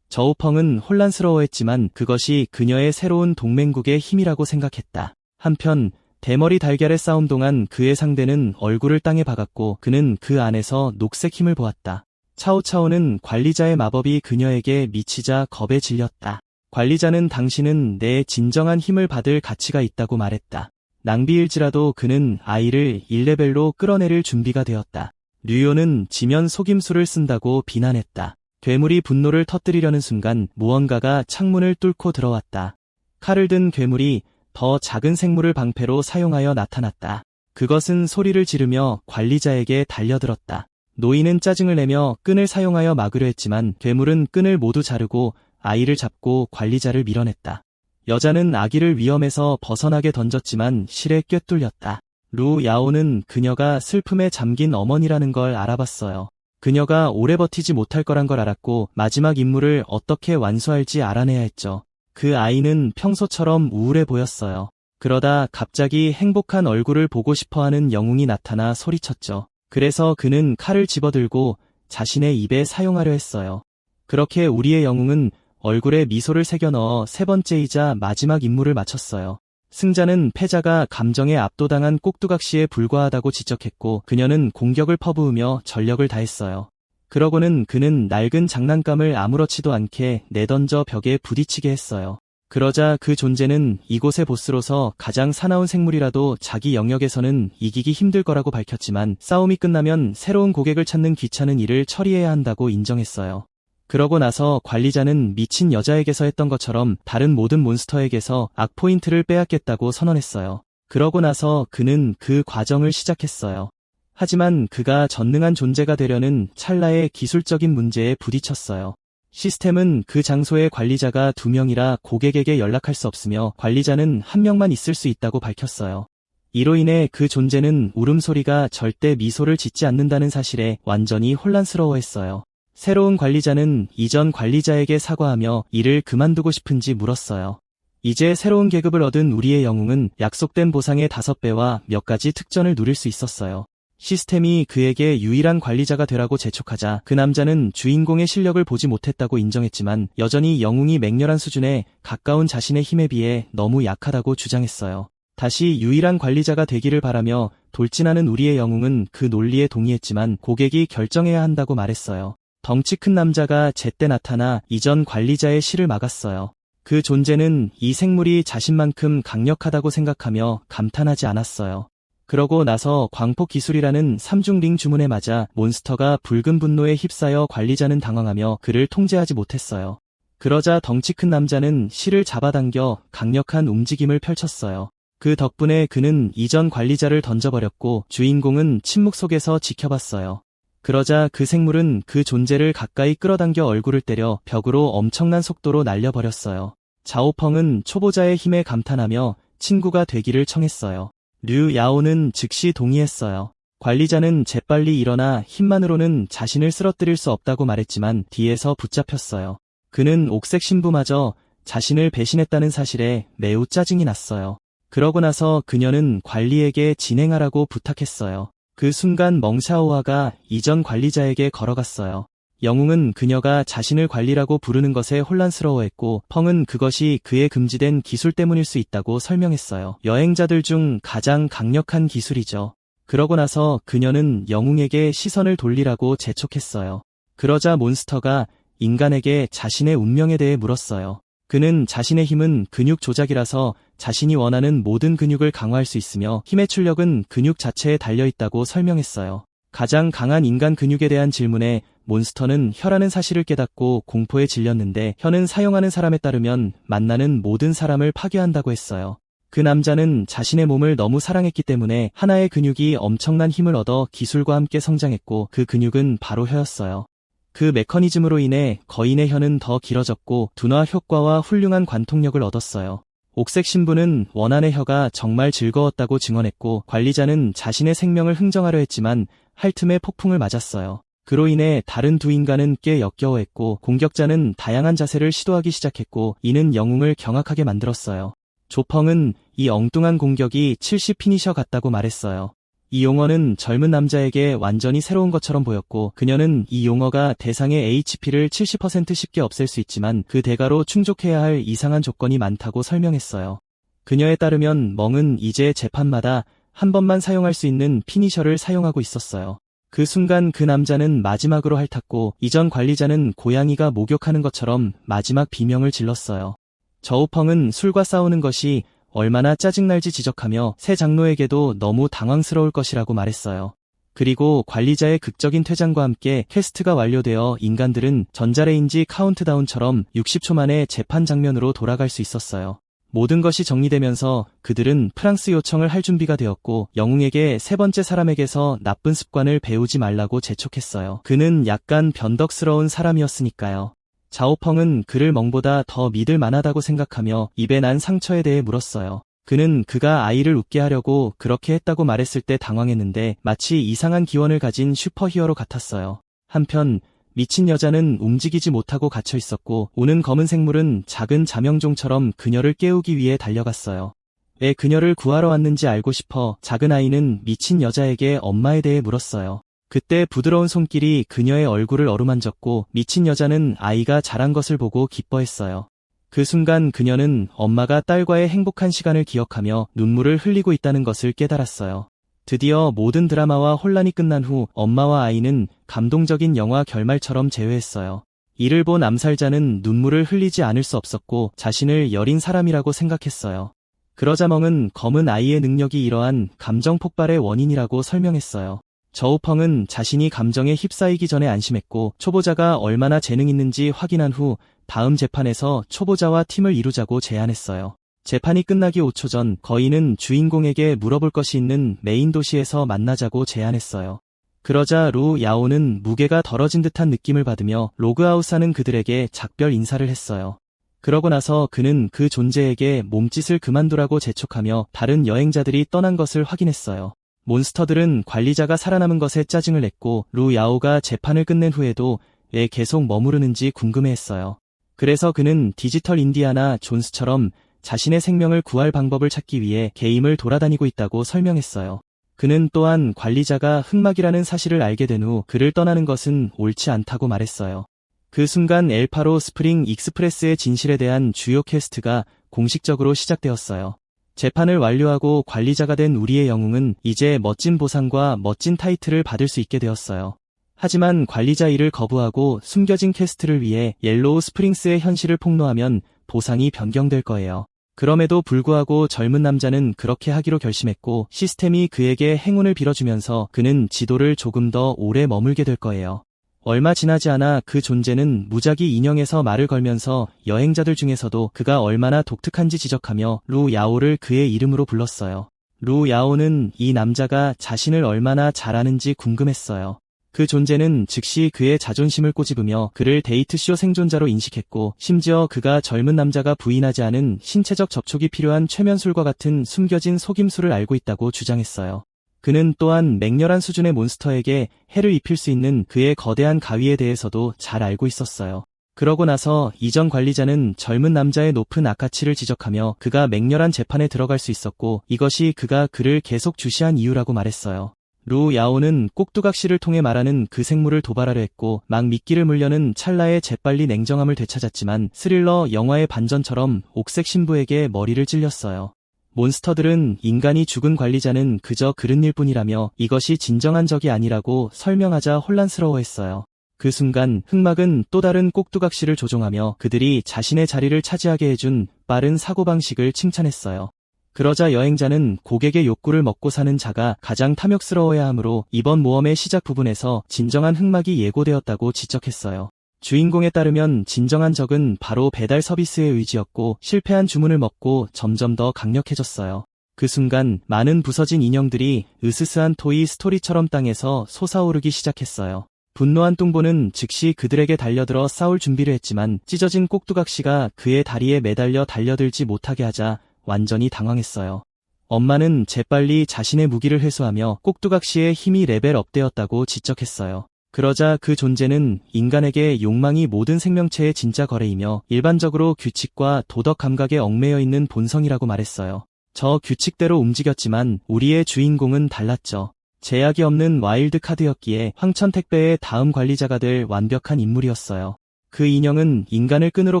저우펑은 혼란스러워했지만 그것이 그녀의 새로운 동맹국의 힘이라고 생각했다. 한편 대머리 달걀의 싸움 동안 그의 상대는 얼굴을 땅에 박았고 그는 그 안에서 녹색 힘을 보았다. 차오차오는 관리자의 마법이 그녀에게 미치자 겁에 질렸다. 관리자는 당신은 내 진정한 힘을 받을 가치가 있다고 말했다. 낭비일지라도 그는 아이를 1레벨로 끌어내릴 준비가 되었다. 류오는 지면 속임수를 쓴다고 비난했다. 괴물이 분노를 터뜨리려는 순간 무언가가 창문을 뚫고 들어왔다. 칼을 든 괴물이 더 작은 생물을 방패로 사용하여 나타났다. 그것은 소리를 지르며 관리자에게 달려들었다. 노인은 짜증을 내며 끈을 사용하여 막으려 했지만 괴물은 끈을 모두 자르고 아이를 잡고 관리자를 밀어냈다. 여자는 아기를 위험에서 벗어나게 던졌지만 실에 꿰뚫렸다. 루 야오는 그녀가 슬픔에 잠긴 어머니라는 걸 알아봤어요. 그녀가 오래 버티지 못할 거란 걸 알았고 마지막 임무를 어떻게 완수할지 알아내야 했죠. 그 아이는 평소처럼 우울해 보였어요. 그러다 갑자기 행복한 얼굴을 보고 싶어하는 영웅이 나타나 소리쳤죠. 그래서 그는 칼을 집어들고 자신의 입에 사용하려 했어요. 그렇게 우리의 영웅은 얼굴에 미소를 새겨 넣어 세 번째이자 마지막 임무를 마쳤어요. 승자는 패자가 감정에 압도당한 꼭두각시에 불과하다고 지적했고 그녀는 공격을 퍼부으며 전력을 다했어요. 그러고는 그는 낡은 장난감을 아무렇지도 않게 내던져 벽에 부딪히게 했어요. 그러자 그 존재는 이곳의 보스로서 가장 사나운 생물이라도 자기 영역에서는 이기기 힘들 거라고 밝혔지만 싸움이 끝나면 새로운 고객을 찾는 귀찮은 일을 처리해야 한다고 인정했어요. 그러고 나서 관리자는 미친 여자에게서 했던 것처럼 다른 모든 몬스터에게서 악포인트를 빼앗겠다고 선언했어요. 그러고 나서 그는 그 과정을 시작했어요. 하지만 그가 전능한 존재가 되려는 찰나의 기술적인 문제에 부딪혔어요. 시스템은 그 장소의 관리자가 2명이라 고객에게 연락할 수 없으며 관리자는 1명만 있을 수 있다고 밝혔어요. 이로 인해 그 존재는 울음소리가 절대 미소를 짓지 않는다는 사실에 완전히 혼란스러워했어요. 새로운 관리자는 이전 관리자에게 사과하며 일을 그만두고 싶은지 물었어요. 이제 새로운 계급을 얻은 우리의 영웅은 약속된 보상의 5배와 몇 가지 특전을 누릴 수 있었어요. 시스템이 그에게 유일한 관리자가 되라고 재촉하자 그 남자는 주인공의 실력을 보지 못했다고 인정했지만 여전히 영웅이 맹렬한 수준에 가까운 자신의 힘에 비해 너무 약하다고 주장했어요. 다시 유일한 관리자가 되기를 바라며 돌진하는 우리의 영웅은 그 논리에 동의했지만 고객이 결정해야 한다고 말했어요. 덩치 큰 남자가 제때 나타나 이전 관리자의 실을 막았어요. 그 존재는 이 생물이 자신만큼 강력하다고 생각하며 감탄하지 않았어요. 그러고 나서 광폭 기술이라는 3중 링 주문에 맞아 몬스터가 붉은 분노에 휩싸여 관리자는 당황하며 그를 통제하지 못했어요. 그러자 덩치 큰 남자는 실을 잡아당겨 강력한 움직임을 펼쳤어요. 그 덕분에 그는 이전 관리자를 던져버렸고 주인공은 침묵 속에서 지켜봤어요. 그러자 그 생물은 그 존재를 가까이 끌어당겨 얼굴을 때려 벽으로 엄청난 속도로 날려버렸어요. 자오펑은 초보자의 힘에 감탄하며 친구가 되기를 청했어요. 류 야오는 즉시 동의했어요. 관리자는 재빨리 일어나 힘만으로는 자신을 쓰러뜨릴 수 없다고 말했지만 뒤에서 붙잡혔어요. 그는 옥색 신부마저 자신을 배신했다는 사실에 매우 짜증이 났어요. 그러고 나서 그녀는 관리에게 진행하라고 부탁했어요. 그 순간 멍샤오화가 이전 관리자에게 걸어갔어요. 영웅은 그녀가 자신을 관리라고 부르는 것에 혼란스러워했고 펑은 그것이 그의 금지된 기술 때문일 수 있다고 설명했어요. 여행자들 중 가장 강력한 기술이죠. 그러고 나서 그녀는 영웅에게 시선을 돌리라고 재촉했어요. 그러자 몬스터가 인간에게 자신의 운명에 대해 물었어요. 그는 자신의 힘은 근육 조작이라서 자신이 원하는 모든 근육을 강화할 수 있으며 힘의 출력은 근육 자체에 달려있다고 설명했어요. 가장 강한 인간 근육에 대한 질문에 몬스터는 혀라는 사실을 깨닫고 공포에 질렸는데 혀는 사용하는 사람에 따르면 만나는 모든 사람을 파괴한다고 했어요. 그 남자는 자신의 몸을 너무 사랑했기 때문에 하나의 근육이 엄청난 힘을 얻어 기술과 함께 성장했고 그 근육은 바로 혀였어요. 그 메커니즘으로 인해 거인의 혀는 더 길어졌고 둔화 효과와 훌륭한 관통력을 얻었어요. 옥색 신부는 원한의 혀가 정말 즐거웠다고 증언했고 관리자는 자신의 생명을 흥정하려 했지만 할 틈에 폭풍을 맞았어요. 그로 인해 다른 두 인간은 꽤 역겨워했고 공격자는 다양한 자세를 시도하기 시작했고 이는 영웅을 경악하게 만들었어요. 조펑은 이 엉뚱한 공격이 70 피니셔 같다고 말했어요. 이 용어는 젊은 남자에게 완전히 새로운 것처럼 보였고 그녀는 이 용어가 대상의 HP를 70% 쉽게 없앨 수 있지만 그 대가로 충족해야 할 이상한 조건이 많다고 설명했어요. 그녀에 따르면 멍은 이제 재판마다 한 번만 사용할 수 있는 피니셔를 사용하고 있었어요. 그 순간 그 남자는 마지막으로 핥았고 이전 관리자는 고양이가 목욕하는 것처럼 마지막 비명을 질렀어요. 저우펑은 술과 싸우는 것이 얼마나 짜증날지 지적하며 새 장로에게도 너무 당황스러울 것이라고 말했어요. 그리고 관리자의 극적인 퇴장과 함께 퀘스트가 완료되어 인간들은 전자레인지 카운트다운처럼 60초 만에 재판 장면으로 돌아갈 수 있었어요. 모든 것이 정리되면서 그들은 프랑스 요청을 할 준비가 되었고 영웅에게 세 번째 사람에게서 나쁜 습관을 배우지 말라고 재촉했어요. 그는 약간 변덕스러운 사람이었으니까요. 자오펑은 그를 멍보다 더 믿을 만하다고 생각하며 입에 난 상처에 대해 물었어요. 그는 그가 아이를 웃게 하려고 그렇게 했다고 말했을 때 당황했는데 마치 이상한 기원을 가진 슈퍼히어로 같았어요. 한편 미친 여자는 움직이지 못하고 갇혀 있었고 우는 검은 생물은 작은 자명종처럼 그녀를 깨우기 위해 달려갔어요. 왜 그녀를 구하러 왔는지 알고 싶어 작은 아이는 미친 여자에게 엄마에 대해 물었어요. 그때 부드러운 손길이 그녀의 얼굴을 어루만졌고 미친 여자는 아이가 자란 것을 보고 기뻐했어요. 그 순간 그녀는 엄마가 딸과의 행복한 시간을 기억하며 눈물을 흘리고 있다는 것을 깨달았어요. 드디어 모든 드라마와 혼란이 끝난 후 엄마와 아이는 감동적인 영화 결말처럼 재회했어요. 이를 본 암살자는 눈물을 흘리지 않을 수 없었고 자신을 여린 사람이라고 생각했어요. 그러자 멍은 검은 아이의 능력이 이러한 감정 폭발의 원인이라고 설명했어요. 저우펑은 자신이 감정에 휩싸이기 전에 안심했고 초보자가 얼마나 재능 있는지 확인한 후 다음 재판에서 초보자와 팀을 이루자고 제안했어요. 재판이 끝나기 5초 전 거인은 주인공에게 물어볼 것이 있는 메인 도시에서 만나자고 제안했어요. 그러자 루 야오는 무게가 덜어진 듯한 느낌을 받으며 로그아웃하는 그들에게 작별 인사를 했어요. 그러고 나서 그는 그 존재에게 몸짓을 그만두라고 재촉하며 다른 여행자들이 떠난 것을 확인했어요. 몬스터들은 관리자가 살아남은 것에 짜증을 냈고 루 야오가 재판을 끝낸 후에도 왜 계속 머무르는지 궁금해했어요. 그래서 그는 디지털 인디아나 존스처럼 자신의 생명을 구할 방법을 찾기 위해 게임을 돌아다니고 있다고 설명했어요. 그는 또한 관리자가 흑막이라는 사실을 알게 된 후 그를 떠나는 것은 옳지 않다고 말했어요. 그 순간 엘파로 스프링 익스프레스의 진실에 대한 주요 퀘스트가 공식적으로 시작되었어요. 재판을 완료하고 관리자가 된 우리의 영웅은 이제 멋진 보상과 멋진 타이틀을 받을 수 있게 되었어요. 하지만 관리자 일을 거부하고 숨겨진 퀘스트를 위해 옐로우 스프링스의 현실을 폭로하면 보상이 변경될 거예요. 그럼에도 불구하고 젊은 남자는 그렇게 하기로 결심했고 시스템이 그에게 행운을 빌어주면서 그는 지도를 조금 더 오래 머물게 될 거예요. 얼마 지나지 않아 그 존재는 무작위 인형에서 말을 걸면서 여행자들 중에서도 그가 얼마나 독특한지 지적하며 루 야오를 그의 이름으로 불렀어요. 루 야오는 이 남자가 자신을 얼마나 잘 아는지 궁금했어요. 그 존재는 즉시 그의 자존심을 꼬집으며 그를 데이트쇼 생존자로 인식했고, 심지어 그가 젊은 남자가 부인하지 않은 신체적 접촉이 필요한 최면술과 같은 숨겨진 속임수를 알고 있다고 주장했어요. 그는 또한 맹렬한 수준의 몬스터에게 해를 입힐 수 있는 그의 거대한 가위에 대해서도 잘 알고 있었어요. 그러고 나서 이전 관리자는 젊은 남자의 높은 아카치를 지적하며 그가 맹렬한 재판에 들어갈 수 있었고, 이것이 그가 그를 계속 주시한 이유라고 말했어요. 루 야오는 꼭두각시를 통해 말하는 그 생물을 도발하려 했고, 막 미끼를 물려는 찰나에 재빨리 냉정함을 되찾았지만 스릴러 영화의 반전처럼 옥색 신부에게 머리를 찔렸어요. 몬스터들은 인간이 죽은 관리자는 그저 그릇 일 뿐이라며 이것이 진정한 적이 아니라고 설명하자 혼란스러워했어요. 그 순간 흑막은 또 다른 꼭두각시를 조종하며 그들이 자신의 자리를 차지하게 해준 빠른 사고방식을 칭찬했어요. 그러자 여행자는 고객의 욕구를 먹고 사는 자가 가장 탐욕스러워야 하므로 이번 모험의 시작 부분에서 진정한 흑막이 예고되었다고 지적했어요. 주인공에 따르면 진정한 적은 바로 배달 서비스의 의지였고, 실패한 주문을 먹고 점점 더 강력해졌어요. 그 순간 많은 부서진 인형들이 으스스한 토이 스토리처럼 땅에서 솟아오르기 시작했어요. 분노한 뚱보는 즉시 그들에게 달려들어 싸울 준비를 했지만 찢어진 꼭두각시가 그의 다리에 매달려 달려들지 못하게 하자 완전히 당황했어요. 엄마는 재빨리 자신의 무기를 회수하며 꼭두각시의 힘이 레벨 업되었다고 지적했어요. 그러자 그 존재는 인간에게 욕망이 모든 생명체의 진짜 거래이며 일반적으로 규칙과 도덕 감각에 얽매여 있는 본성이라고 말했어요. 저 규칙대로 움직였지만 우리의 주인공은 달랐죠. 제약이 없는 와일드 카드였기에 황천택배의 다음 관리자가 될 완벽한 인물이었어요. 그 인형은 인간을 끈으로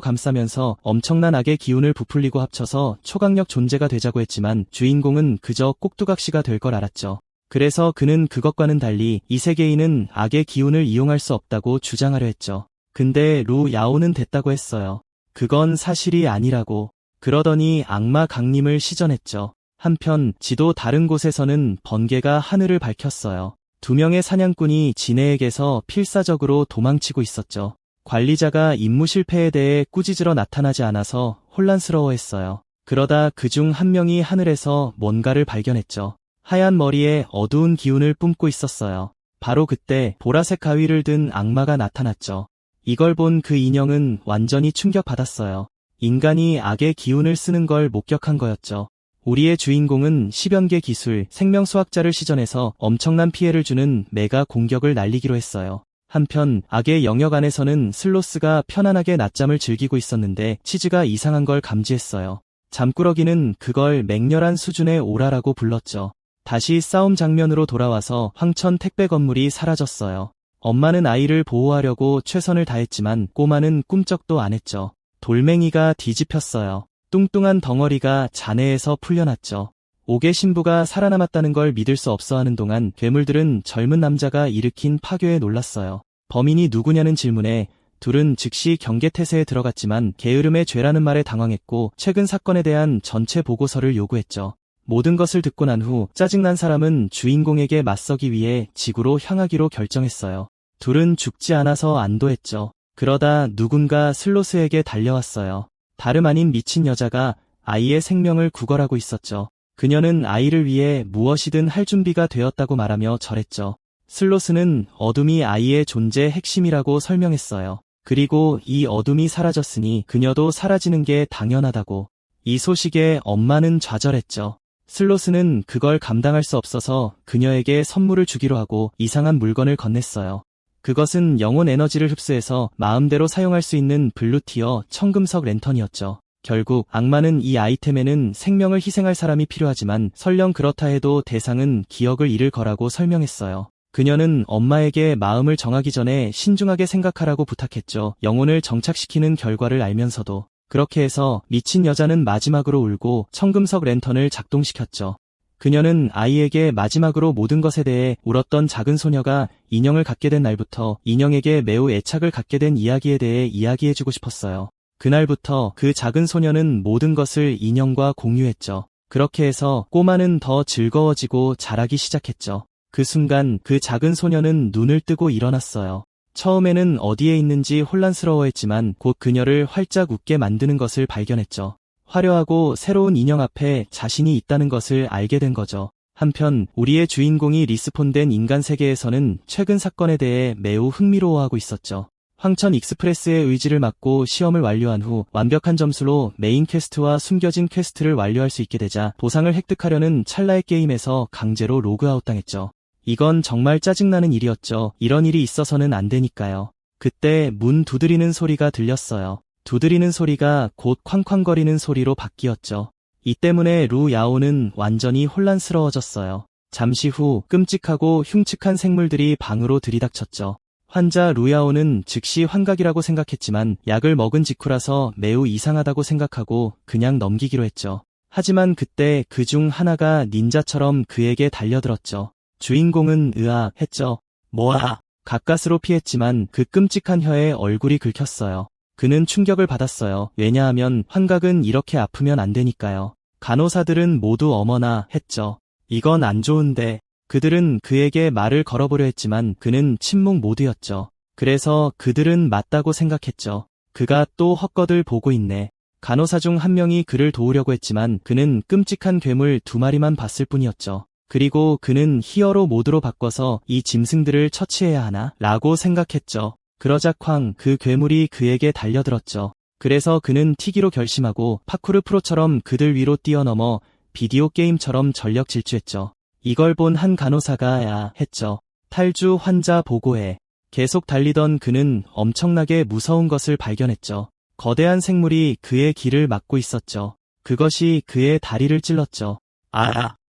감싸면서 엄청난 악의 기운을 부풀리고 합쳐서 초강력 존재가 되자고 했지만 주인공은 그저 꼭두각시가 될 걸 알았죠. 그래서 그는 그것과는 달리 이 세계인은 악의 기운을 이용할 수 없다고 주장하려 했죠. 근데 루 야오는 됐다고 했어요. 그건 사실이 아니라고. 그러더니 악마 강림을 시전했죠. 한편 지도 다른 곳에서는 번개가 하늘을 밝혔어요. 2명의 사냥꾼이 지네에게서 필사적으로 도망치고 있었죠. 관리자가 임무 실패에 대해 꾸짖으러 나타나지 않아서 혼란스러워했어요. 그러다 그중 한 명이 하늘에서 뭔가를 발견했죠. 하얀 머리에 어두운 기운을 뿜고 있었어요. 바로 그때 보라색 가위를 든 악마가 나타났죠. 이걸 본 그 인형은 완전히 충격받았어요. 인간이 악의 기운을 쓰는 걸 목격한 거였죠. 우리의 주인공은 10연 개 기술, 생명수학자를 시전해서 엄청난 피해를 주는 메가 공격을 날리기로 했어요. 한편 악의 영역 안에서는 슬로스가 편안하게 낮잠을 즐기고 있었는데 치즈가 이상한 걸 감지했어요. 잠꾸러기는 그걸 맹렬한 수준의 오라라고 불렀죠. 다시 싸움 장면으로 돌아와서 황천 택배 건물이 사라졌어요. 엄마는 아이를 보호하려고 최선을 다했지만 꼬마는 꿈쩍도 안 했죠. 돌멩이가 뒤집혔어요. 뚱뚱한 덩어리가 잔해에서 풀려났죠. 옥의 신부가 살아남았다는 걸 믿을 수 없어하는 동안 괴물들은 젊은 남자가 일으킨 파괴에 놀랐어요. 범인이 누구냐는 질문에 둘은 즉시 경계태세에 들어갔지만 게으름의 죄라는 말에 당황했고 최근 사건에 대한 전체 보고서를 요구했죠. 모든 것을 듣고 난 후 짜증난 사람은 주인공에게 맞서기 위해 지구로 향하기로 결정했어요. 둘은 죽지 않아서 안도했죠. 그러다 누군가 슬로스에게 달려왔어요. 다름 아닌 미친 여자가 아이의 생명을 구걸하고 있었죠. 그녀는 아이를 위해 무엇이든 할 준비가 되었다고 말하며 절했죠. 슬로스는 어둠이 아이의 존재의 핵심이라고 설명했어요. 그리고 이 어둠이 사라졌으니 그녀도 사라지는 게 당연하다고. 이 소식에 엄마는 좌절했죠. 슬로스는 그걸 감당할 수 없어서 그녀에게 선물을 주기로 하고 이상한 물건을 건넸어요. 그것은 영혼 에너지를 흡수해서 마음대로 사용할 수 있는 블루티어 청금석 랜턴이었죠. 결국 악마는 이 아이템에는 생명을 희생할 사람이 필요하지만 설령 그렇다 해도 대상은 기억을 잃을 거라고 설명했어요. 그녀는 엄마에게 마음을 정하기 전에 신중하게 생각하라고 부탁했죠. 영혼을 정착시키는 결과를 알면서도. 그렇게 해서 미친 여자는 마지막으로 울고 청금석 랜턴을 작동시켰죠. 그녀는 아이에게 마지막으로 모든 것에 대해 울었던 작은 소녀가 인형을 갖게 된 날부터 인형에게 매우 애착을 갖게 된 이야기에 대해 이야기해주고 싶었어요. 그날부터 그 작은 소녀는 모든 것을 인형과 공유했죠. 그렇게 해서 꼬마는 더 즐거워지고 자라기 시작했죠. 그 순간 그 작은 소녀는 눈을 뜨고 일어났어요. 처음에는 어디에 있는지 혼란스러워했지만 곧 그녀를 활짝 웃게 만드는 것을 발견했죠. 화려하고 새로운 인형 앞에 자신이 있다는 것을 알게 된 거죠. 한편 우리의 주인공이 리스폰된 인간 세계에서는 최근 사건에 대해 매우 흥미로워하고 있었죠. 황천 익스프레스의 의지를 막고 시험을 완료한 후 완벽한 점수로 메인 퀘스트와 숨겨진 퀘스트를 완료할 수 있게 되자 보상을 획득하려는 찰나의 게임에서 강제로 로그아웃 당했죠. 이건 정말 짜증나는 일이었죠. 이런 일이 있어서는 안 되니까요. 그때 문 두드리는 소리가 들렸어요. 두드리는 소리가 곧 쾅쾅거리는 소리로 바뀌었죠. 이 때문에 루 야오는 완전히 혼란스러워졌어요. 잠시 후 끔찍하고 흉측한 생물들이 방으로 들이닥쳤죠. 환자 루야오는 즉시 환각이라고 생각했지만 약을 먹은 직후라서 매우 이상하다고 생각하고 그냥 넘기기로 했죠. 하지만 그때 그중 하나가 닌자처럼 그에게 달려들었죠. 주인공은 으아 했죠. 뭐야? 가까스로 피했지만 그 끔찍한 혀에 얼굴이 긁혔어요. 그는 충격을 받았어요. 왜냐하면 환각은 이렇게 아프면 안 되니까요. 간호사들은 모두 어머나 했죠. 이건 안 좋은데. 그들은 그에게 말을 걸어보려 했지만 그는 침묵 모드였죠. 그래서 그들은 맞다고 생각했죠. 그가 또 헛것을 보고 있네. 간호사 중 한 명이 그를 도우려고 했지만 그는 끔찍한 괴물 2마리만 봤을 뿐이었죠. 그리고 그는 히어로 모드로 바꿔서 이 짐승들을 처치해야 하나? 라고 생각했죠. 그러자 쾅 그 괴물이 그에게 달려들었죠. 그래서 그는 튀기로 결심하고 파쿠르 프로처럼 그들 위로 뛰어넘어 비디오 게임처럼 전력 질주했죠. 이걸 본 한 간호사가 야 했죠. 탈주 환자 보고해. 계속 달리던 그는 엄청나게 무서운 것을 발견했죠. 거대한 생물이 그의 길을 막고 있었죠. 그것이 그의 다리를 찔렀죠.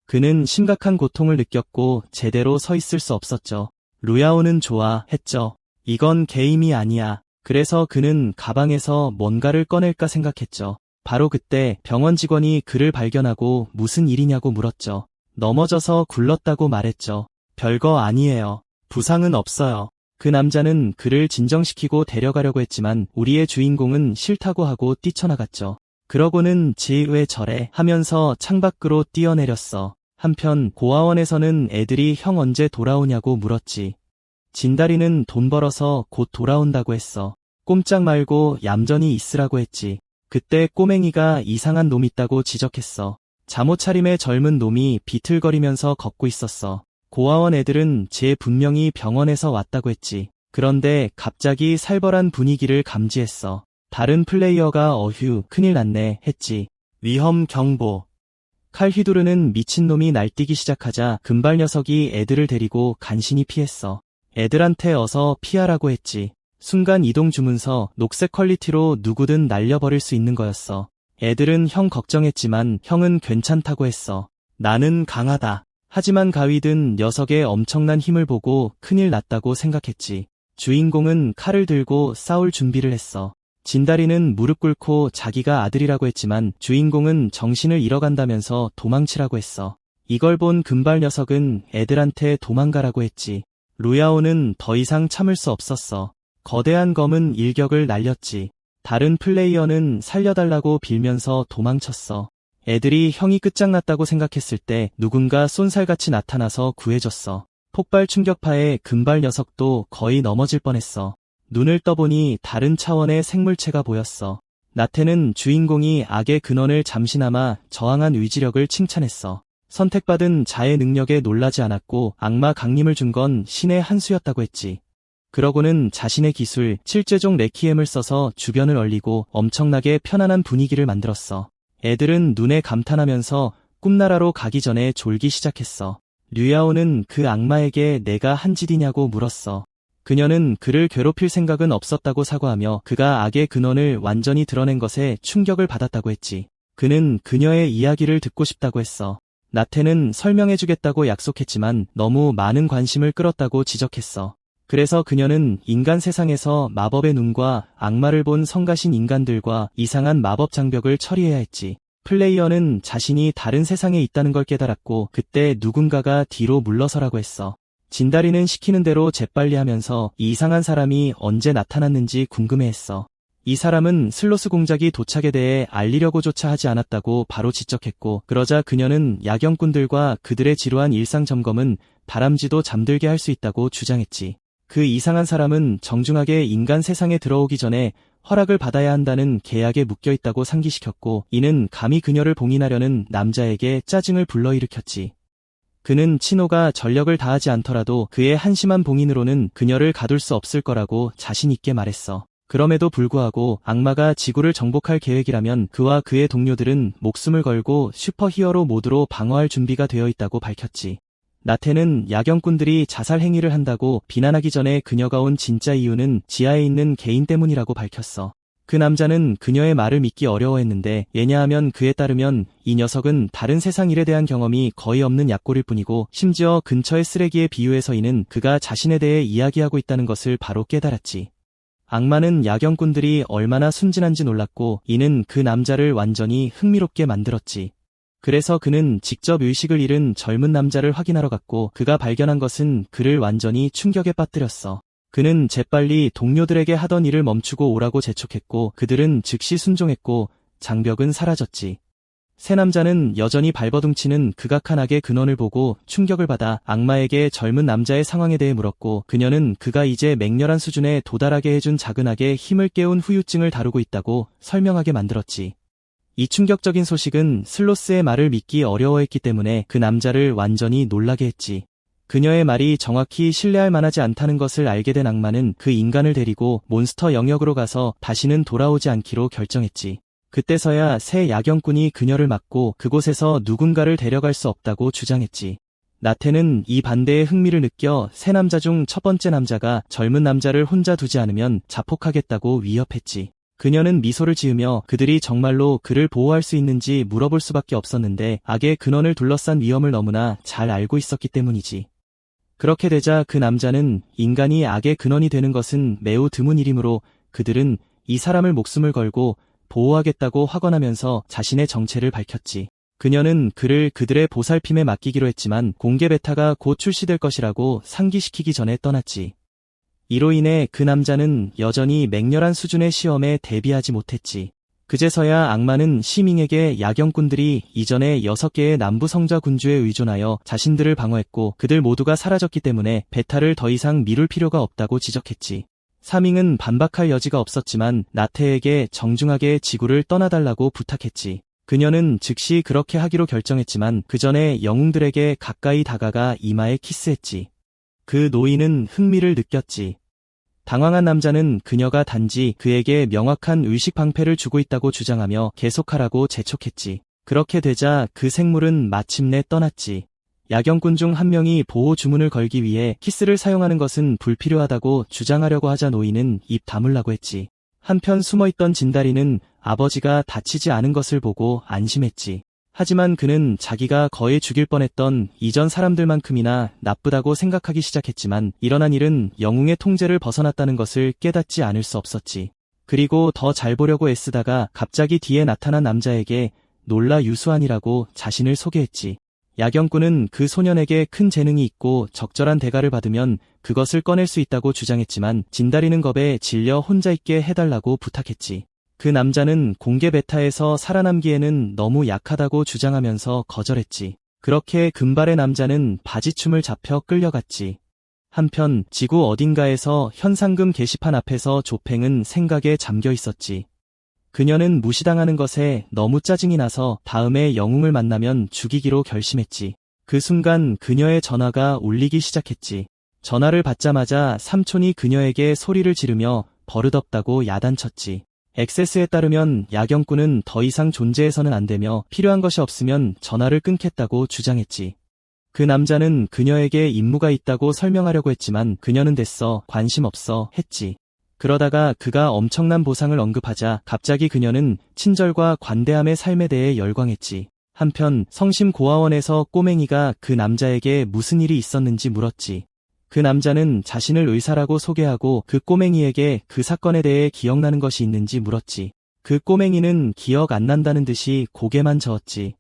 그는 심각한 고통을 느꼈고 제대로 서 있을 수 없었죠. 루야오는 좋아 했죠. 이건 게임이 아니야. 그래서 그는 가방에서 뭔가를 꺼낼까 생각했죠. 바로 그때 병원 직원이 그를 발견하고 무슨 일이냐고 물었죠. 넘어져서 굴렀다고 말했죠. 별거 아니에요. 부상은 없어요. 그 남자는 그를 진정시키고 데려가려고 했지만 우리의 주인공은 싫다고 하고 뛰쳐나갔죠. 그러고는 왜 저래 하면서 창밖으로 뛰어내렸어. 한편 고아원에서는 애들이 형 언제 돌아오냐고 물었지. 진다리는 돈 벌어서 곧 돌아온다고 했어. 꼼짝 말고 얌전히 있으라고 했지. 그때 꼬맹이가 이상한 놈 있다고 지적했어. 잠옷차림의 젊은 놈이 비틀거리면서 걷고 있었어. 고아원 애들은 분명히 병원에서 왔다고 했지. 그런데 갑자기 살벌한 분위기를 감지했어. 다른 플레이어가 어휴 큰일 났네 했지. 위험 경보. 칼 휘두르는 미친놈이 날뛰기 시작하자 금발 녀석이 애들을 데리고 간신히 피했어. 애들한테 어서 피하라고 했지. 순간 이동 주문서 녹색 퀄리티로 누구든 날려버릴 수 있는 거였어. 애들은 형 걱정했지만 형은 괜찮다고 했어. 나는 강하다. 하지만 가위든 녀석의 엄청난 힘을 보고 큰일 났다고 생각했지. 주인공은 칼을 들고 싸울 준비를 했어. 진다리는 무릎 꿇고 자기가 아들이라고 했지만 주인공은 정신을 잃어간다면서 도망치라고 했어. 이걸 본 금발 녀석은 애들한테 도망가라고 했지. 루야오는 더 이상 참을 수 없었어. 거대한 검은 일격을 날렸지. 다른 플레이어는 살려달라고 빌면서 도망쳤어. 애들이 형이 끝장났다고 생각했을 때 누군가 쏜살같이 나타나서 구해줬어. 폭발 충격파에 금발 녀석도 거의 넘어질 뻔했어. 눈을 떠보니 다른 차원의 생물체가 보였어. 나태는 주인공이 악의 근원을 잠시나마 저항한 의지력을 칭찬했어. 선택받은 자의 능력에 놀라지 않았고 악마 강림을 준 건 신의 한 수였다고 했지. 그러고는 자신의 기술 칠제종 레퀴엠을 써서 주변을 얼리고 엄청나게 편안한 분위기를 만들었어. 애들은 눈에 감탄하면서 꿈나라로 가기 전에 졸기 시작했어. 류야오는 그 악마에게 내가 한 짓이냐고 물었어. 그녀는 그를 괴롭힐 생각은 없었다고 사과하며 그가 악의 근원을 완전히 드러낸 것에 충격을 받았다고 했지. 그는 그녀의 이야기를 듣고 싶다고 했어. 나태는 설명해주겠다고 약속했지만 너무 많은 관심을 끌었다고 지적했어. 그래서 그녀는 인간 세상에서 마법의 눈과 악마를 본 성가신 인간들과 이상한 마법 장벽을 처리해야 했지. 플레이어는 자신이 다른 세상에 있다는 걸 깨달았고 그때 누군가가 뒤로 물러서라고 했어. 진다리는 시키는 대로 재빨리 하면서 이 이상한 사람이 언제 나타났는지 궁금해했어. 이 사람은 슬로스 공작이 도착에 대해 알리려고조차 하지 않았다고 바로 지적했고 그러자 그녀는 야경꾼들과 그들의 지루한 일상 점검은 다람쥐도 잠들게 할 수 있다고 주장했지. 그 이상한 사람은 정중하게 인간 세상에 들어오기 전에 허락을 받아야 한다는 계약에 묶여있다고 상기시켰고 이는 감히 그녀를 봉인하려는 남자에게 짜증을 불러일으켰지. 그는 치노가 전력을 다하지 않더라도 그의 한심한 봉인으로는 그녀를 가둘 수 없을 거라고 자신 있게 말했어. 그럼에도 불구하고 악마가 지구를 정복할 계획이라면 그와 그의 동료들은 목숨을 걸고 슈퍼히어로 모드로 방어할 준비가 되어 있다고 밝혔지. 나테는 야경꾼들이 자살 행위를 한다고 비난하기 전에 그녀가 온 진짜 이유는 지하에 있는 개인 때문이라고 밝혔어. 그 남자는 그녀의 말을 믿기 어려워했는데 왜냐하면 그에 따르면 이 녀석은 다른 세상 일에 대한 경험이 거의 없는 약골일 뿐이고 심지어 근처의 쓰레기에 비유해서 이는 그가 자신에 대해 이야기하고 있다는 것을 바로 깨달았지. 악마는 야경꾼들이 얼마나 순진한지 놀랐고 이는 그 남자를 완전히 흥미롭게 만들었지. 그래서 그는 직접 의식을 잃은 젊은 남자를 확인하러 갔고 그가 발견한 것은 그를 완전히 충격에 빠뜨렸어. 그는 재빨리 동료들에게 하던 일을 멈추고 오라고 재촉했고 그들은 즉시 순종했고 장벽은 사라졌지. 새 남자는 여전히 발버둥치는 극악한 악의 근원을 보고 충격을 받아 악마에게 젊은 남자의 상황에 대해 물었고 그녀는 그가 이제 맹렬한 수준에 도달하게 해준 작은 악의 힘을 깨운 후유증을 다루고 있다고 설명하게 만들었지. 이 충격적인 소식은 슬로스의 말을 믿기 어려워했기 때문에 그 남자를 완전히 놀라게 했지. 그녀의 말이 정확히 신뢰할 만하지 않다는 것을 알게 된 악마는 그 인간을 데리고 몬스터 영역으로 가서 다시는 돌아오지 않기로 결정했지. 그때서야 새 야경꾼이 그녀를 막고 그곳에서 누군가를 데려갈 수 없다고 주장했지. 나테는 이 반대에 흥미를 느껴 새 남자 중 첫 번째 남자가 젊은 남자를 혼자 두지 않으면 자폭하겠다고 위협했지. 그녀는 미소를 지으며 그들이 정말로 그를 보호할 수 있는지 물어볼 수밖에 없었는데 악의 근원을 둘러싼 위험을 너무나 잘 알고 있었기 때문이지. 그렇게 되자 그 남자는 인간이 악의 근원이 되는 것은 매우 드문 일이므로 그들은 이 사람을 목숨을 걸고 보호하겠다고 확언하면서 자신의 정체를 밝혔지. 그녀는 그를 그들의 보살핌에 맡기기로 했지만 공개 베타가 곧 출시될 것이라고 상기시키기 전에 떠났지. 이로 인해 그 남자는 여전히 맹렬한 수준의 시험에 대비하지 못했지. 그제서야 악마는 시밍에게 야경꾼들이 이전에 6개의 남부 성자 군주에 의존하여 자신들을 방어했고 그들 모두가 사라졌기 때문에 베타를 더 이상 미룰 필요가 없다고 지적했지. 사밍은 반박할 여지가 없었지만 나테에게 정중하게 지구를 떠나달라고 부탁했지. 그녀는 즉시 그렇게 하기로 결정했지만 그 전에 영웅들에게 가까이 다가가 이마에 키스했지. 그 노인은 흥미를 느꼈지. 당황한 남자는 그녀가 단지 그에게 명확한 의식 방패를 주고 있다고 주장하며 계속하라고 재촉했지. 그렇게 되자 그 생물은 마침내 떠났지. 야경꾼 중 한 명이 보호 주문을 걸기 위해 키스를 사용하는 것은 불필요하다고 주장하려고 하자 노인은 입 다물라고 했지. 한편 숨어있던 진다리는 아버지가 다치지 않은 것을 보고 안심했지. 하지만 그는 자기가 거의 죽일 뻔했던 이전 사람들만큼이나 나쁘다고 생각하기 시작했지만 일어난 일은 영웅의 통제를 벗어났다는 것을 깨닫지 않을 수 없었지. 그리고 더 잘 보려고 애쓰다가 갑자기 뒤에 나타난 남자에게 놀라 유수한이라고 자신을 소개했지. 야경꾼은 그 소년에게 큰 재능이 있고 적절한 대가를 받으면 그것을 꺼낼 수 있다고 주장했지만 진다리는 겁에 질려 혼자 있게 해달라고 부탁했지. 그 남자는 공개 베타에서 살아남기에는 너무 약하다고 주장하면서 거절했지. 그렇게 금발의 남자는 바지춤을 잡혀 끌려갔지. 한편 지구 어딘가에서 현상금 게시판 앞에서 조팽은 생각에 잠겨 있었지. 그녀는 무시당하는 것에 너무 짜증이 나서 다음에 영웅을 만나면 죽이기로 결심했지. 그 순간 그녀의 전화가 울리기 시작했지. 전화를 받자마자 삼촌이 그녀에게 소리를 지르며 버릇없다고 야단쳤지. 액세스에 따르면 야경꾼은 더 이상 존재해서는 안 되며 필요한 것이 없으면 전화를 끊겠다고 주장했지. 그 남자는 그녀에게 임무가 있다고 설명하려고 했지만 그녀는 됐어, 관심 없어, 했지. 그러다가 그가 엄청난 보상을 언급하자 갑자기 그녀는 친절과 관대함의 삶에 대해 열광했지. 한편 성심고아원에서 꼬맹이가 그 남자에게 무슨 일이 있었는지 물었지. 그 남자는 자신을 의사라고 소개하고 그 꼬맹이에게 그 사건에 대해 기억나는 것이 있는지 물었지. 그 꼬맹이는 기억 안 난다는 듯이 고개만 저었지.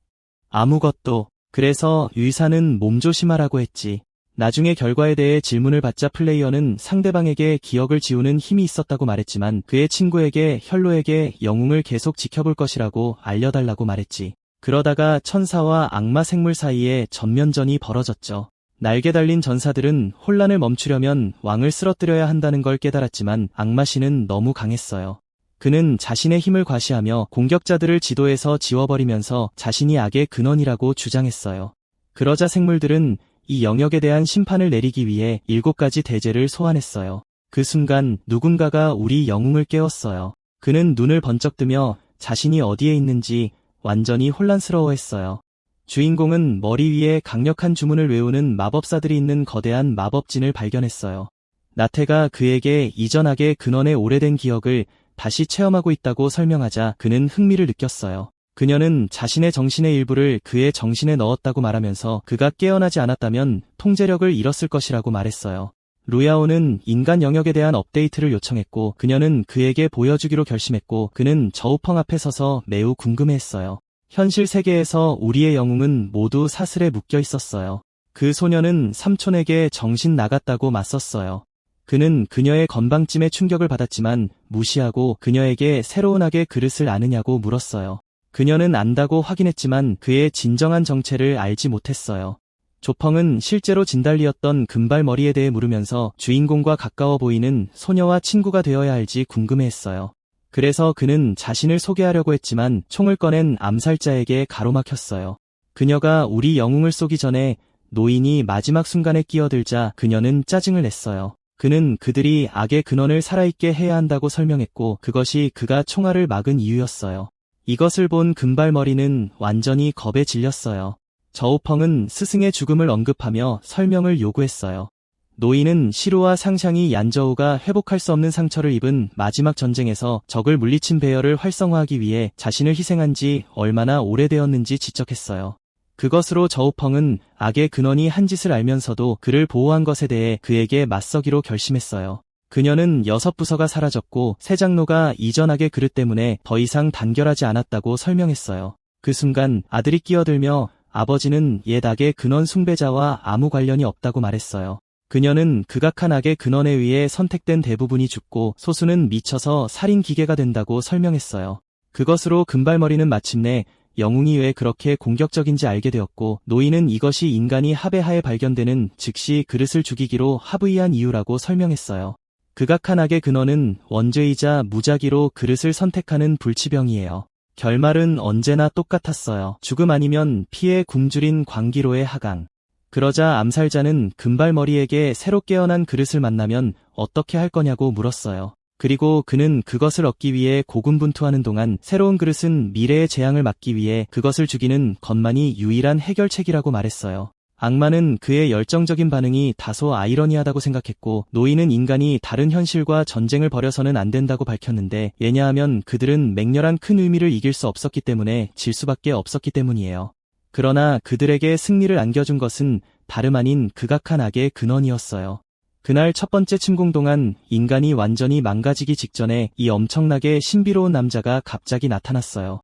아무것도. 그래서 의사는 몸조심하라고 했지. 나중에 결과에 대해 질문을 받자 플레이어는 상대방에게 기억을 지우는 힘이 있었다고 말했지만 그의 친구에게 혈로에게 영웅을 계속 지켜볼 것이라고 알려달라고 말했지. 그러다가 천사와 악마 생물 사이에 전면전이 벌어졌죠. 날개 달린 전사들은 혼란을 멈추려면 왕을 쓰러뜨려야 한다는 걸 깨달았지만 악마신은 너무 강했어요. 그는 자신의 힘을 과시하며 공격자들을 지도에서 지워버리면서 자신이 악의 근원이라고 주장했어요. 그러자 생물들은 이 영역에 대한 심판을 내리기 위해 7가지 대제를 소환했어요. 그 순간 누군가가 우리 영웅을 깨웠어요. 그는 눈을 번쩍 뜨며 자신이 어디에 있는지 완전히 혼란스러워했어요. 주인공은 머리 위에 강력한 주문을 외우는 마법사들이 있는 거대한 마법진을 발견했어요. 나태가 그에게 이전 악의 근원의 오래된 기억을 다시 체험하고 있다고 설명하자 그는 흥미를 느꼈어요. 그녀는 자신의 정신의 일부를 그의 정신에 넣었다고 말하면서 그가 깨어나지 않았다면 통제력을 잃었을 것이라고 말했어요. 루야오는 인간 영역에 대한 업데이트를 요청했고 그녀는 그에게 보여주기로 결심했고 그는 저우펑 앞에 서서 매우 궁금해했어요. 현실 세계에서 우리의 영웅은 모두 사슬에 묶여 있었어요. 그 소녀는 삼촌에게 정신 나갔다고 맞섰어요. 그는 그녀의 건방짐에 충격을 받았지만 무시하고 그녀에게 새로운 악의 그릇을 아느냐고 물었어요. 그녀는 안다고 확인했지만 그의 진정한 정체를 알지 못했어요. 조펑은 실제로 진달리였던 금발머리에 대해 물으면서 주인공과 가까워 보이는 소녀와 친구가 되어야 할지 궁금해했어요. 그래서 그는 자신을 소개하려고 했지만 총을 꺼낸 암살자에게 가로막혔어요. 그녀가 우리 영웅을 쏘기 전에 노인이 마지막 순간에 끼어들자 그녀는 짜증을 냈어요. 그는 그들이 악의 근원을 살아있게 해야 한다고 설명했고 그것이 그가 총알을 막은 이유였어요. 이것을 본 금발머리는 완전히 겁에 질렸어요. 저우펑은 스승의 죽음을 언급하며 설명을 요구했어요. 노인은 시루와 상샹이 얀저우가 회복할 수 없는 상처를 입은 마지막 전쟁에서 적을 물리친 배열을 활성화하기 위해 자신을 희생한 지 얼마나 오래되었는지 지적했어요. 그것으로 저우펑은 악의 근원이 한 짓을 알면서도 그를 보호한 것에 대해 그에게 맞서기로 결심했어요. 그녀는 6부서가 사라졌고 새 장로가 이전 악의 그릇 때문에 더 이상 단결하지 않았다고 설명했어요. 그 순간 아들이 끼어들며 아버지는 옛 악의 근원 숭배자와 아무 관련이 없다고 말했어요. 그녀는 극악한 악의 근원에 의해 선택된 대부분이 죽고 소수는 미쳐서 살인 기계가 된다고 설명했어요. 그것으로 금발머리는 마침내 영웅이 왜 그렇게 공격적인지 알게 되었고 노인은 이것이 인간이 합의하에 발견되는 즉시 그릇을 죽이기로 합의한 이유라고 설명했어요. 극악한 악의 근원은 원죄이자 무작위로 그릇을 선택하는 불치병이에요. 결말은 언제나 똑같았어요. 죽음 아니면 피에 굶주린 광기로의 하강. 그러자 암살자는 금발머리에게 새로 깨어난 그릇을 만나면 어떻게 할 거냐고 물었어요. 그리고 그는 그것을 얻기 위해 고군분투하는 동안 새로운 그릇은 미래의 재앙을 막기 위해 그것을 죽이는 것만이 유일한 해결책이라고 말했어요. 악마는 그의 열정적인 반응이 다소 아이러니하다고 생각했고 노인은 인간이 다른 현실과 전쟁을 벌여서는 안 된다고 밝혔는데 왜냐하면 그들은 맹렬한 큰 의미를 이길 수 없었기 때문에 질 수밖에 없었기 때문이에요. 그러나 그들에게 승리를 안겨준 것은 다름 아닌 극악한 악의 근원이었어요. 그날 첫 번째 침공 동안 인간이 완전히 망가지기 직전에 이 엄청나게 신비로운 남자가 갑자기 나타났어요.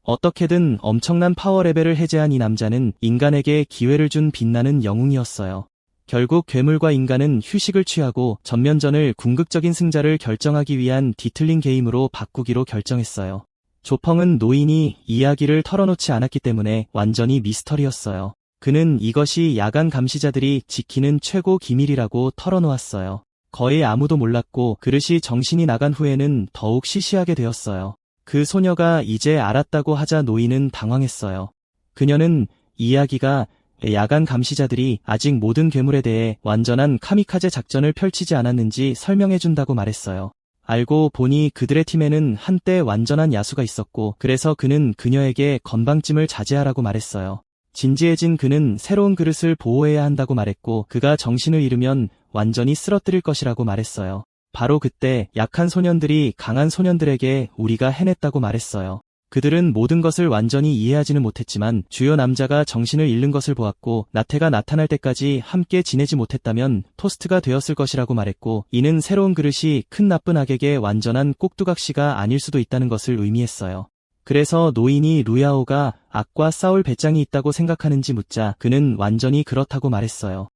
어떻게든 엄청난 파워 레벨을 해제한 이 남자는 인간에게 기회를 준 빛나는 영웅이었어요. 결국 괴물과 인간은 휴식을 취하고 전면전을 궁극적인 승자를 결정하기 위한 뒤틀린 게임으로 바꾸기로 결정했어요. 조펑은 노인이 이야기를 털어놓지 않았기 때문에 완전히 미스터리였어요. 그는 이것이 야간 감시자들이 지키는 최고 기밀이라고 털어놓았어요. 거의 아무도 몰랐고 그릇이 정신이 나간 후에는 더욱 시시하게 되었어요. 그 소녀가 이제 알았다고 하자 노인은 당황했어요. 그녀는 이야기가 야간 감시자들이 아직 모든 괴물에 대해 완전한 카미카제 작전을 펼치지 않았는지 설명해준다고 말했어요. 알고 보니 그들의 팀에는 한때 완전한 야수가 있었고 그래서 그는 그녀에게 건방짐을 자제하라고 말했어요. 진지해진 그는 새로운 그릇을 보호해야 한다고 말했고 그가 정신을 잃으면 완전히 쓰러뜨릴 것이라고 말했어요. 바로 그때 약한 소년들이 강한 소년들에게 우리가 해냈다고 말했어요. 그들은 모든 것을 완전히 이해하지는 못했지만 주요 남자가 정신을 잃는 것을 보았고 나태가 나타날 때까지 함께 지내지 못했다면 토스트가 되었을 것이라고 말했고 이는 새로운 그릇이 큰 나쁜 악에게 완전한 꼭두각시가 아닐 수도 있다는 것을 의미했어요. 그래서 노인이 루야오가 악과 싸울 배짱이 있다고 생각하는지 묻자 그는 완전히 그렇다고 말했어요.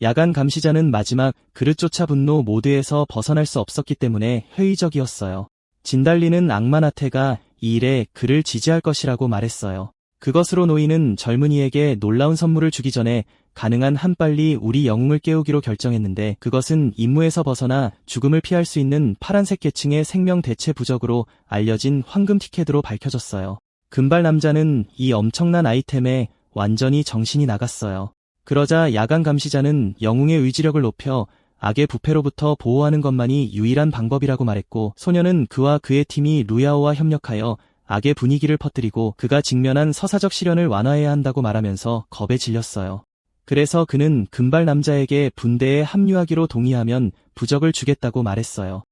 야간 감시자는 마지막 그릇조차 분노 모드에서 벗어날 수 없었기 때문에 회의적이었어요. 진달리는 악마 나태가 이 일에 그를 지지할 것이라고 말했어요. 그것으로 노인은 젊은이에게 놀라운 선물을 주기 전에 가능한 한 빨리 우리 영웅을 깨우기로 결정했는데 그것은 임무에서 벗어나 죽음을 피할 수 있는 파란색 계층의 생명 대체 부적으로 알려진 황금 티켓으로 밝혀졌어요. 금발 남자는 이 엄청난 아이템에 완전히 정신이 나갔어요. 그러자 야간 감시자는 영웅의 의지력을 높여 악의 부패로부터 보호하는 것만이 유일한 방법이라고 말했고, 소녀는 그와 그의 팀이 루야오와 협력하여 악의 분위기를 퍼뜨리고 그가 직면한 서사적 시련을 완화해야 한다고 말하면서 겁에 질렸어요. 그래서 그는 금발 남자에게 분대에 합류하기로 동의하면 부적을 주겠다고 말했어요.